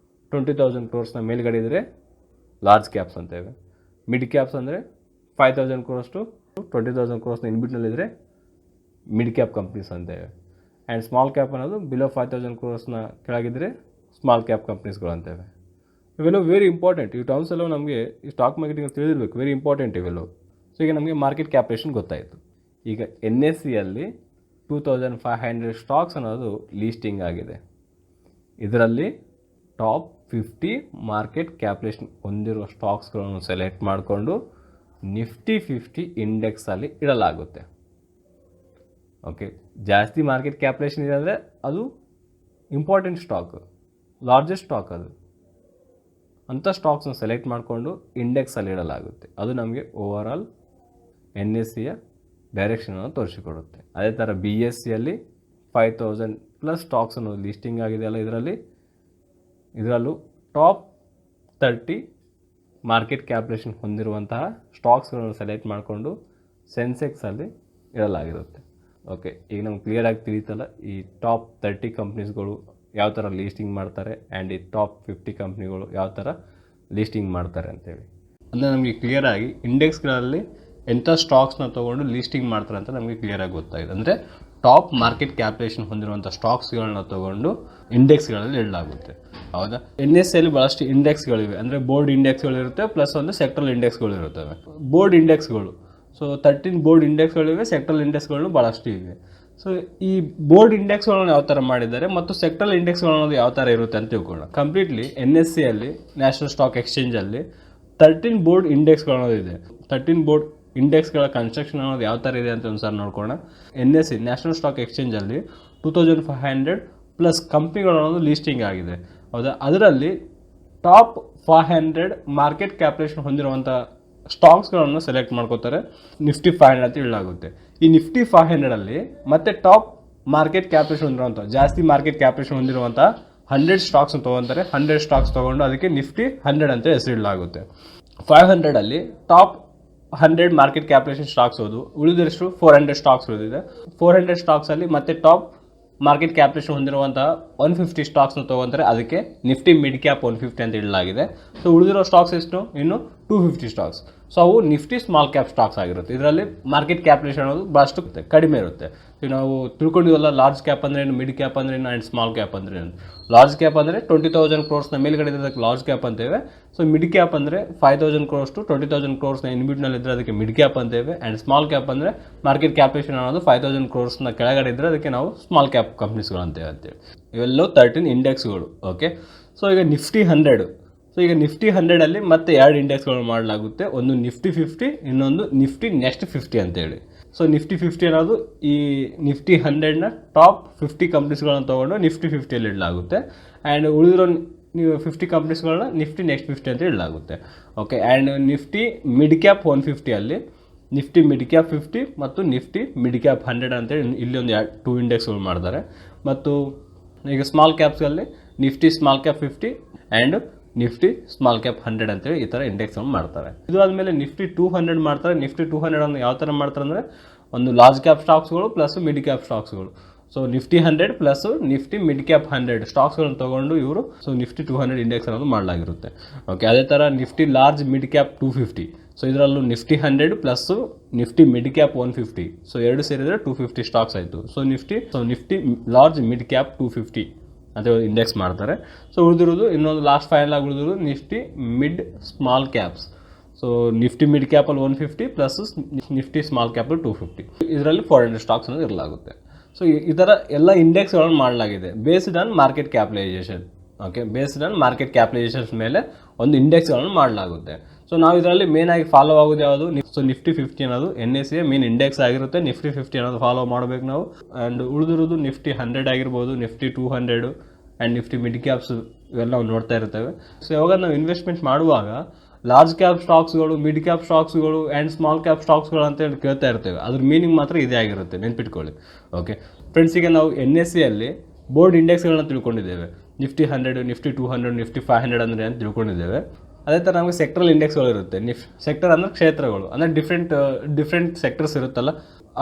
20,000 crores ಮೇಲ್ಗಡೆ ಇದ್ದರೆ ಲಾರ್ಜ್ ಕ್ಯಾಪ್ಸ್ ಅಂತೇವೆ. ಮಿಡ್ ಕ್ಯಾಪ್ಸ್ ಅಂದರೆ 5,000 crores ಟು 20,000 crores ಇನ್ಬಿಟ್ನಲ್ಲಿದ್ದರೆ ಮಿಡ್ ಕ್ಯಾಪ್ ಕಂಪ್ನೀಸ್ ಅಂತೇವೆ. ಆ್ಯಂಡ್ ಸ್ಮಾಲ್ ಕ್ಯಾಪ್ ಅನ್ನೋದು ಬಿಲೋ 5,000 crores ಕೆಳಗಿದ್ದರೆ ಸ್ಮಾಲ್ ಕ್ಯಾಪ್ ಕಂಪ್ನೀಸ್ಗಳು ಅಂತೇವೆ. ಇವೆಲ್ಲವೂ ವೆರಿ ಇಂಪಾರ್ಟೆಂಟ್. ಈ ಟರ್ಮ್ಸ್ ಎಲ್ಲವೂ ನಮಗೆ ಈ ಸ್ಟಾಕ್ ಮಾರ್ಕೆಟಿಂಗ್ ತಿಳಿದಿರಬೇಕು, ವೆರಿ ಇಂಪಾರ್ಟೆಂಟ್ ಇವೆಲ್ಲವೂ. ಸೊ ಈಗ ನಮಗೆ ಮಾರ್ಕೆಟ್ ಕ್ಯಾಪಿಟೇಷನ್ ಗೊತ್ತಾಯಿತು. ಈಗ NSEಯಲ್ಲಿ 2,500 ಸ್ಟಾಕ್ಸ್ ಅನ್ನೋದು ಲೀಸ್ಟಿಂಗ್ ಆಗಿದೆ. ಇದರಲ್ಲಿ ಟಾಪ್ 50 ಮಾರ್ಕೆಟ್ ಕ್ಯಾಪಿಟೇಷನ್ ಹೊಂದಿರುವ ಸ್ಟಾಕ್ಸ್ಗಳನ್ನು ಸೆಲೆಕ್ಟ್ ಮಾಡಿಕೊಂಡು Nifty 50 ಇಂಡೆಕ್ಸಲ್ಲಿ ಇಡಲಾಗುತ್ತೆ. ಓಕೆ, ಜಾಸ್ತಿ ಮಾರ್ಕೆಟ್ ಕ್ಯಾಪಿಟೇಷನ್ ಇದೆ ಅಂದರೆ ಅದು ಇಂಪಾರ್ಟೆಂಟ್ ಸ್ಟಾಕ್, ಲಾರ್ಜೆಸ್ಟ್ ಸ್ಟಾಕ್. ಅದು ಅಂಥ ಸ್ಟಾಕ್ಸ್ನ ಸೆಲೆಕ್ಟ್ ಮಾಡಿಕೊಂಡು ಇಂಡೆಕ್ಸಲ್ಲಿ ಇಡಲಾಗುತ್ತೆ. ಅದು ನಮಗೆ ಓವರ್ ಆಲ್ NSEಯ ಡೈರೆಕ್ಷನನ್ನು ತೋರಿಸಿಕೊಡುತ್ತೆ. ಅದೇ ಥರ BSEಯಲ್ಲಿ 5,000+ ಸ್ಟಾಕ್ಸ್ ಅನ್ನೋದು ಲಿಸ್ಟಿಂಗ್ ಆಗಿದೆಯಲ್ಲ, ಇದರಲ್ಲೂ ಟಾಪ್ 30 ಮಾರ್ಕೆಟ್ ಕ್ಯಾಪಿಟೇಷನ್ ಹೊಂದಿರುವಂತಹ ಸ್ಟಾಕ್ಸ್ಗಳನ್ನು ಸೆಲೆಕ್ಟ್ ಮಾಡಿಕೊಂಡು ಸೆನ್ಸೆಕ್ಸಲ್ಲಿ ಇಡಲಾಗಿರುತ್ತೆ. ಓಕೆ, ಈಗ ನಮ್ಗೆ ಕ್ಲಿಯರಾಗಿ ತಿಳಿತಲ್ಲ ಈ ಟಾಪ್ 30 ಕಂಪ್ನೀಸ್ಗಳು ಯಾವ ಥರ ಲೀಸ್ಟಿಂಗ್ ಮಾಡ್ತಾರೆ ಆ್ಯಂಡ್ ಈ ಟಾಪ್ 50 ಕಂಪ್ನಿಗಳು ಯಾವ ಥರ ಲೀಸ್ಟಿಂಗ್ ಮಾಡ್ತಾರೆ ಅಂತೇಳಿ. ಅಂದರೆ ನಮಗೆ ಕ್ಲಿಯರಾಗಿ ಇಂಡೆಕ್ಸ್ಗಳಲ್ಲಿ ಎಂಥ ಸ್ಟಾಕ್ಸ್ನ ತೊಗೊಂಡು ಲೀಸ್ಟಿಂಗ್ ಮಾಡ್ತಾರೆ ಅಂತ ನಮಗೆ ಕ್ಲಿಯರಾಗಿ ಗೊತ್ತಾಗಿದೆ. ಅಂದರೆ ಟಾಪ್ ಮಾರ್ಕೆಟ್ ಕ್ಯಾಪಿಟೇಷನ್ ಹೊಂದಿರುವಂಥ ಸ್ಟಾಕ್ಸ್ಗಳನ್ನ ತೊಗೊಂಡು ಇಂಡೆಕ್ಸ್ಗಳಲ್ಲಿ ಇಡಲಾಗುತ್ತೆ. ಹೌದಾ? NSE ಭಾಳಷ್ಟು ಇಂಡೆಕ್ಸ್ಗಳಿವೆ. ಅಂದರೆ ಬೋರ್ಡ್ ಇಂಡೆಕ್ಸ್ಗಳಿರುತ್ತೆ, ಪ್ಲಸ್ ಒಂದು ಸೆಕ್ಟ್ರಲ್ ಇಂಡೆಕ್ಸ್ಗಳಿರುತ್ತವೆ. ಬೋರ್ಡ್ ಇಂಡೆಕ್ಸ್ಗಳು, ಸೊ 13 ಬೋರ್ಡ್ ಇಂಡೆಕ್ಸ್ಗಳಿವೆ, ಸೆಕ್ಟ್ರಲ್ ಇಂಡೆಕ್ಸ್ಗಳು ಭಾಳಷ್ಟು ಇವೆ. ಸೊ ಈ ಬೋರ್ಡ್ ಇಂಡೆಕ್ಸ್ಗಳನ್ನು ಯಾವ ಥರ ಮಾಡಿದ್ದಾರೆ ಮತ್ತು ಸೆಕ್ಟ್ರಲ್ ಇಂಡೆಕ್ಸ್ಗಳು ಅನ್ನೋದು ಯಾವ ಥರ ಇರುತ್ತೆ ಅಂತ ತಿಳ್ಕೊಳ್ಳೋಣ. ಕಂಪ್ಲೀಟ್ಲಿ NSE ಅಲ್ಲಿ, ನ್ಯಾಷನಲ್ ಸ್ಟಾಕ್ ಎಕ್ಸ್ಚೇಂಜಲ್ಲಿ 13 ಬೋರ್ಡ್ ಇಂಡೆಕ್ಸ್ಗಳನ್ನೋದು ಇದೆ. 13 ಬೋರ್ಡ್ ಇಂಡೆಕ್ಸ್ಗಳ ಕನ್ಸ್ಟ್ರಕ್ಷನ್ ಅನ್ನೋದು ಯಾವ ಥರ ಇದೆ ಅಂತ ಒಂದು ಸಾರಿ ನೋಡ್ಕೊಳ್ಳೋಣ. NSE ನ್ಯಾಷನಲ್ ಸ್ಟಾಕ್ ಎಕ್ಸ್ಚೇಂಜಲ್ಲಿ 2500 ಪ್ಲಸ್ ಕಂಪ್ನಿಗಳು ಅನ್ನೋದು ಲೀಸ್ಟಿಂಗ್ ಆಗಿದೆ. ಹೌದಾ? ಅದರಲ್ಲಿ ಟಾಪ್ 500 ಮಾರ್ಕೆಟ್ ಕ್ಯಾಪಿಟೇಷನ್ ಹೊಂದಿರುವಂಥ ಸ್ಟಾಕ್ಸ್ಗಳನ್ನು ಸೆಲೆಕ್ಟ್ ಮಾಡ್ಕೋತಾರೆ. ನಿಫ್ಟಿ 500 ಅಂತ ಹೇಳಲಾಗುತ್ತೆ. ಈ ನಿಫ್ಟಿ 500ಅಲ್ಲಿ ಮತ್ತೆ ಟಾಪ್ ಮಾರ್ಕೆಟ್ ಕ್ಯಾಪಿಟೇಷನ್ ಹೊಂದಿರುವಂಥ, ಜಾಸ್ತಿ ಮಾರ್ಕೆಟ್ ಕ್ಯಾಪಿಟೇಷನ್ ಹೊಂದಿರುವಂಥ 100 ಸ್ಟಾಕ್ಸ್ನ ತೊಗೊತಾರೆ. 100 ಸ್ಟಾಕ್ಸ್ ತೊಗೊಂಡು ಅದಕ್ಕೆ ನಿಫ್ಟಿ 100 ಅಂತ ಹೆಸರಿಡಲಾಗುತ್ತೆ. 500ಅಲ್ಲಿ ಟಾಪ್ 100 ಮಾರ್ಕೆಟ್ ಕ್ಯಾಪಿಟೇಷನ್ ಸ್ಟಾಕ್ಸ್ ಹೋದು, ಉಳಿದಷ್ಟು 400 ಸ್ಟಾಕ್ಸ್ ಉಳಿದಿದೆ. 400 ಸ್ಟಾಕ್ಸಲ್ಲಿ ಮತ್ತೆ ಟಾಪ್ ಮಾರ್ಕೆಟ್ ಕ್ಯಾಪಿಟೇಷನ್ ಹೊಂದಿರುವಂಥ 150 ಸ್ಟಾಕ್ಸ್ನ ತೊಗೊತಾರೆ. ಅದಕ್ಕೆ ನಿಫ್ಟಿ ಮಿಡ್ ಕ್ಯಾಪ್ 150 ಅಂತ ಇಡಲಾಗಿದೆ. ಸೊ ಉಳಿದಿರೋ ಸ್ಟಾಕ್ಸ್ ಎಷ್ಟು? ಇನ್ನು 250 ಸ್ಟಾಕ್ಸ್. ಸೊ ಅವು ನಿಫ್ಟಿ ಸ್ಮಾಲ್ ಕ್ಯಾಪ್ ಸ್ಟಾಕ್ಸ್ ಆಗಿರುತ್ತೆ. ಇದರಲ್ಲಿ ಮಾರ್ಕೆಟ್ ಕ್ಯಾಪಿಟೇಷನ್ ಅನ್ನೋದು ಭಾಳಷ್ಟು ಕಡಿಮೆ ಇರುತ್ತೆ. ಈಗ ನಾವು ತಿಳ್ಕೊಂಡಿವಲ್ಲ, ಲಾರ್ಜ್ ಕ್ಯಾಪ್ ಅಂದರೆ ಏನು, ಮಿಡ್ ಕ್ಯಾಪ್ ಅಂದರೆ ಏನು, ಆ್ಯಂಡ್ ಸ್ಮಾಲ್ ಕ್ಯಾಪ್ ಅಂದರೆ ಏನು. ಲಾರ್ಜ್ ಕ್ಯಾಪ್ ಅಂದರೆ 20,000 ಕ್ರೋರ್ಸ್ನ ಮೇಲ್ಗಡೆ ಇದ್ರೆ ಅದಕ್ಕೆ ಲಾರ್ಜ್ ಕ್ಯಾಪ್ ಅಂತೇವೆ. ಸೊ ಮಿಡ್ ಕ್ಯಾಪ್ ಅಂದರೆ 5,000 ಕ್ರೋರ್ಸ್ ಟು 20,000 ಕ್ರೋರ್ಸ್ನ ಇನ್ಬಿಟ್ನಲ್ಲಿ ಇದ್ದರೆ ಅದಕ್ಕೆ ಮಿಡ್ ಕ್ಯಾಪ್ ಅಂತೇವೆ. ಆ್ಯಂಡ್ ಸ್ಮಾಲ್ ಕ್ಯಾಪ್ ಅಂದರೆ ಮಾರ್ಕೆಟ್ ಕ್ಯಾಪಿಟೇಷನ್ ಅನ್ನೋದು 5,000 ಕ್ರೋರ್ಸ್ನ ಕೆಳಗಡೆ ಇದ್ದರೆ ಅದಕ್ಕೆ ನಾವು ಸ್ಮಾಲ್ ಕ್ಯಾಪ್ ಕಂಪ್ನೀಸ್ಗಳು ಅಂತೇವೆ. ಇವೆಲ್ಲವೂ 13 ಇಂಡೆಕ್ಸ್ಗಳು. ಓಕೆ, ಸೊ ಈಗ ನಿಫ್ಟಿ 100. ಸೊ ಈಗ ನಿಫ್ಟಿ 100ಅಲ್ಲಿ ಮತ್ತೆ 2 ಇಂಡೆಕ್ಸ್ಗಳು ಮಾಡಲಾಗುತ್ತೆ. ಒಂದು ನಿಫ್ಟಿ 50, ಇನ್ನೊಂದು ನಿಫ್ಟಿ ನೆಕ್ಸ್ಟ್ 50 ಅಂತೇಳಿ. ಸೊ ನಿಫ್ಟಿ 50 ಅನ್ನೋದು ಈ ನಿಫ್ಟಿ 100ನ ಟಾಪ್ 50 ಕಂಪ್ನೀಸ್ಗಳನ್ನ ತೊಗೊಂಡು ನಿಫ್ಟಿ 50ಅಲ್ಲಿ ಇಡಲಾಗುತ್ತೆ. ಆ್ಯಂಡ್ ಉಳಿದಿರೋ ನೀವು 50 ಕಂಪ್ನೀಸ್ಗಳನ್ನ ನಿಫ್ಟಿ ನೆಕ್ಸ್ಟ್ 50 ಅಂತ ಇಡಲಾಗುತ್ತೆ. Okay, and Nifty mid cap 150ಅಲ್ಲಿ ನಿಫ್ಟಿ ಮಿಡ್ ಕ್ಯಾಪ್ 50 ಮತ್ತು ನಿಫ್ಟಿ ಮಿಡ್ ಕ್ಯಾಪ್ 100 ಅಂತೇಳಿ ಇಲ್ಲಿ ಒಂದು 2 ಇಂಡೆಕ್ಸ್ಗಳು ಮಾಡ್ತಾರೆ. ಮತ್ತು ಈಗ ಸ್ಮಾಲ್ ಕ್ಯಾಪ್ಸ್ಗಳಲ್ಲಿ Nifty small cap 50 and Nifty small cap 100 ಅಂತೇಳಿ ಈ ಥರ ಇಂಡೆಕ್ಸನ್ನು ಮಾಡ್ತಾರೆ. ಇದು ಆದಮೇಲೆ ನಿಫ್ಟಿ 200 ಮಾಡ್ತಾರೆ. ನಿಫ್ಟಿ 200 ಅನ್ನು ಯಾವ ಥರ ಮಾಡ್ತಾರೆ ಅಂದರೆ ಒಂದು ಲಾರ್ಜ್ ಕ್ಯಾಪ್ ಸ್ಟಾಕ್ಸ್ಗಳು ಪ್ಲಸ್ ಮಿಡ್ ಕ್ಯಾಪ್ ಸ್ಟಾಕ್ಸ್ಗಳು. So Nifty 100 plus Nifty mid cap 100 ಸ್ಟಾಕ್ಸ್ಗಳನ್ನು ತೊಗೊಂಡು ಇವರು ಸೊ ನಿಫ್ಟಿ 200 ಇಂಡೆಕ್ಸ್ ಅನ್ನೋದು ಮಾಡಲಾಗಿರುತ್ತೆ. ಓಕೆ, ಅದೇ ಥರ Nifty large mid cap 250. So ಇದರಲ್ಲೂ Nifty 100 plus Nifty mid cap 150. So ಎರಡು ಸೇರಿದರೆ 250 ಸ್ಟಾಕ್ಸ್ ಆಯಿತು. So Nifty large mid cap 250 ಅಂತ ಇಂಡೆಕ್ಸ್ ಮಾಡ್ತಾರೆ. ಸೊ ಉಳಿದಿರೋದು ಇನ್ನೊಂದು ಲಾಸ್ಟ್ ಫೈನಲ್ ಆಗಿ ಉಳಿದಿರೋದು Nifty mid small caps. So Nifty mid ಕ್ಯಾಪಲ್ಲಿ 150 ಪ್ಲಸ್ ನಿಫ್ಟಿ ಸ್ಮಾಲ್ ಕ್ಯಾಪಲ್ಲಿ 250. ಇದರಲ್ಲಿ 400 ಸ್ಟಾಕ್ಸ್ ಅನ್ನೋದು ಇರಲಾಗುತ್ತೆ. ಸೊ ಈ ಥರ ಎಲ್ಲ ಇಂಡೆಕ್ಸ್ಗಳನ್ನು ಮಾಡಲಾಗಿದೆ based on market capitalisation. Okay, based on market capitalisation ಮೇಲೆ ಒಂದು ಇಂಡೆಕ್ಸ್ಗಳನ್ನು ಮಾಡಲಾಗುತ್ತೆ. ಸೊ ನಾವು ಇದರಲ್ಲಿ ಮೇನ್ ಆಗಿ ಫಾಲೋ ಆಗೋದು ಯಾವುದು? ಸೊ ನಿಫ್ಟಿ 50 ಅನ್ನೋದು NSE ಮೇನ್ ಇಂಡೆಕ್ಸ್ ಆಗಿರುತ್ತೆ. ನಿಫ್ಟಿ 50 ಅನ್ನೋದು ಫಾಲೋ ಮಾಡಬೇಕು ನಾವು. ಆ್ಯಂಡ್ ಉಳಿದಿರೋದು ನಿಫ್ಟಿ 100 ಆಗಿರ್ಬೋದು, Nifty 200 and Nifty mid caps ಇವೆಲ್ಲ ನಾವು ನೋಡ್ತಾ ಇರ್ತೇವೆ. ಸೊ ಯಾವಾಗ ನಾವು ಇನ್ವೆಸ್ಟ್ಮೆಂಟ್ ಮಾಡುವಾಗ ಲಾರ್ಜ್ ಕ್ಯಾಪ್ ಸ್ಟಾಕ್ಸ್ಗಳು, ಮಿಡ್ ಕ್ಯಾಪ್ ಸ್ಟಾಕ್ಸ್ಗಳು ಆ್ಯಂಡ್ ಸ್ಮಾಲ್ ಕ್ಯಾಪ್ ಸ್ಟಾಕ್ಸ್ಗಳು ಅಂತೇಳಿ ಕೇಳ್ತಾ ಇರ್ತೇವೆ. ಅದ್ರ ಮೀನಿಂಗ್ ಮಾತ್ರ ಇದೇ ಆಗಿರುತ್ತೆ, ನೆನ್ಪಿಟ್ಕೊಳ್ಳಿ. ಓಕೆ ಫ್ರೆಂಡ್ಸ್, ಈಗ ನಾವು NSEಯಲ್ಲಿ ಬೋರ್ಡ್ ಇಂಡೆಕ್ಸ್ಗಳನ್ನ ತಿಳ್ಕೊಂಡಿದ್ದೇವೆ. ನಿಫ್ಟಿ 100, ನಿಫ್ಟಿ 200, ನಿಫ್ಟಿ 500 ಅಂದರೆ ಅಂತ ತಿಳ್ಕೊಂಡಿದ್ದೇವೆ. ಅದೇ ಥರ ನಮಗೆ ಸೆಕ್ಟ್ರಲ್ ಇಂಡೆಕ್ಸ್ಗಳು ಇರುತ್ತೆ. ಸೆಕ್ಟರ್ ಅಂದರೆ ಕ್ಷೇತ್ರಗಳು, ಅಂದರೆ ಡಿಫ್ರೆಂಟ್ ಸೆಕ್ಟರ್ಸ್ ಇರುತ್ತಲ್ಲ.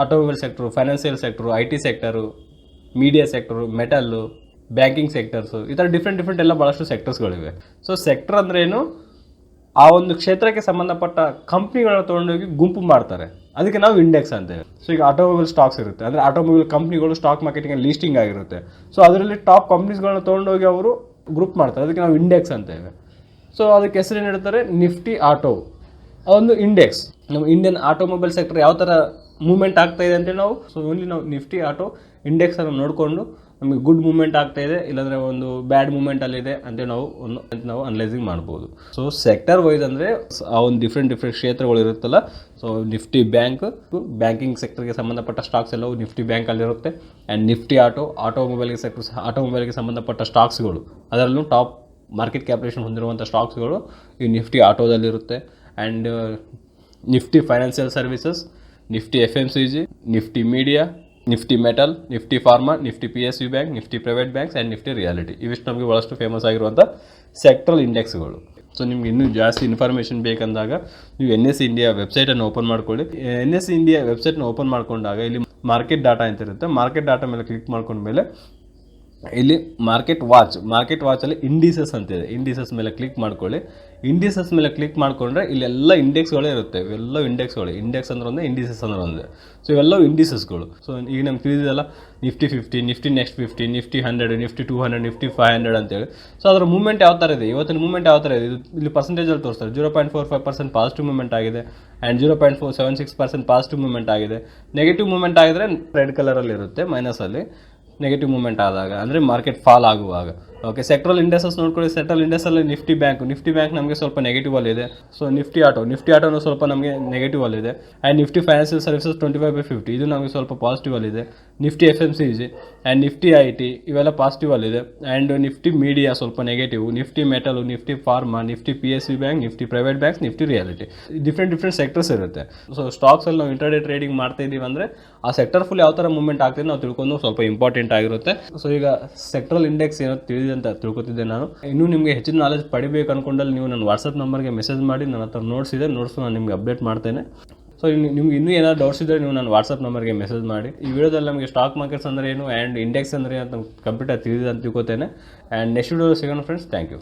Automobile sector, financial sector, IT sector, media sector, metal, banking sectors, ಈ ಥರ ಡಿಫ್ರೆಂಟ್ ಎಲ್ಲ ಭಾಳಷ್ಟು ಸೆಕ್ಟರ್ಸ್ಗಳಿವೆ. ಸೊ ಸೆಕ್ಟರ್ ಅಂದರೆ ಏನು? ಆ ಒಂದು ಕ್ಷೇತ್ರಕ್ಕೆ ಸಂಬಂಧಪಟ್ಟ ಕಂಪ್ನಿಗಳನ್ನ ತೊಗೊಂಡೋಗಿ ಗುಂಪು ಮಾಡ್ತಾರೆ, ಅದಕ್ಕೆ ನಾವು ಇಂಡೆಕ್ಸ್ ಅಂತೇವೆ. ಸೊ ಈಗ ಆಟೋಮೊಬೈಲ್ ಸ್ಟಾಕ್ಸ್ ಇರುತ್ತೆ, ಅಂದರೆ ಆಟೋಮೊಬೈಲ್ ಕಂಪ್ನಿಗಳು ಸ್ಟಾಕ್ ಮಾರ್ಕೆಟಿಂಗ್ ಲೀಸ್ಟಿಂಗ್ ಆಗಿರುತ್ತೆ. ಸೊ ಅದರಲ್ಲಿ ಟಾಪ್ ಕಂಪ್ನೀಸ್ಗಳನ್ನ ತೊಗೊಂಡೋಗಿ ಅವರು ಗ್ರೂಪ್ ಮಾಡ್ತಾರೆ, ಅದಕ್ಕೆ ನಾವು ಇಂಡೆಕ್ಸ್ ಅಂತೇವೆ. ಸೊ ಅದಕ್ಕೆ ಹೆಸರು ಏನು ಹೇಳ್ತಾರೆ? ನಿಫ್ಟಿ ಆಟೋ, ಅದೊಂದು ಇಂಡೆಕ್ಸ್. ನಮ್ಮ ಇಂಡಿಯನ್ ಆಟೋಮೊಬೈಲ್ ಸೆಕ್ಟರ್ ಯಾವ ಥರ ಮೂವ್ಮೆಂಟ್ ಆಗ್ತಾ ಇದೆ ಅಂತೇಳಿ ನಾವು ಓನ್ಲಿ ನಾವು ನಿಫ್ಟಿ ಆಟೋ ಇಂಡೆಕ್ಸನ್ನು ನೋಡಿಕೊಂಡು ನಮಗೆ ಗುಡ್ ಮೂವ್ಮೆಂಟ್ ಆಗ್ತಾ ಇದೆ, ಇಲ್ಲಾಂದರೆ ಒಂದು ಬ್ಯಾಡ್ ಮೂವ್ಮೆಂಟಲ್ಲಿದೆ ಅಂತೇಳಿ ನಾವು ಅನಲೈಸಿಂಗ್ ಮಾಡ್ಬೋದು. ಸೊ ಸೆಕ್ಟರ್ ವೈಸ್ ಅಂದರೆ ಆ ಒಂದು ಡಿಫ್ರೆಂಟ್ ಕ್ಷೇತ್ರಗಳು ಇರುತ್ತಲ್ಲ. ಸೊ ನಿಫ್ಟಿ ಬ್ಯಾಂಕಿಂಗ್ ಸೆಕ್ಟರ್ಗೆ ಸಂಬಂಧಪಟ್ಟ ಸ್ಟಾಕ್ಸ್ ಎಲ್ಲವೂ ನಿಫ್ಟಿ ಬ್ಯಾಂಕಲ್ಲಿರುತ್ತೆ. ಆ್ಯಂಡ್ ನಿಫ್ಟಿ ಆಟೋಮೊಬೈಲ್ಗೆ ಸಂಬಂಧಪಟ್ಟ ಸ್ಟಾಕ್ಸ್ಗಳು, ಅದರಲ್ಲೂ ಟಾಪ್ ಮಾರ್ಕೆಟ್ ಕ್ಯಾಪಿಟೇಷನ್ ಹೊಂದಿರುವಂಥ ಸ್ಟಾಕ್ಸ್ಗಳು ಈ ನಿಫ್ಟಿ ಆಟೋದಲ್ಲಿರುತ್ತೆ. And Nifty financial services, Nifty FMCG, Nifty media, Nifty metal, Nifty pharma, Nifty PSU bank, Nifty private banks and Nifty reality, ಇವಿಷ್ಟು ನಮಗೆ ಭಾಳಷ್ಟು ಫೇಮಸ್ ಆಗಿರುವಂಥ ಸೆಕ್ಟ್ರಲ್ ಇಂಡೆಕ್ಸ್ಗಳು. ಸೊ ನಿಮ್ಗೆ ಇನ್ನೂ ಜಾಸ್ತಿ ಇನ್ಫಾರ್ಮೇಷನ್ ಬೇಕಂದಾಗ ನೀವು NSE ಇಂಡಿಯಾ ವೆಬ್ಸೈಟನ್ನು ಓಪನ್ ಮಾಡ್ಕೊಳ್ಳಿ. NSE ಇಂಡಿಯಾ ವೆಬ್ಸೈಟ್ನ ಓಪನ್ ಮಾಡ್ಕೊಂಡಾಗ ಇಲ್ಲಿ ಮಾರ್ಕೆಟ್ ಡಾಟಾ ಅಂತ ಇರುತ್ತೆ. ಮಾರ್ಕೆಟ್ ಡಾಟಾ ಮೇಲೆ ಕ್ಲಿಕ್ ಮಾಡ್ಕೊಂಡ್ಮೇಲೆ ಇಲ್ಲಿ ಮಾರ್ಕೆಟ್ ವಾಚಲ್ಲಿ ಇಂಡಿಸಸ್ ಅಂತಿದೆ. ಇಂಡಿಸಸ್ ಮೇಲೆ ಕ್ಲಿಕ್ ಮಾಡ್ಕೊಳ್ಳಿ. ಇಂಡಿಸಸ್ ಮೇಲೆ ಕ್ಲಿಕ್ ಮಾಡಿಕೊಂಡ್ರೆ ಇಲ್ಲೆಲ್ಲ ಇಂಡೆಕ್ಸ್ಗಳೇ ಇರುತ್ತೆ. ಇವೆಲ್ಲ ಇಂಡೆಕ್ಸ್ಗಳು. ಇಂಡೆಕ್ಸ್ ಅಂದ್ರೆ ಒಂದೇ, ಇಂಡಿಸಸ್ ಅಂದ್ರೆ ಒಂದೇ. ಸೊ ಇವೆಲ್ಲವೂ ಇಂಡಿಸಸ್ಗಳು. ಸೊ ಈಗ ನಮ್ಗೆ ತಿಳಿದಿದೆಲ್ಲ Nifty 50, Nifty next 50, Nifty 100, Nifty 200, Nifty 500 ಅಂತೇಳಿ. ಸೊ ಅದರ ಮೂವ್ಮೆಂಟ್ ಯಾವ ಥರ ಇದೆ, ಇವತ್ತಿನ ಮೂವ್ಮೆಂಟ್ ಯಾವ ಥರ ಇದೆ, ಇಲ್ಲಿ ಪರ್ಸೆಂಟೇಜಲ್ಲಿ ತೋರಿಸ್ತಾರೆ. 0.45% ಪಾಸಿಟಿವ್ ಮೂವ್ಮೆಂಟ್ ಆಗಿದೆ ಆ್ಯಂಡ್ 0.476% ಪಾಸಿಟಿವ್ ಮೂವ್ಮೆಂಟ್ ಆಗಿದೆ. ನೆಗೆಟಿವ್ ಮೂವ್ಮೆಂಟ್ ಆಗಿದ್ರೆ ರೆಡ್ ಕಲರಲ್ಲಿ ಇರುತ್ತೆ, ಮೈನಸಲ್ಲಿ ನೆಗೆಟಿವ್ ಮೂವ್ಮೆಂಟ್ ಆದಾಗ, ಅಂದರೆ ಮಾರ್ಕೆಟ್ ಫಾಲ್ ಆಗುವಾಗ. ಓಕೆ, ಸೆಕ್ಟ್ರಲ್ ಇಂಡೆಕ್ಸಸ್ ನೋಡ್ಕೊಳ್ಳಿ. ಸೆಕ್ಟ್ರಲ್ ಇಂಡೆಕ್ಸಲ್ಲಿ ನಿಫ್ಟಿ ಬ್ಯಾಂಕ್ ನಮಗೆ ಸ್ವಲ್ಪ ನೆಗೆಟಿವ್ ಅಲ್ಲಿದೆ. ಸೊ ನಿಫ್ಟಿ ಆಟೋನು ಸ್ವಲ್ಪ ನಮಗೆ ನೆಗೆಟಿವ್ ಅಲ್ಲಿದೆ. ಆ್ಯಂಡ್ ನಿಫ್ಟಿ ಫೈನಾನ್ಷಿಯಲ್ ಸರ್ವಿಸಸ್ 25/50 ಇದು ನಮಗೆ ಸ್ವಲ್ಪ ಪಾಸಿಟಿವ್ ಅಲ್ಲಿದೆ. Nifty FMCG and Nifty IT ಇವೆಲ್ಲ ಪಾಸಿಟಿವ್ ಅಲ್ಲಿದೆ. ಆ್ಯಂಡ್ ನಿಫ್ಟಿ ಮೀಡಿಯಾ ಸ್ವಲ್ಪ negative. Nifty metal, Nifty pharma, Nifty PSU bank, Nifty private banks, Nifty reality, different sectors ಇರುತ್ತೆ. ಸೊ ಸ್ಟಾಕ್ಸಲ್ಲಿ ನಾವು ಇಂಟರ್ಡೇ ಟ್ರೇಡಿಂಗ್ ಮಾಡ್ತಾ ಇದ್ದೀವಿ ಅಂದರೆ ಆ ಸೆಕ್ಟರ್ ಫುಲ್ ಯಾವ ಥರ ಮೂವ್ಮೆಂಟ್ ಆಗ್ತಿದೆ ನಾವು ತಿಳ್ಕೊಂಡು ಸ್ವಲ್ಪ ಇಂಪಾರ್ಟೆಂಟ್ ಆಗಿರುತ್ತೆ. ಸೊ ಈಗ ಸೆಕ್ಟ್ರಲ್ ಇಂಡೆಕ್ಸ್ ಏನೋ ತಿಳಿದೆ ಅಂತ ತಿಳ್ಕೊತಿದ್ದೆ ನಾನು. ಇನ್ನೂ ನಿಮಗೆ ಹೆಚ್ಚಿನ ನಾಲೆಜ್ ಪಡಿಬೇಕು ಅನ್ಕೊಂಡಲ್ಲಿ ನೀವು ನನ್ನ ವಾಟ್ಸಪ್ ನಂಬರ್ಗೆ ಮೆಸೇಜ್ ಮಾಡಿ. ನನ್ನ ಹತ್ರ ನೋಟ್ಸ್ ನಾನು ನಿಮಗೆ ಅಪ್ಡೇಟ್ ಮಾಡ್ತೇನೆ. ಸೊ ನಿಮ್ಗೆ ಇನ್ನೂ ಏನಾದ್ರು ಡೌಟ್ಸ್ ಇದ್ದರೆ ನೀವು ನನ್ನ ವಾಟ್ಸಪ್ ನಂಬರ್ಗೆ ಮೆಸೇಜ್ ಮಾಡಿ. ಈ ವಿಡಿಯೋದಲ್ಲಿ ನಮಗೆ ಸ್ಟಾಕ್ ಮಾರ್ಕೆಟ್ಸ್ ಅಂದರೆ ಏನು ಆ್ಯಂಡ್ ಇಂಡೆಕ್ಸ್ ಅಂದರೆ ಏನು ಅಂತ ಕಂಪ್ಲೀಟಾಗಿ ತಿಳಿದಿದೆ ಅಂತ ತಿಳ್ಕೊತೇನೆ. ಆ್ಯಂಡ್ ನೆಕ್ಸ್ಟ್ ವಿಡಿಯೋ ಸಿಗೋಣ ಫ್ರೆಂಡ್ಸ್. Thank you.